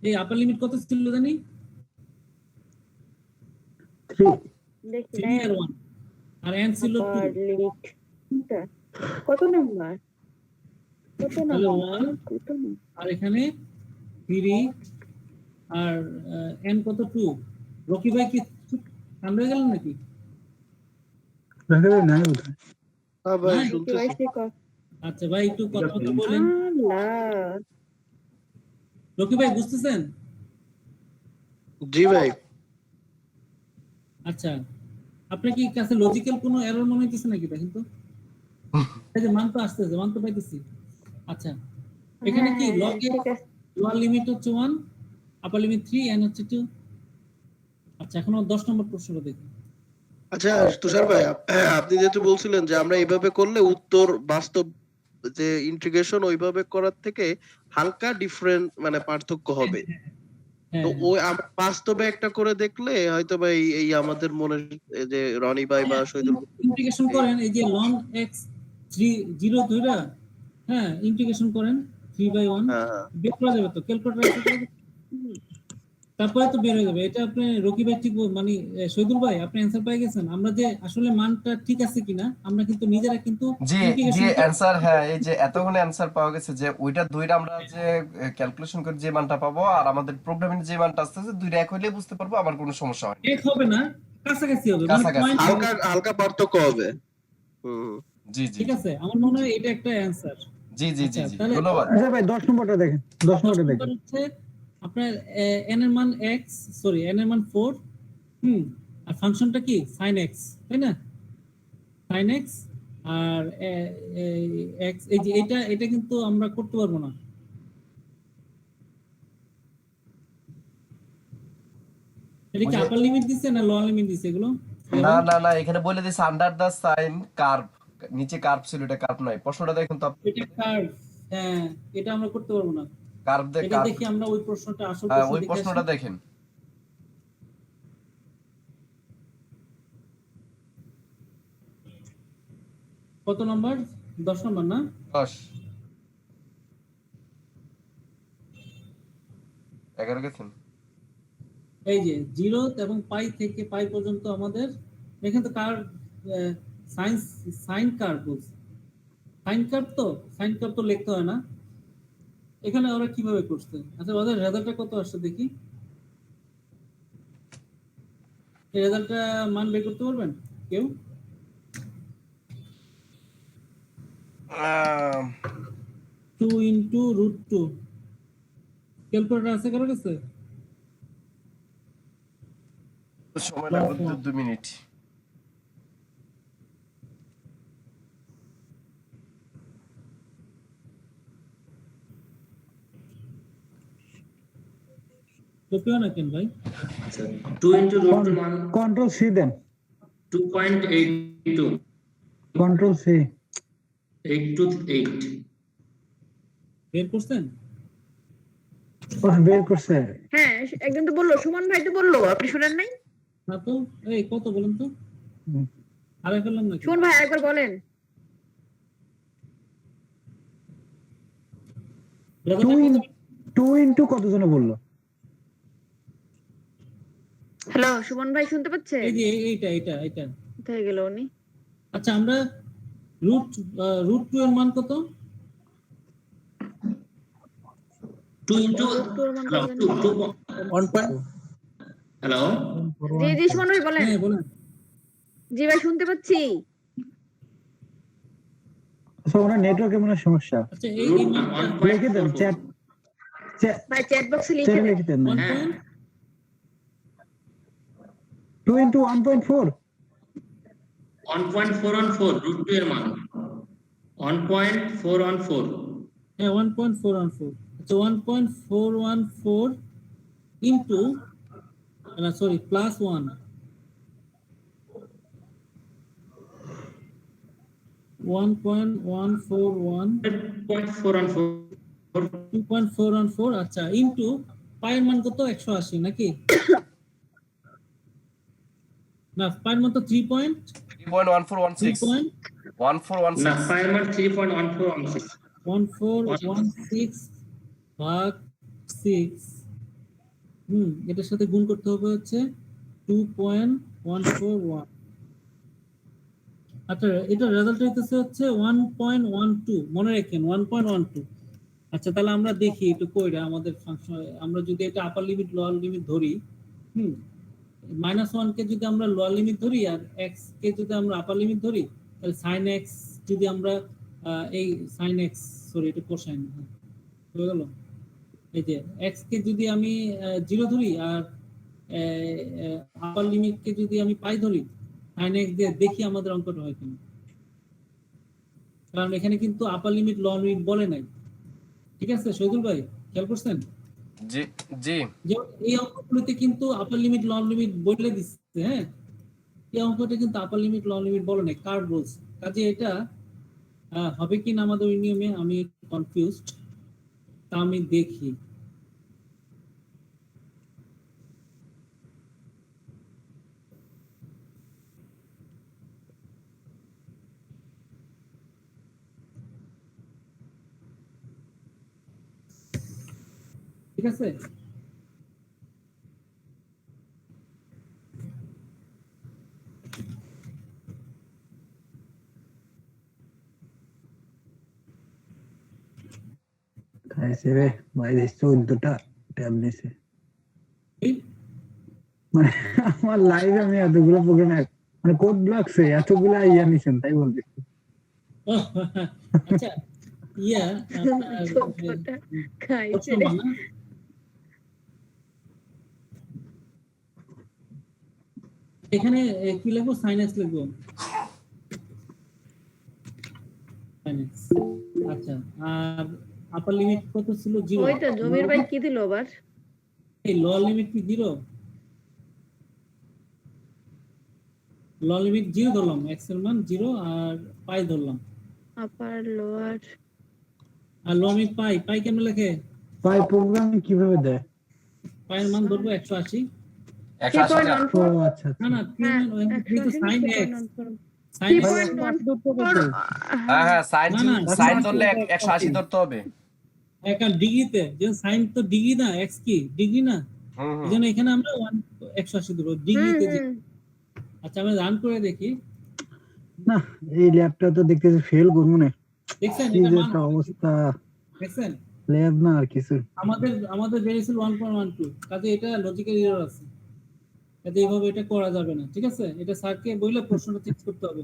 এই আপার লিমিট কত ছিল জানি? দেখি 3 আর 1, আর n ছিল 2। লিমিট কত নাম্বার? কত তাহলে নাম্বার? 1, আর এখানে 3, আর n কত? 2। রকি ভাই কি কামড়ে গেলেন নাকি? নাই বোধহয়। হ্যাঁ ভাই, নাই? শুনতেছি। আচ্ছা ভাই, একটু কথা বলেন। রকি ভাই বুঝতেছেন? জি ভাই। আচ্ছা, আপনার কি কাছে লজিক্যাল কোনো এরর মনে হইতেছে নাকি? দেখেন তো, এই যে মান তো আসতেছে, মান তো পাইতেছি। আচ্ছা, এখানে কি log x লোয়ার লিমিট হচ্ছে 1, আপার লিমিট 3, n হচ্ছে 2। আচ্ছা, এখন 10 নম্বর প্রশ্নটা দেখুন। আচ্ছা তুষার ভাই, আপনি যেহেতু বলছিলেন যে আমরা এইভাবে করলে উত্তর বাস্তব যে ইন্টিগ্রেশন ওইভাবে করার থেকে হালকা ডিফারেন্ট মানে পার্থক্য হবে, তো ওই আমরা বাস্তবে একটা করে দেখলে হয়তো বা এই আমাদের মনে যে রনি ভাই বা শহীদুল ইন্টিগ্রেশন করেন, এই যে ln x 0 ধইরা, হ্যাঁ, ইন্টিগ্রেশন করেন 3/1, বের করা যাবে তো, ক্যালকুলেটর। তারপরে তো বের হয়ে যাবে। এটা আপনি রকি ভাই ঠিক মানে শহীদুল ভাই আপনি অ্যানসার পেয়ে গেছেন। আমরা যে আসলে মানটা ঠিক আছে কিনা আমরা কিন্তু নিজেরা কিন্তু জি ইন্টিগ্রেশন অ্যানসার, হ্যাঁ, এই যে এতক্ষণে অ্যানসার পাওয়া গেছে যে ওইটা দুইটা আমরা যে ক্যালকুলেশন করে যে মানটা পাবো আর আমাদের প্রোগ্রামিং যে মানটা আসতেছে দুইটা এক হইলে বুঝতে পারবো, আমার কোনো সমস্যা হয় এক হবে না, কাছাকাছি হবে, মানে কাছাকাছি। পয়েন্ট হালকা হালকা পার্থক্য হবে। জি জি ঠিক আছে, আমার মনে হয় এটা একটা অ্যানসার। জি জি জি জি তাহলে ধন্যবাদ। আচ্ছা ভাই 10 নম্বরটা দেখেন। 10 নম্বরটা দেখেন। হচ্ছে আপনার n এর মান x, সরি n এর মান 4, আর ফাংশনটা কি sin x, তাই না? sin x আর x, এই যে এটা কিন্তু আমরা করতে পারবো না। এটা কি আপার লিমিট দিছে না লোয়ার লিমিট দিছে এগুলো? না না না, এখানে বলে দিছে আন্ডার দা সাইন কার্ভ, নিচে কার্ভ ছিল, এটা কার্ভ নয়। প্রশ্নটা দেখুন তো আপনি। এটা কার্ভ, হ্যাঁ, এটা আমরা করতে পারবো না। কার্ভ এটা দেখি আমরা ওই প্রশ্নটা, আসল হ্যাঁ, প্রশ্ন ওই দেখে প্রশ্নটা আসি। দেখেন। কত নম্বর? 10 নম্বর না? 10 11 গেছেন। এই যে 0 এবং পাই থেকে পাই পর্যন্ত আমাদের এখানে তো কার্ভ, সাইন কার্ভ বলছে। সাইন কার্ভ তো লিখতে হয় না, এখানে ওরা কিভাবে করছে? আচ্ছা ওদের রেজাল্টটা কত আসছে দেখি। এই রেজাল্টটা মান বের করতে পারবেন কেউ? 2 into √2 ক্যালকুলেটর আছে কারোর কাছে? সময় লাগবে 2 মিনিট। কপিও না কেন ভাই? 2 into √2 মান কন্ট্রোল সি দেন, 2.82 কন্ট্রোল সি। 828 বের করছেন? বের করছে। হ্যাঁ একজন তো বললো, সুমন ভাই তো বললো, আপনি শুনেন নাই? না তো, এই কত বলেন তো? আরে ফেললাম নাকি? সুমন ভাই আরেকবার বলেন। 2 ইনটু কত জনে বললো? হ্যালো সুমন ভাই শুনতে পাচ্ছেন? এই যে এইটা কোথায় গেল উনি? আচ্ছা আমরা √2 এর মান কত? 2 into তোর মান কত জানি? 1. হ্যালো জি সুমন ভাই বলেন। হ্যাঁ বলেন। জি ভাই শুনতে পাচ্ছি। ওনার নেটওয়ার্কের মনে হয় সমস্যা। আচ্ছা এই মানটা লিখে দেন, চ্যাট ভাই চ্যাট বক্সে লিখে চ্যাটে দেন। লিখে দেন। 1. 2 ইনটু 1.4 1.414 √2 এর মান 1.414 হ্যাঁ 1.414। আচ্ছা 1.414 ইনটু না সরি প্লাস 1 1.141 2.414 আচ্ছা ইনটু পায়ের মান কত 180 নাকি না পায়ের মান তো 3.1416 1416 না পায়ের মান 3.1416 1416 ভাগ 6 এটার সাথে গুণ করতে হবে হচ্ছে 2.141 আচ্ছা এটা রেজাল্ট হইতেছে হচ্ছে 1.12 মনে রাখেন 1.12 আচ্ছা তাহলে আমরা দেখি একটু কইরা আমাদের ফাংশন আমরা যদি এটা আপার লিমিট লোয়ার লিমিট ধরি -1 কে যদি আমরা লোয়ার লিমিট ধরি আর x কে যদি আমরা আপার লিমিট ধরি তাহলে sin x যদি আমরা এই sin x সরি এটা কোসাইন হয়ে গেল এই যে x কে যদি আমি 0 ধরি আর আপার লিমিট কে যদি আমি পাই ধরি sin x দিয়ে দেখি আমাদের অঙ্কটা হয় কিনা কারণ এখানে কিন্তু আপার লিমিট লোয়ার লিমিট বলে নাই ঠিক আছে শহীদুল ভাই খেয়াল করছেন জি জি যে এই অঙ্কগুলোতে কিন্তু আপার লিমিট লোয়ার লিমিট বলে দিচ্ছে হ্যাঁ এই অঙ্কটা কিন্তু আপার লিমিট লোয়ার লিমিট বলে নাই কার্ভ বলছে কাজে এটা হবে কি না আমাদের ওই নিয়মে আমি কনফিউজড তা আমি দেখি ঠিক আছে খাইছে রে ভাই 14টা ট্যাব নিছে এই মানে আমার লাইভে আমি এতগুলো প্রোগ্রাম মানে কোড ব্লকসে এতগুলো ইয়া নিছেন তাই বলতেছি আচ্ছা ইয়া ছোটটা খাইছে রে। এখানে কি লিখবো সাইনাস লিখবো সাইনাস আচ্ছা আর আপার লিমিট কত ছিল 0 ওই তো জমির ভাই কি দিল আবার? এই লোয়ার লিমিট কি 0 লোয়ার লিমিট 0 ধরলাম x এর মান 0 আর পাই ধরলাম আপার লোয়ার আর লোয়ার লিমিট পাই কেমনে লেখে ভাই প্রোগ্রাম কিভাবে দেয়? পায়ের মান ধরবো 180 ও আচ্ছা না না তুই তো sin x sin হ্যাঁ হ্যাঁ সাইন ধরলে 180 ধরতে হবে এখন ডিগ্রিতে যে sin তো ডিগ্রি না x কি ডিগ্রি না এজন্য এখানে আমরা 180 ধরব ডিগ্রিতে আচ্ছা আমরা রান করে দেখি না এই ল্যাবটা তো দেখতেছি ফেল করব না দেখছেন কি এটা যে মান একটা অবস্থা দেখছেন ল্যাব না আর কিছু। আমাদের বেরিয়েছিল 1.12, কাজে এটা লজিক্যাল এরর আছে, কাজে এইভাবে এটা করা যাবে না, ঠিক আছে? এটা স্যারকে বইলে প্রশ্নটা চেক করতে হবে।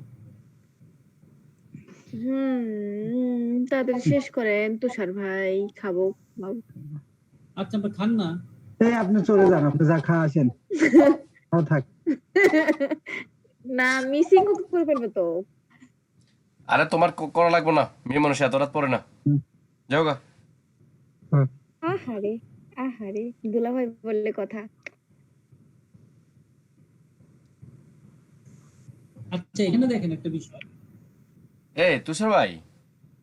তাড়াতাড়ি শেষ করেন তুষার ভাই, খাবো। আচ্ছা আপনি খান না? এই আপনি চলে যান, আপনি যা খা আসেন। থাক। না মিসিং করে ফেলবে তো। আরে তোমার করা লাগবে না, মেয়ে মানুষ এত রাত পরে না, যাও গা। আহারে আহারে, দুলাভাই বললে কথা। আচ্ছা এখানে দেখেন একটা বিষয়, তুষার ভাই,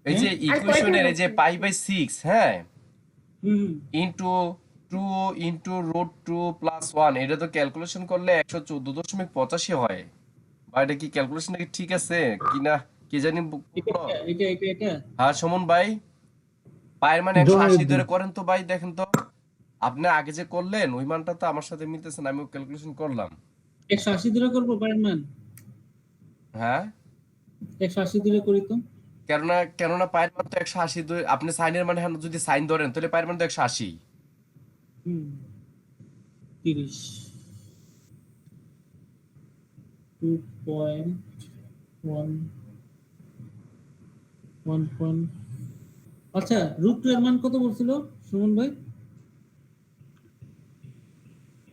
এই যে ইকুয়েশনের এই যে π/6, হ্যাঁ, ইনটু 2 ইনটু √2 + 1, এটা তো ক্যালকুলেশন করলে 114.85 হয়। বা এটা কি ক্যালকুলেশনটা কি ঠিক আছে কিনা কি জানি। এটা হ্যাঁ সুমন ভাই, পায়ের মানে 180 ধরে করেন তো ভাই, দেখেন তো আপনি আগে যে করলেন ওই মানটা তো আমার সাথে মিলতেছে না, আমিও ক্যালকুলেশন করলাম। 180 ধরে করবো পারেন মান? হ্যাঁ 180 ধরে করি তো। কেননা পায়ের মান তো 180 ধরে, আপনি সাইনের মানে যদি সাইন ধরেন তাহলে পায়ের মান তো 180। 30 2.1 আচ্ছা √2 এর মান কত বলছিল সুমন ভাই?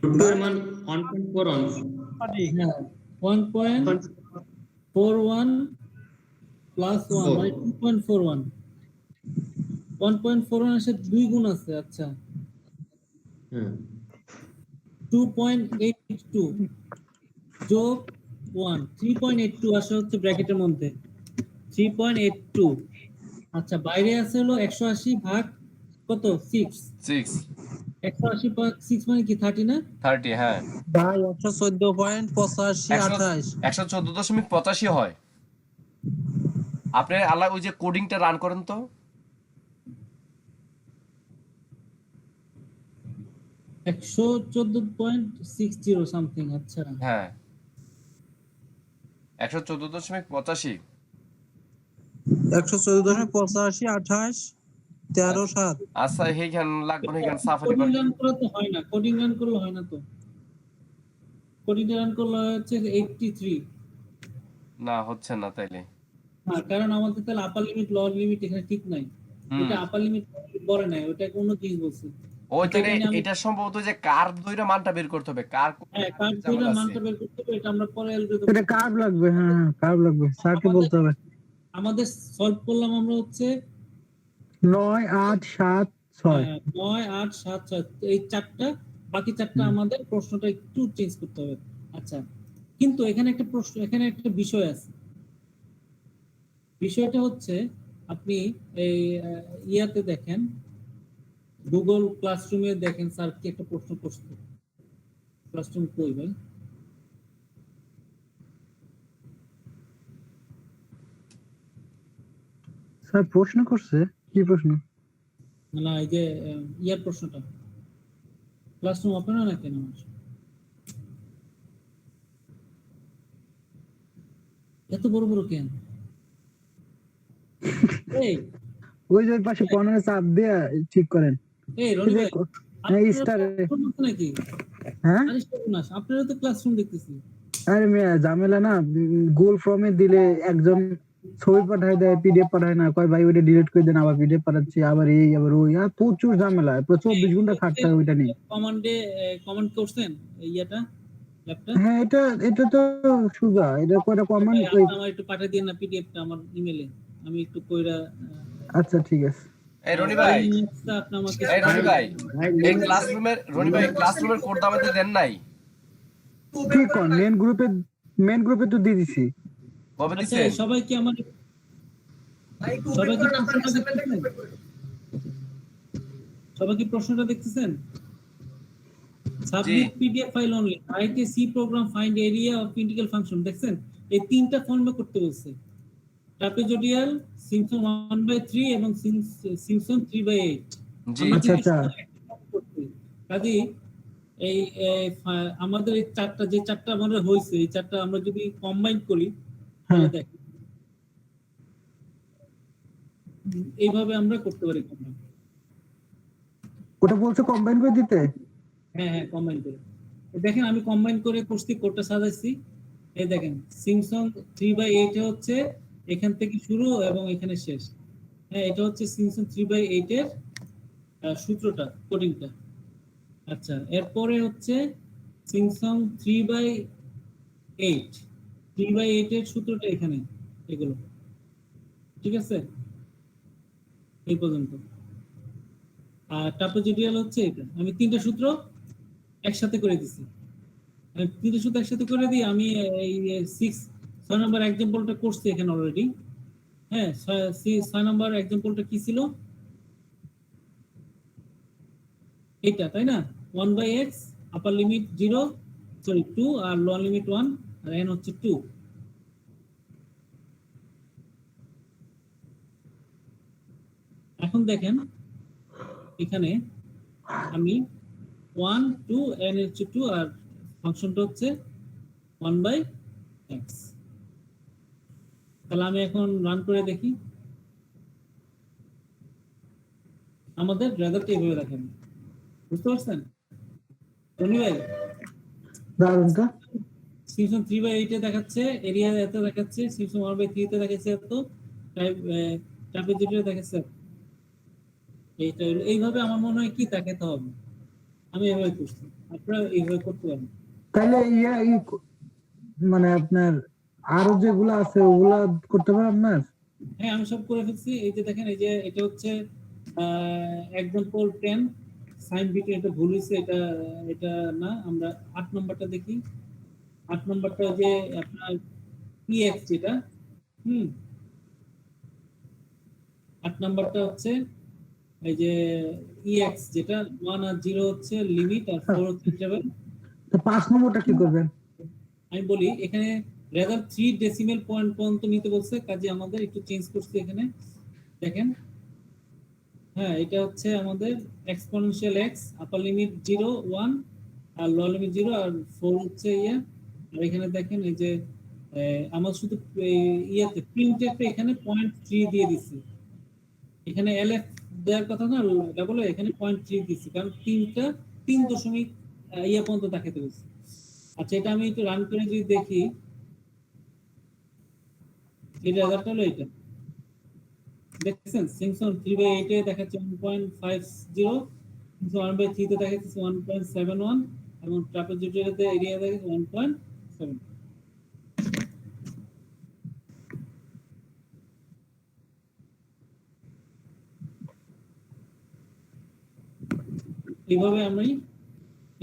√2 এর মান 1.41। হ্যাঁ 1.41 প্লাস 1 মানে 2.41। 1.41 এর সাথে 2 গুণ আছে। আচ্ছা 2.82 যোগ 1 3.82 আসে হচ্ছে ব্র্যাকেটের মধ্যে 3.82। আচ্ছা বাইরে আছে হলো 180 ভাগ কত 6 180 ভাগ 6 মানে কি 30 না? 30 হ্যাঁ ভাই 114.85 114.85 হয়। আপনি আল্লাহ ওই যে কোডিংটা রান করেন তো। 114.60 সামথিং। আচ্ছা হ্যাঁ 114.85 114.85 28 13 7। আচ্ছা এইখান লাগবে না, এইখান সাফারি কোডিং রান করলে তো হয় না, কোডিং রান করলে হয় না তো। কোডিং রান করলে হচ্ছে 83 না হচ্ছে না তাইলে। হ্যাঁ কারণ আমাদের তাহলে আপার লিমিট লোয়ার লিমিট এখানে ঠিক নাই। এটা আপার লিমিট বলে নাই, ওটা কোনো জিনিস বলছে। ওই তাহলে এটা সম্ভবত যে কার দইরা মানটা বের করতে হবে, কার হ্যাঁ কার দইরা মানটা বের করতে হবে, এটা আমরা পরে অ্যালগরিদম এটা কার্ভ লাগবে। হ্যাঁ কার্ভ লাগবে, স্যারকে বলতে হবে। আমাদের সলভ করলাম আমরা হচ্ছে 9 8 7 6 9 8 7 6 এই চারটা, বাকি চারটা আমাদের প্রশ্নটা একটু চেঞ্জ করতে হবে। আচ্ছা কিন্তু এখানে একটা প্রশ্ন, এখানে একটা বিষয় আছে। বিষয়টা হচ্ছে আপনি এই ইয়াতে দেখেন, গুগল ক্লাসরুমে দেখেন স্যার কি একটা প্রশ্ন করছে। ক্লাসরুম কই ভাই? স্যার প্রশ্ন করছে, কি প্রশ্ন? না এই যে ইয়ার প্রশ্নটা, ক্লাসরুম ওপেন হয় না কেন? এত বড় বড় কেন? এই ওই যে পাশে কর্নারে চাপ দিয়ে ঠিক করেন। এই রনি ভাই এই স্টার নাকি? হ্যাঁ আপনারা তো ক্লাসরুম দেখতেছি। আরে মেয়ে ঝামেলা না, গুগল ফর্মে দিলে একজন ছবি পাঠায় দেয়, পিডিএফ পাঠায় না, কয় ভাই ওইটা ডিলিট করে দেন, আবার পিডিএফ পাঠাচ্ছি, আবার এই আবার ওই, আর প্রচুর ঝামেলা, 24 ঘন্টা খাটতে হয় ওইটা নিয়ে। কমেন্ট করছেন ইয়াটা ল্যাপটপ? হ্যাঁ এটা তো সুজা, এটা কয়টা কমেন্ট আমার একটু পাঠিয়ে দিন না পিডিএফটা আমার ইমেলে, আমি একটু কইরা। আচ্ছা ঠিক আছে। এই রনি ভাই, এই ক্লাসরুমের কোড আমাদের দেন নাই? কি কোন মেন গ্রুপে তো দিয়ে দিছি। কবে আচ্ছা দিছেন? সবাই কি প্রশ্নটা দেখতেছেন? Submit PDF file only, write a C program, find area of integral function. দেখছেন এই তিনটা ফর্মে করতে বলছে, ট্রাপিজয়েডিয়াল, সিম্পসন 1/3 এবং সিম্পসন 3/8। আচ্ছা আচ্ছা কাজী এই আমাদের এই চারটা, যে চারটা আমাদের হয়েছে, এই চারটা আমরা যদি কম্বাইন করি তাহলে দেখ এইভাবে আমরা করতে পারি। ওটা বলছে কম্বাইন করে দিতে। হ্যাঁ হ্যাঁ, কম্বাইন করে। দেখেন আমি কম্বাইন করে করছি, কোডটা সাজাইছি। এই দেখেন সিমসং 3/8 এ হচ্ছে এখান থেকে শুরু এবং এখানে শেষ। হ্যাঁ, এটা হচ্ছে সিমসং 3/8 এর সূত্রটা, কোডিংটা। আচ্ছা, এরপরে হচ্ছে সিমসং 3/8 এর সূত্রটা এখানে, এগুলো ঠিক আছে এই পর্যন্ত। আর ট্রাপিজয়েডিয়াল হচ্ছে এটা। আমি তিনটা সূত্র একসাথে করে দিছি। আমি তিনটা সূত্র একসাথে করে দিই। আমি এই 6 নম্বর এক্সাম্পলটা করছি এখানে অলরেডি। হ্যাঁ, 6 নম্বর এক্সাম্পলটা কি ছিল? এটা, তাই না? 1/x আপার লিমিট 0 সরি 2 আর লোয়ার লিমিট 1 আর n হচ্ছে 2। এখন দেখেন এখানে আমি 1 2 n হচ্ছে 2 আর ফাংশনটা হচ্ছে 1/x। তাহলে আমি এখন রান করে দেখি। আমাদের রেজাল্ট এইভাবে দেখেন, বুঝতে পারছেন? রনি ভাই, দারুণ তো। সিমসন 3/8 এ দেখাচ্ছে এরিয়া এত দেখাচ্ছে, সিমসন 1/3 তে দেখাচ্ছে এত, ট্রাপিজয়েডিয়াল দেখাচ্ছে এত। এইটা এইভাবে আমার মনে হয় কি দেখাতে হবে। আমি এইভাবে করছি, আপনারা এইভাবে করতে পারেন। তাহলে মানে আপনার আরো যেগুলো আছে ওগুলা করতে পারেন না? হ্যাঁ, আমি সব করে ফেলছি। এই যে দেখেন, এই যে এটা হচ্ছে এক্সাম্পল 10 সাইন বিটা, এটা ভুল হয়েছে, এটা এটা না। আমরা 8 নম্বরটা দেখি। 8 নম্বরটা যে আপনার px যেটা, 8 নম্বরটা হচ্ছে এই যে ex যেটা 1 আর 0 হচ্ছে লিমিট আর 4 হচ্ছে ইন্টারভ্যাল। তো 5 নম্বরটা কি করবেন? আমি বলি এখানে রেজাল্ট 3 ডেসিমেল পয়েন্ট পর্যন্ত নিতে বলছে, কাজে আমাদের একটু চেঞ্জ করছি এখানে। দেখেন, হ্যাঁ, এটা হচ্ছে আমাদের এক্সপোনেনশিয়াল x আপার লিমিট 0 1 আর লোয়ার লিমিট 0 আর 4 হচ্ছে ইয়া। আর এখানে দেখেন এই যে আমার শুধু ইয়াতে প্রিন্টেডে এখানে 0.3 দিয়ে দিছি। এখানে lf দেওয়ার কথা না, ডাবল এখানে 0.3 দিছি, কারণ 3 দশমিক ইয়া পর্যন্ত দেখাতে হয়েছে। আচ্ছা, এটা আমি একটু রান করে যদি দেখি, এই রেজাল্টটা হলো এটা। দেখছেন সিমসন 3/8 এ দেখাচ্ছে 1.50, সিমসন 1/3 তে দেখাচ্ছে 1.71 এবং ট্রাপিজয়েডিয়ালতে এরিয়া দেখাচ্ছে 1.7। এইভাবে আমি,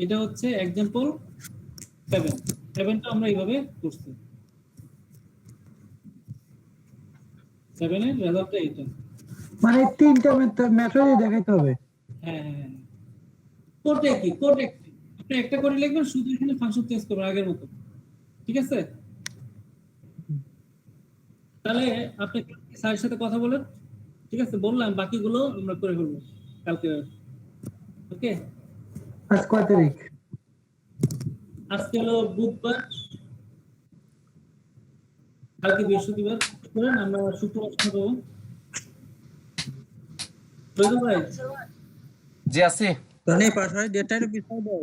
এটা হচ্ছে एग्जांपल 7টা আমরা এইভাবে করছি। 7 এর রেজাল্টটা এটা। মানে তিনটা মেথডই দেখাইতে হবে। হ্যাঁ হ্যাঁ, কোডটা কি? কোড আপনি একটা করে লিখবেন, শুধু এখানে ফাংশন চেঞ্জ করবেন আগের মতো, ঠিক আছে? তাহলে আপনি স্যারের সাথে কথা বলেন, ঠিক আছে? বললাম, বাকিগুলো আমরা করে ফেলবো কালকে। ওকে, আজ কয় তারিখ? আজকে হলো বুধবার, কালকে বৃহস্পতিবার। করেন, আমরা শুক্রবার পাবো। বুঝতে ভাই? জি আছে। তাহলে পাশায় ডেটার বিষয় দাও।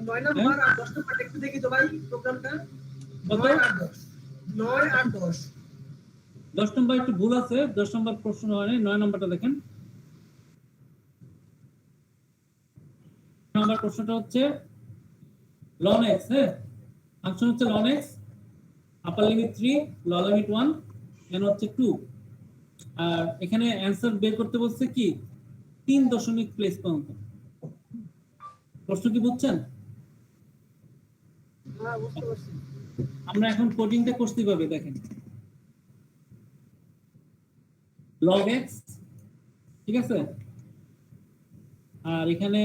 9 নম্বর আর 10 নম্বর একটু দেখি তো ভাই প্রোগ্রামটা। 9 আর 10 9 আর 10 10 নম্বর একটু ভুল আছে, 10 নম্বর প্রশ্ন হয়নি। 9 নম্বরটা দেখেন। নম্বর প্রশ্নটা হচ্ছে ln x, হ্যাঁ, ফাংশন হচ্ছে ln x আপার লিমিট 3 লোয়ার লিমিট 1 n হচ্ছে 2। আর এখানে অ্যানসার বের করতে বলছে কি 3 দশমিক প্লেস পর্যন্ত। প্রশ্ন কি বুঝছেন? হ্যাঁ, বুঝতে পারছি। আমরা এখন কোডিংটা করতে পারবে, দেখেন log x, ঠিক আছে? আর এখানে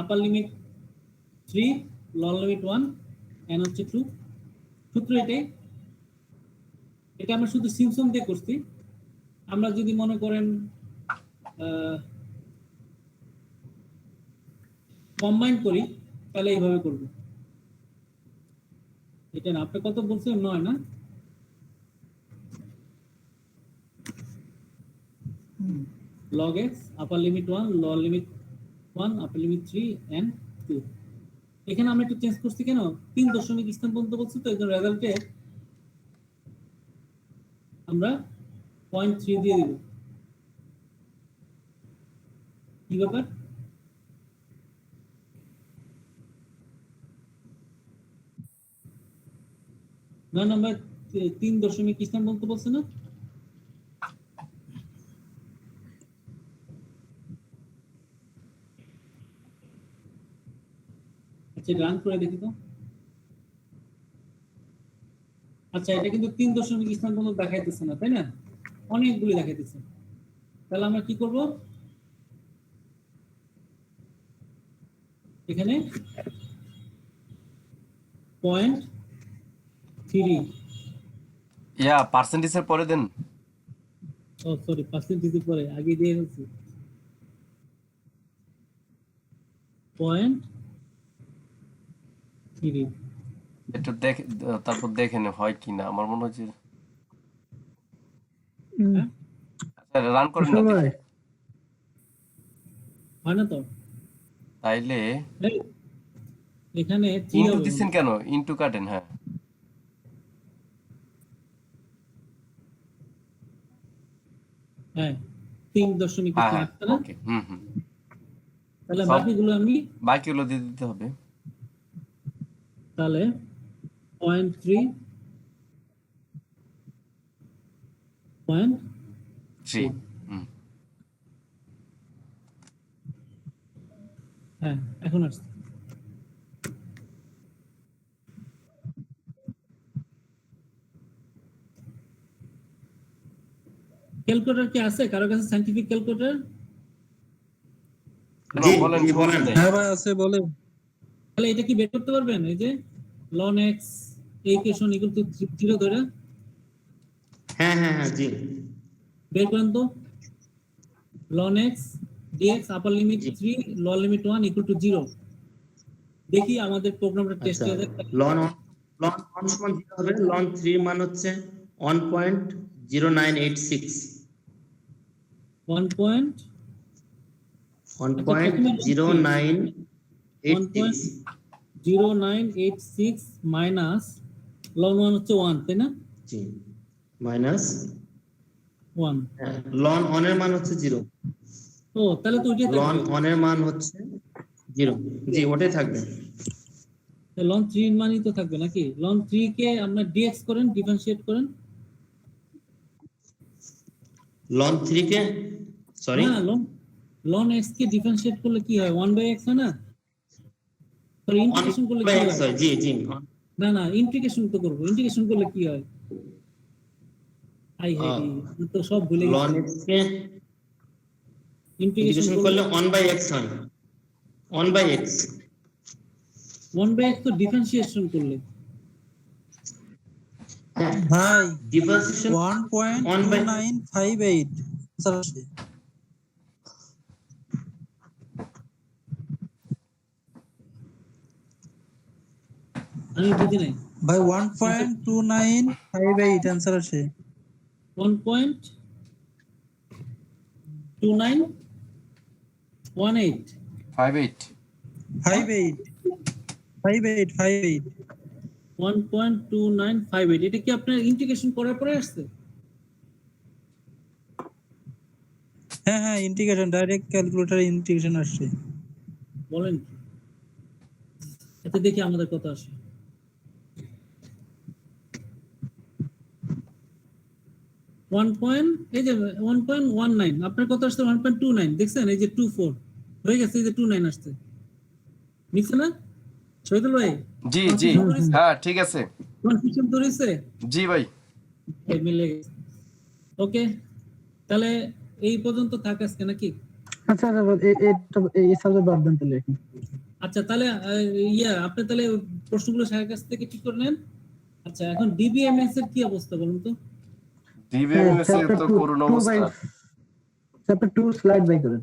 আপার লিমিট 3 লোয়ার লিমিট 1 n হচ্ছে 2। সূত্র এটাই। এটা আমরা শুধু সিমসন দিয়ে করছি। আমরা যদি মনে করেন কম্বাইন করি, তাহলে এইভাবে করব। এটা না, আপনি কত বলছেন? 9 না? log x upper limit 1 lower limit 1 upper limit 3 and 2। এখানে আমরা একটু চেঞ্জ করছি কেন 3 দশমিক স্থান পর্যন্ত বলছি তো এর রেজাল্টে আমরা 0.3 দিয়ে দিব। কি ব্যাপার? না নাম্বার 3 দশমিক স্থান পর্যন্ত বলছে না? আচ্ছা রান করে দেখি তো। আচ্ছা এটা কিন্তু 3 দশমিক স্থান পর্যন্ত দেখাইতেছে না, তাই না? অনেকগুলি দেখাইতেছে। তাহলে আমরা কি করব? এখানে 0.3 ইয়া পার্সেন্টেজের পরে দেন। ও সরি পার্সেন্টেজের পরে আগে দিয়ে ফেলছি। 0.3 একটু দেখে তারপর দেখে নে হয় কিনা, আমার মনে হচ্ছে। আচ্ছা রান করেন না দেখি। হয় না তো? তাইলে এই, এখানে 3 ইনটু হবে। দিছেন কেন? ইনটু কাটেন। হ্যাঁ হ্যাঁ 3 দশমিক হ্যাঁ স্থান হ্যাঁ আসছে না? ওকে তাহলে সব- বাকিগুলো আমি বাকিগুলো দিয়ে দিতে হবে। তাহলে 0.3 3 হ্যাঁ এখন আসছে। ক্যালকুলেটর কি আছে কারো কাছে? Scientific calculator? বলেন সমস্যা নেই। হ্যাঁ ভাই আছে, বলে। তাহলে এটা কি বের করতে পারবেন? এই যে ln x equation equal to 0 ধরে হ্যাঁ হ্যাঁ হ্যাঁ জি বের করেন তো। ln x dx upper limit 3 lower limit 1 equal to 0। দেখি আমাদের প্রোগ্রামটা টেস্ট আচ্ছা হয়ে যায়। লন 1 সমান 0 হবে, লন 3 মান হচ্ছে 1.0986 1.0986 মাইনাস ln 1 হচ্ছে 1, তাই না? জি মাইনাস 1। লন 1 এর মান হচ্ছে 0, ও তাহলে তো ওইটাই লন থাকবে। 1 এর মান হচ্ছে 0, জি ওটাই থাকবে। ln 3 এর মানই তো থাকবে নাকি? ln 3 কে আমরা dx করেন, ডিফারেন্সিয়েট করেন। লন 3 কে সরি না ln x কে ডিফারেন্সিয়েট করলে কি হয়? 1/x হয় না? সরি ইন্টিগ্রেশন করলে কি হয়? জি জি না না ইন্টিগ্রেশন তো করব। ইন্টিগ্রেশন করলে কি হয়? আই হাই রে তো সব ভুলে লন গেছি। x কে ইন্টিগ্রেশন ইন্টিগ্রেশন করলে 1/x হয়, 1/x 1/x তো ডিফারেন্সিয়েশন করলে ভাই ডিফারেন্সিয়েশন 1.2958 স্যার আছে। আমি বুঝি নাই। ভাই 1.2958 অ্যানসার আছে। 1.2918 58 58 1.2958 এটা কি আপনার ইন্টিগ্রেশন করার পরে আসছে? হ্যাঁ হ্যাঁ ইন্টিগ্রেশন, ডাইরেক্ট ক্যালকুলেটর ইন্টিগ্রেশন আসছে। বলেন কি? এতে দেখি আমাদের কত আসে। এই যে 1.19 আপনার কত আসছে? 1.29 দেখছেন? এই যে 24 হয়ে গেছে, এই যে 29 আসছে। মিলছে না শহীদুল ভাই? জি জি হ্যাঁ ঠিক আছে। কনফিউশন তো রয়েছে। জি ভাই মিলে গেছে। ওকে তাহলে এই পর্যন্ত থাক আজকে নাকি? আচ্ছা এই সাবজেক্ট বাদ দেন তাহলে। আচ্ছা তাহলে আপনি তাহলে প্রশ্নগুলো স্যারের কাছ থেকে ঠিক করে নেন। আচ্ছা এখন ডিবিএমএস এর কি অবস্থা বলুন তো? ডিবিএমএস এর তো করুণ অবস্থা। চ্যাপ্টার 2 স্লাইড বাই করেন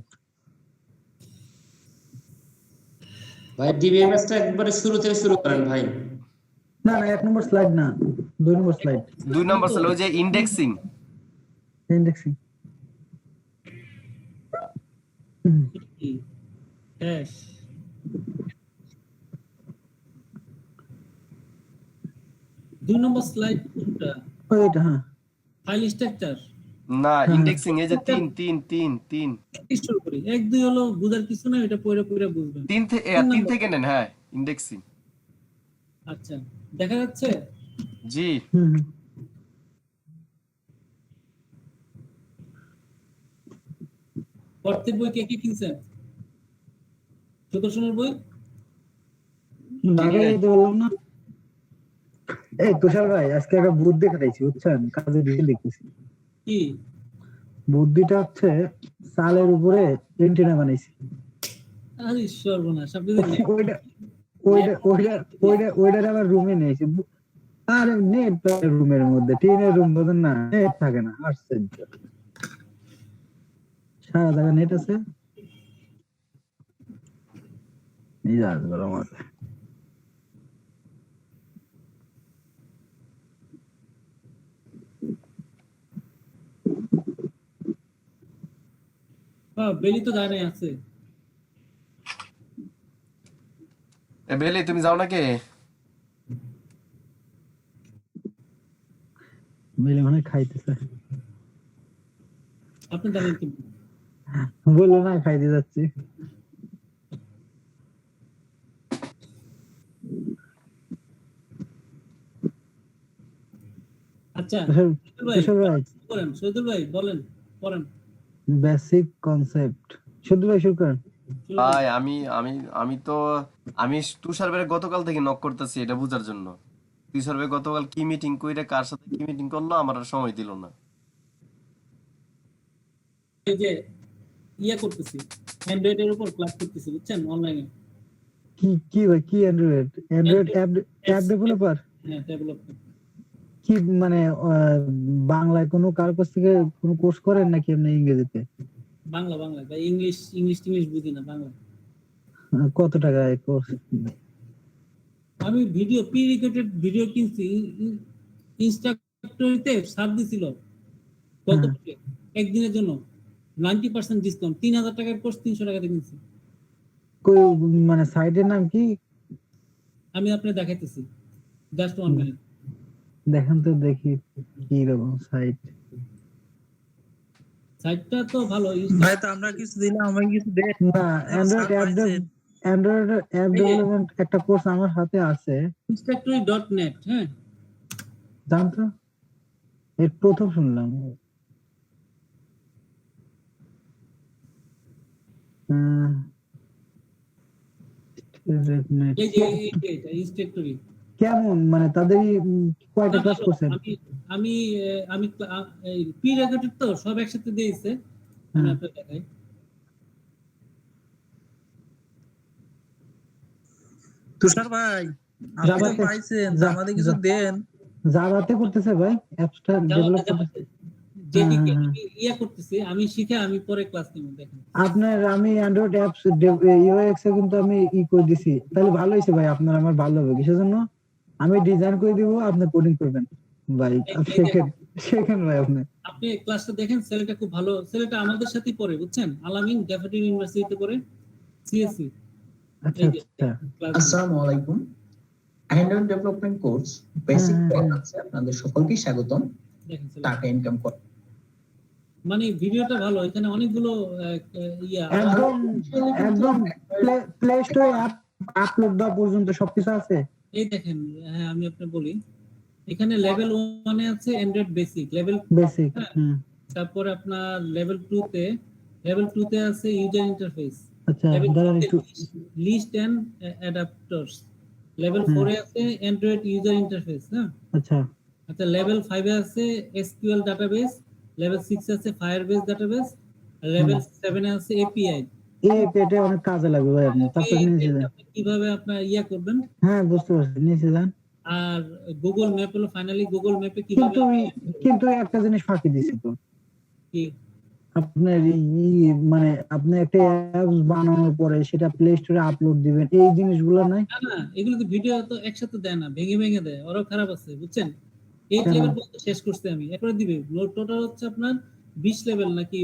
ভাই ডিবিএমএস টা একবারে শুরু থেকে শুরু করেন ভাই। না না 1 নম্বর স্লাইড না 2 নম্বর স্লাইড। 2 নম্বর ছিল ওই যে ইন্ডেক্সিং। শেষ। দুই নম্বর স্লাইড কোনটা? ওইটা হ্যাঁ ফাইল স্ট্রাকচার না, হ্যাঁ। ইন্ডেক্সিং এই যে 3 শুরু করি। 1 2 হলো বুঝার কিছু না, এটা পড়ে পড়ে বুঝবেন। 3 থেকে নেন। হ্যাঁ, ইন্ডেক্সিং। আচ্ছা, দেখা যাচ্ছে? জি, হুম প্রত্যেক বই কে কি কিনছেন? সুদর্শনের বই? লাগাই দিতে বললাম না। এই তুষার ভাই আজকে একটা বুদ্ধি খাটাইছি বুঝছেন, কাজে দিকে লিখতেছি। কি? বুদ্ধিটা হচ্ছে চালের উপরে এন্টিনা বানাইছি। আরে সর্বনাশ, আপনি তো ওইটা ওইটা ওইটা ওইটা ওইটার আবার রুমে নিয়েছি। আরে নেট রুমের মধ্যে, টিনের রুম বোঝেন না, নেট থাকে না। আশ্চর্য, সারা জায়গা নেট আছে। মিজাজ গরম আছে। বেলি তো জানে আছে। বেলি তুমি যাও নাকি? মিলে মানে খাইতেছে, আপনি জানেন কি? বললো না খাইতে যাচ্ছি। আচ্ছা, তুষার ভাই করেন সৈদুল ভাই, বলেন পড়েন। Basic concept. শুধু ভাই শুরু করেন। ভাই আমি তুষার ভাইয়ের গতকাল থেকে নক করতেছি এটা বুঝার জন্য। তুষার ভাই গতকাল কি মিটিং কইরা কার সাথে কি মিটিং করলো আমার আর সময় দিল না। এই যে করতেছি, অ্যান্ড্রয়েড এর উপর ক্লাস করতেছি, বুঝছেন, অনলাইনে। কি কি ভাই, কি অ্যান্ড্রয়েড অ্যাপ ডেভেলপার? হ্যাঁ, ডেভেলপমেন্ট। কি মানে বাংলায় কোনো কারো কাছ থেকে কোনো কোর্স করেন নাকি এমনি ইংরেজিতে? বাংলা ভাই, ইংলিশ বুঝি না, বাংলা। কত টাকা কোর্স? আমি ভিডিও প্রি রেকর্ডেড ভিডিও কিনছি, ইনস্ট্রাক্টরিতে ছাড় দিছিল গত একদিনের জন্য 90% ডিসকাউন্ট। 3000 টাকার কোর্স 300 টাকাতে কিনছি। কই মানে সাইটের নাম কি? আমি আপনাকে দেখাইতেছি, জাস্ট 1 মিনিট। দেখেন তো দেখি কি রকম সাইট। সাইটটা তো ভালো। ভাই তো আমরা কিছু দিলাম, আমি কিছু দেই না, অ্যান্ড্রয়েড অ্যাপ ডেভেলপমেন্ট একটা কোর্স আমার হাতে আছে, instructory.net। হ্যাঁ, জান তো, এর প্রথম শুনলাম। এই যে এটা ইনস্ট্রাক্টরি। কেমন মানে তাদের কয়টা ক্লাস করছেন? আমি প্রি রেকর্ডেড তো সব একসাথে দিয়েছে। আমি আপনাকে দেখাই। তুষার ভাই আপনি তো পাইছেন, আমাদের কিছু দেন। জাভাতে করতেছে ভাই, অ্যাপসটা ডেভেলপ করতেছে। যেদিকে আমি করতেছি, আমি শিখে আমি পরে ক্লাস নিব। দেখেন আপনার, আমি অ্যান্ড্রয়েড অ্যাপস ইউএক্স এ কিন্তু আমি করে দিছি। তাহলে ভালো হয়েছে ভাই, আপনার আমার ভালো হবে। কিসের জন্য? আমি ডিজাইন করে দিব, আপনি কোডিং করবেন ভাই। শেখেন ভাই আপনি ক্লাসটা দেখেন। ছেলেটা খুব ভালো, ছেলেটা আমাদের সাথেই পড়ে, বুঝছেন, আলামিন ড্যাফোডিল ইউনিভার্সিটিতে পড়ে, সিএসসি। আচ্ছা আচ্ছা। আসসালামু আলাইকুম। অ্যান্ড্রয়েড ডেভেলপমেন্ট কোর্স বেসিক ক্লাসে আপনাদের সকলকে স্বাগতম। টাকা ইনকাম কর, মানে ভিডিওটা ভালো, এখানে অনেকগুলো একদম প্লে স্টোরে অ্যাপ আপলোড দেওয়া পর্যন্ত সবকিছু আছে। এই দেখেন, হ্যাঁ আমি আপনাকে বলি, এখানে লেভেল 1 এ আছে অ্যান্ড্রয়েড বেসিক, লেভেল বেসিক। তারপর আপনার লেভেল 2 তে আছে ইউজার ইন্টারফেস। আচ্ছা, দাঁড়ান একটু। List and adapters. লেভেল 4 এ আছে অ্যান্ড্রয়েড ইউজার ইন্টারফেস। হ্যাঁ, আচ্ছা আচ্ছা। লেভেল 5 এ আছে এসকিউএল ডাটাবেস। লেভেল 6 এ আছে ফায়ারবেস ডাটাবেস। লেভেল 7 এ আছে এপিআই। এই পেটে অনেক কাজে লাগবে ভাই। আপনি তারপর নিচে যান, কিভাবে আপনার করবেন। হ্যাঁ বুঝতে পারছি, নিচে যান। আর গুগল ম্যাপ হলো, ফাইনালি গুগল ম্যাপে কিভাবে। কিন্তু একটা জিনিস ফাঁকি দিছি তো। কি? আপনার মানে আপনি একটা অ্যাপস বানানোর পরে সেটা প্লে স্টোরে আপলোড দিবেন, এই জিনিসগুলো নাই? না, এগুলো তো ভিডিও তো একসাথে দেয় না, ভেঙে ভেঙে দেয়। ওরাও খারাপ আছে, বুঝছেন। 8 লেভেল পর্যন্ত শেষ করতে আমি, এরপরে দিবে। টোটাল হচ্ছে আপনার 20 লেভেল নাকি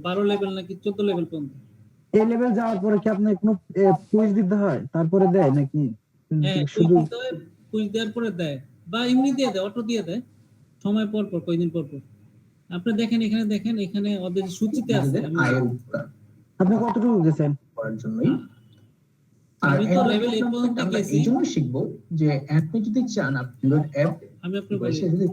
12 লেভেল নাকি 14 লেভেল পর্যন্ত। এই লেভেল যাওয়ার পরে কি আপনার কোনো কুইজ দিতে হয় তারপরে দেয় নাকি হ্যাঁ শুধু কুইজ দেওয়ার পরে দেয় বা এমনি দিয়ে দেয়, অটো দিয়ে দেয় সময় পর পর, কয়দিন পর পর। আপনি দেখেন এখানে ওদের সূচিতে আছে। নিজেদের আয়ের উত্তর আপনি কতটুকু গেছেন করার জন্যই। আর আমি তো Android লেভেল এই development পর্যন্ত আমরা গেছি। এই জন্য শিখবো যে আপনি যদি চান Android অ্যাপ আমি আপনাকে বলি যদি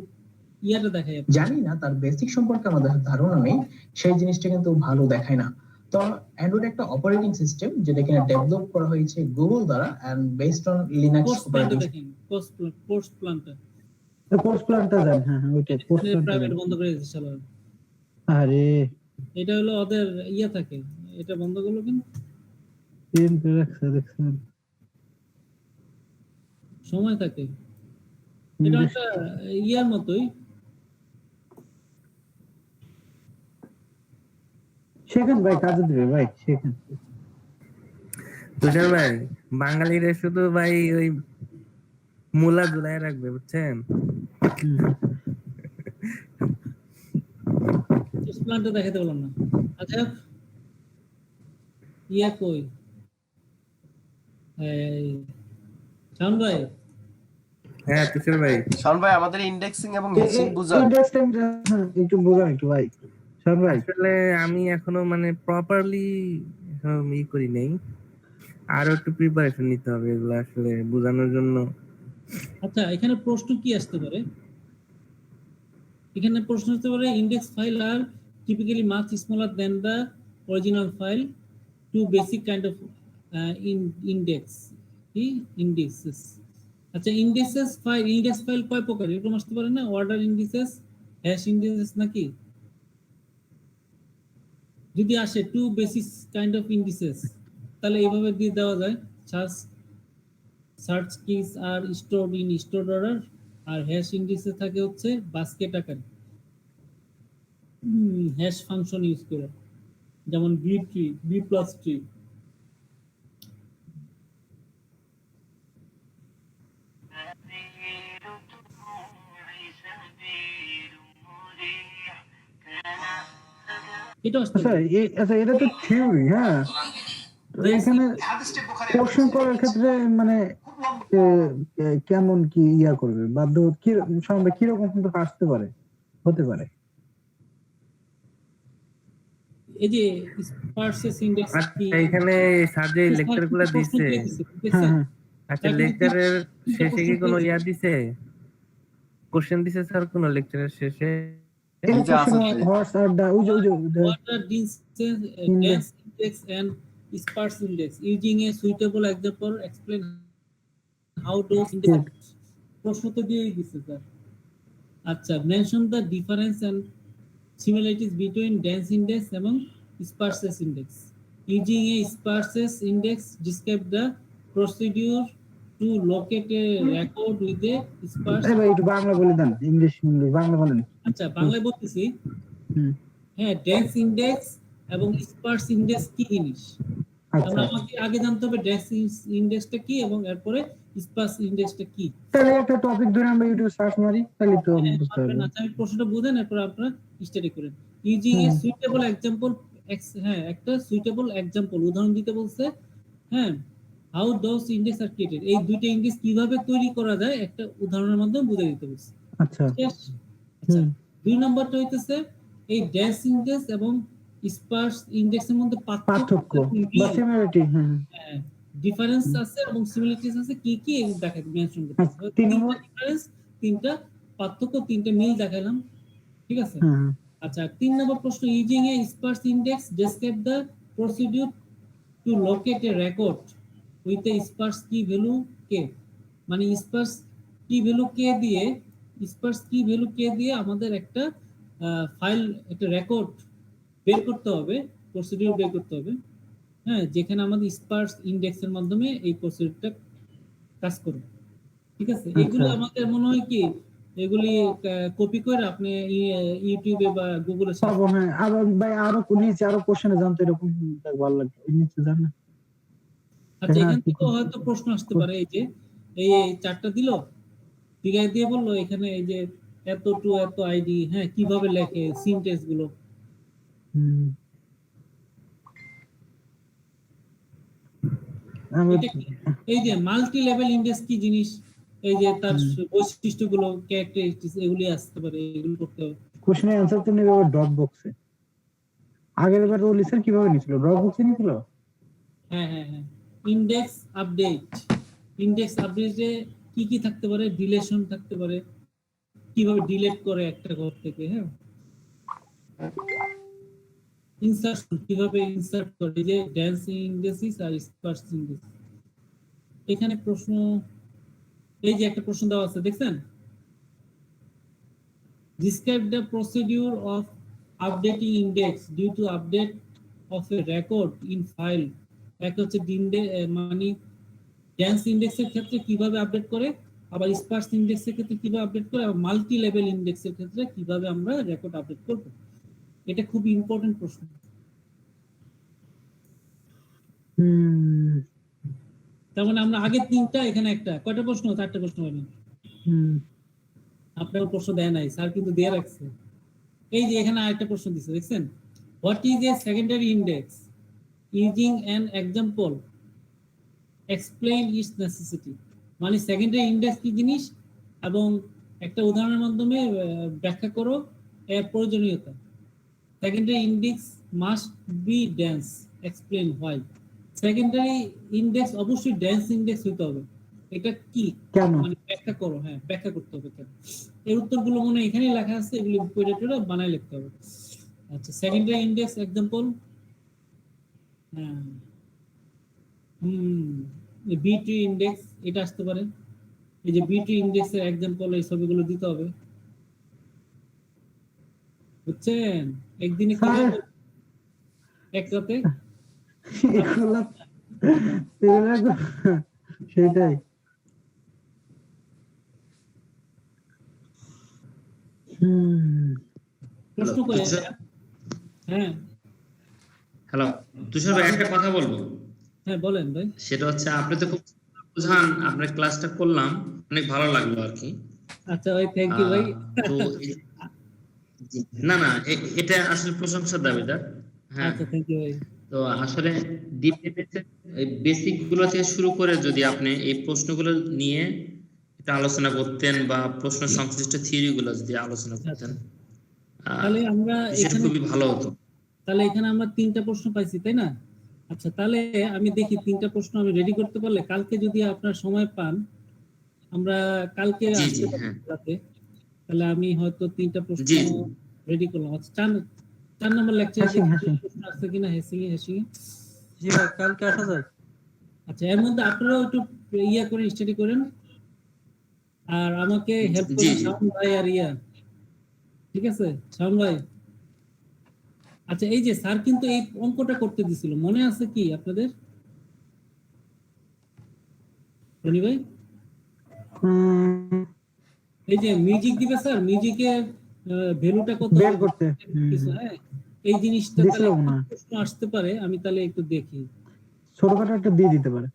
ইয়াটা দেখাই জানি না, তার বেসিক সম্পর্কে আমাদের ধারণা নেই, সেই জিনিসটা কিন্তু ভালো দেখায় না। তো অ্যান্ড্রয়েড একটা অপারেটিং সিস্টেম যেটা কিনা ডেভেলপ করা হয়েছে গুগল দ্বারা and based on Linux course প্ল্যানটা দেখেন, কোর্স প্ল্যানটা কোর্স প্ল্যানটা দেন। হ্যাঁ ওইটা কোর্স প্ল্যানটা প্রাইভেট বন্ধ করে দিয়েছে শালা। আরে এটা হলো ওদের ইয়া থাকে, এটা বন্ধ করলো কেন? দেখছেন সময় থাকে, এটা একটা ইয়ার মতোই। শেখেন ভাই, কাজে দিবে ভাই, শেখেন। তুষার ভাই, বাঙালিরা শুধু ভাই ওই মূলা ঝুলাই রাখবে, বুঝছেন? প্ল্যানটা দেখাতে বললাম না। আচ্ছা ইয়া কই এই শাওন ভাই? হ্যাঁ তুষার ভাই, শাওন ভাই আমাদের ইন্ডেক্সিং এবং হ্যাশিং বুঝান। ইন্ডেক্সিং একটু বোঝান একটু ভাই। শাওন ভাই আসলে আমি এখনো মানে প্রপারলি করি নাই, আরো একটু প্রিপারেশন নিতে হবে এগুলো আসলে বোঝানোর জন্য। আচ্ছা এখানে প্রশ্ন কি আসতে পারে? এখানে প্রশ্ন আসতে পারে index file R typically much smaller than the original file. Two basic kind of indices. আচ্ছা ইন্ডেক্স ফাইল কয় প্রকার এরকম আসতে পারে না? অর্ডার ইন্ডিসেস, হ্যাশ ইন্ডিসেস নাকি? যদি আসে two basic kind of indices তাহলে এইভাবে দিয়ে দেওয়া যায়। সার্চ কিজ আর স্টোরড ইন স্টোরড অর্ডার, আর হ্যাশ ইন্ডিসে থাকে হচ্ছে বাস্কেট আকারে হ্যাশ ফাংশন ইউজ করে, যেমন বি প্লাস ট্রি। এটা আচ্ছা এটা তো থিওরি। হ্যাঁ এখানে কোশ্চেন করার ক্ষেত্রে মানে কেমন কি ইয়া করবে বাধ্য কি সম্ভব কিরকম কিন্তু আসতে পারে, হতে পারে। এই যে স্পার্সেস ইন্ডেক্স কি এখানে স্যার যে লেকচারগুলো দিছে, আচ্ছা লেকচারের শেষে কি কোনো ইয়া দিছে, কোশ্চেন দিছে স্যার কোন লেকচারের শেষে? what are dense index and sparse index using a suitable example explain how those index প্রশ্ন তো দিয়েই দিছে স্যার। আচ্ছা mention the difference and similarities between dense index এবং sparse index using a sparse index describe the procedure to locate a record with a sparse। ভাই একটু বাংলা বলে দেন, English Bangla বলেন। আচ্ছা বাংলায় বলতেছি। হ্যাঁ ডেন্স ইন্ডেক্স এবং স্পার্স ইন্ডেক্স কি জিনিস আমরা আমাকে আগে জানতে হবে, ডেন্স ইন্ডেক্সটা কি এবং এরপরে স্পার্স ইন্ডেক্সটা কি। তাহলে একটা টপিক ধরে আমরা ইউটিউব সার্চ মারি তাহলে তো বুঝতে পারবেন। আচ্ছা আমি প্রশ্নটা বুঝেন এরপর আপনারা স্টাডি করেন। ইউজিং এ সুইটেবল एग्जांपल, হ্যাঁ একটা সুইটেবল एग्जांपल উদাহরণ দিতে বলছে। হ্যাঁ how those index R created, এই দুইটা ইন্ডেক্স কিভাবে তৈরি করা যায় একটা উদাহরণের মাধ্যমে বুঝিয়ে দিতে বলছে। আচ্ছা আচ্ছা দুই নম্বরটা হইতেছে এই ড্যাশ ইন্ডেক্স এবং স্পার্স ইন্ডেক্সের মধ্যে পার্থক্য বা সিমিলারিটি। হ্যাঁ ডিফারেন্স আছে এবং সিমিলারিটিস আছে কি কি এই দেখাতে মেনশন করতে হবে। তিনটা ডিফারেন্স, তিনটা পার্থক্য, তিনটা মিল দেখালাম, ঠিক আছে। আচ্ছা 3 নম্বর প্রশ্ন using a sparse index describe the procedure to locate a record with a sparse key value কে, মানে স্পার্স কি ভ্যালু কে দিয়ে আমাদের একটা ফাইল একটা রেকর্ড বের করতে হবে, প্রসিডিউর বের করতে হবে। হ্যাঁ যেখানে আমাদের স্পার্স ইন্ডেক্সের মাধ্যমে এই প্রসিডিউরটা কাজ করবে, ঠিক আছে। এগুলো আমাদের মনে হয় কি এগুলি কপি করে আপনি ইউটিউবে বা গুগলে পাবো। হ্যাঁ আবার ভাই আরো নিচে আরো কোশ্চেনে জানতে এরকম ভালো লাগবে, নিচে জানেন। আচ্ছা এখান থেকে হয়তো প্রশ্ন আসতে পারে এই যে এই চারটা দিল ফিগার দিয়ে বললো এখানে এই যে এত টু এত আইডি, হ্যাঁ কিভাবে লেখে সিনট্যাক্স গুলো। আমি এটা কি? এই যে মাল্টি লেভেল ইন্ডেক্স কি জিনিস, এই যে তার বৈশিষ্ট্যগুলো, ক্যারেক্টারিস্টিক্স, এগুলি আসতে পারে, এগুলো করতে হবে। কোশ্চেনের অ্যানসার তো নেবে ড্রপ বক্সে। আগের বার রোল লিস্টার কিভাবে নিছিল? ড্রপ বক্সে নিছিল। হ্যাঁ হ্যাঁ হ্যাঁ, ইন্ডেক্স আপডেট, ইন্ডেক্স আপডেটে কি কি থাকতে পারে, ডিলেশন থাকতে পারে, কিভাবে ডিলিট করে একটা ঘর থেকে, হ্যাঁ, ইনসার্শন কিভাবে ইনসার্ট করে, যে ড্যান্সিং ইন্ডেক্সিস আর স্পার্স ইন্ডেক্স। এখানে প্রশ্ন, এই যে একটা প্রশ্ন দেওয়া আছে দেখছেন, describe the procedure of updating index due to update of a record in file। একটা হচ্ছে মানে ড্যান্স ইন্ডেক্সের ক্ষেত্রে কিভাবে আপডেট করে, আবার স্পার্স ইন্ডেক্সের ক্ষেত্রে কিভাবে আপডেট করে, আবার মাল্টি লেভেল ইন্ডেক্সের ক্ষেত্রে কিভাবে আমরা রেকর্ড আপডেট করব। এটা খুব ইম্পর্টেন্ট প্রশ্ন। তার মানে আমরা আগে তিনটা, এখানে একটা, কয়টা প্রশ্ন? 4টা প্রশ্ন হলো। আপনার প্রশ্ন দেয় নাই স্যার, কিন্তু দিয়ে রাখছে। এই যে এখানে আরেকটা প্রশ্ন দিচ্ছে দেখছেন, what is a secondary index, using an example explain it's necessity. মানে সেকেন্ডারি ইন্ডেক্স কি জিনিস এবং একটা উদাহরণের মাধ্যমে ব্যাখ্যা করো এর প্রয়োজনীয়তা। Secondary index must be dense, explain why. Secondary index অবশ্যই ডেন্স ইন্ডেক্স হইতে হবে, এটা কি মানে ব্যাখ্যা করো। হ্যাঁ, ব্যাখ্যা করতে হবে কেন। এর উত্তরগুলো মনে হয় এখানেই লেখা আছে, এগুলো পড়ে বানায় লিখতে হবে। আচ্ছা, সেকেন্ডারি ইন্ডেক্স এক্সাম্পল, হ্যাঁ, বিট্রি ইন্ডেক্স, এটা আসতে পারে। এই যে বিট্রি ইন্ডেক্সের এক্সাম্পল, এই ছবিগুলো দিতে হবে, বুঝছেন? একদিনে এক রাতে সেটাই। প্রশ্ন করে। হ্যাঁ হ্যালো তুষার ভাই, একটা কথা বলবো। হ্যাঁ বলেন ভাই। সেটা হচ্ছে আপনি তো খুব বুঝান, আপনার ক্লাসটা করলাম, অনেক ভালো লাগলো আর কি। আচ্ছা ভাই, থ্যাংক ইউ ভাই। তো না না, এটা আসলে প্রশংসার দাবিদার। হ্যাঁ, আচ্ছা, থ্যাংক ইউ ভাই। তো আসলে বেসিক গুলো থেকে শুরু করে যদি আপনি এই প্রশ্নগুলো নিয়ে একটা আলোচনা করতেন বা প্রশ্ন সংশ্লিষ্ট থিওরি গুলো যদি আলোচনা করতেন, তাহলে আমরা সেটা খুবই ভালো হতো। তাহলে এখানে আমরা 3টা প্রশ্ন পাইছি, তাই না? আচ্ছা, তাহলে আমি দেখি 3টা প্রশ্ন আমি রেডি করতে পারলে, কালকে যদি আপনার সময় পান, আমরা কালকে আসতে পারি, তাহলে আমি হয়তো 3টা প্রশ্ন রেডি করলাম। আচ্ছা, 4 নম্বর লেকচারে প্রশ্ন আছে কিনা, হেসিং এ। জি ভাই, কালকে আসা যায়। আচ্ছা, এর মধ্যে আপনারাও একটু ইয়া করে স্টাডি করেন আর আমাকে হেল্প করেন, শাওন ভাই আর ইয়া, ঠিক আছে শাওন ভাই? আচ্ছা, এই যে স্যার কিন্তু এই অঙ্কটা করতে দিছিল, মনে আছে কি আপনাদের? রনি ভাই, এই যে মিউজিক দিবে স্যার, মিউজিকের ভ্যালুটা কত বের করতে, হ্যাঁ, এই জিনিসটা তাহলে প্রশ্ন আসতে পারে, আমি তাহলে একটু দেখি। ছোটখাটো একটা দিয়ে দিতে পারে।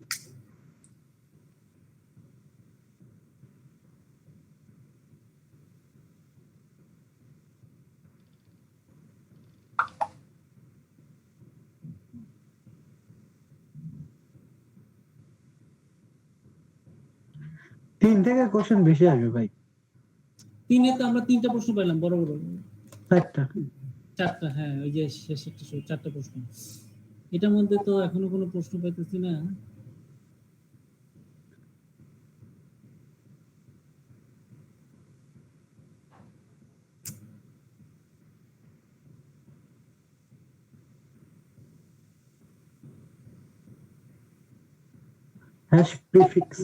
তিন থেকে কোশ্চেন বেশি আসবে ভাই। 3-এ তো আমরা 3টা প্রশ্ন পাইলাম, বড় বড় 4টা। হ্যাঁ, ওই যে শেষেরটা 4টা প্রশ্ন। এটার মধ্যে তো এখনো কোনো প্রশ্ন পাইতেছি না। হ্যাশ প্রিফিক্স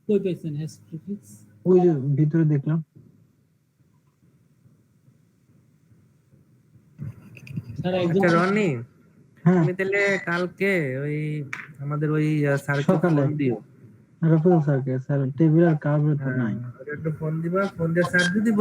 কই পাইছেন হ্যাশ প্রিফিক্স? ওই যে ভিতরে দেখলাম। রনি, আমি তাহলে কালকে ওই আমাদের ওই স্যারকে ফোন দিও, রাফেল স্যারকে। স্যার টেবিল আর কার্ভ তো নাই, একটু ফোন দিবা, ফোন দিয়ে স্যার যদি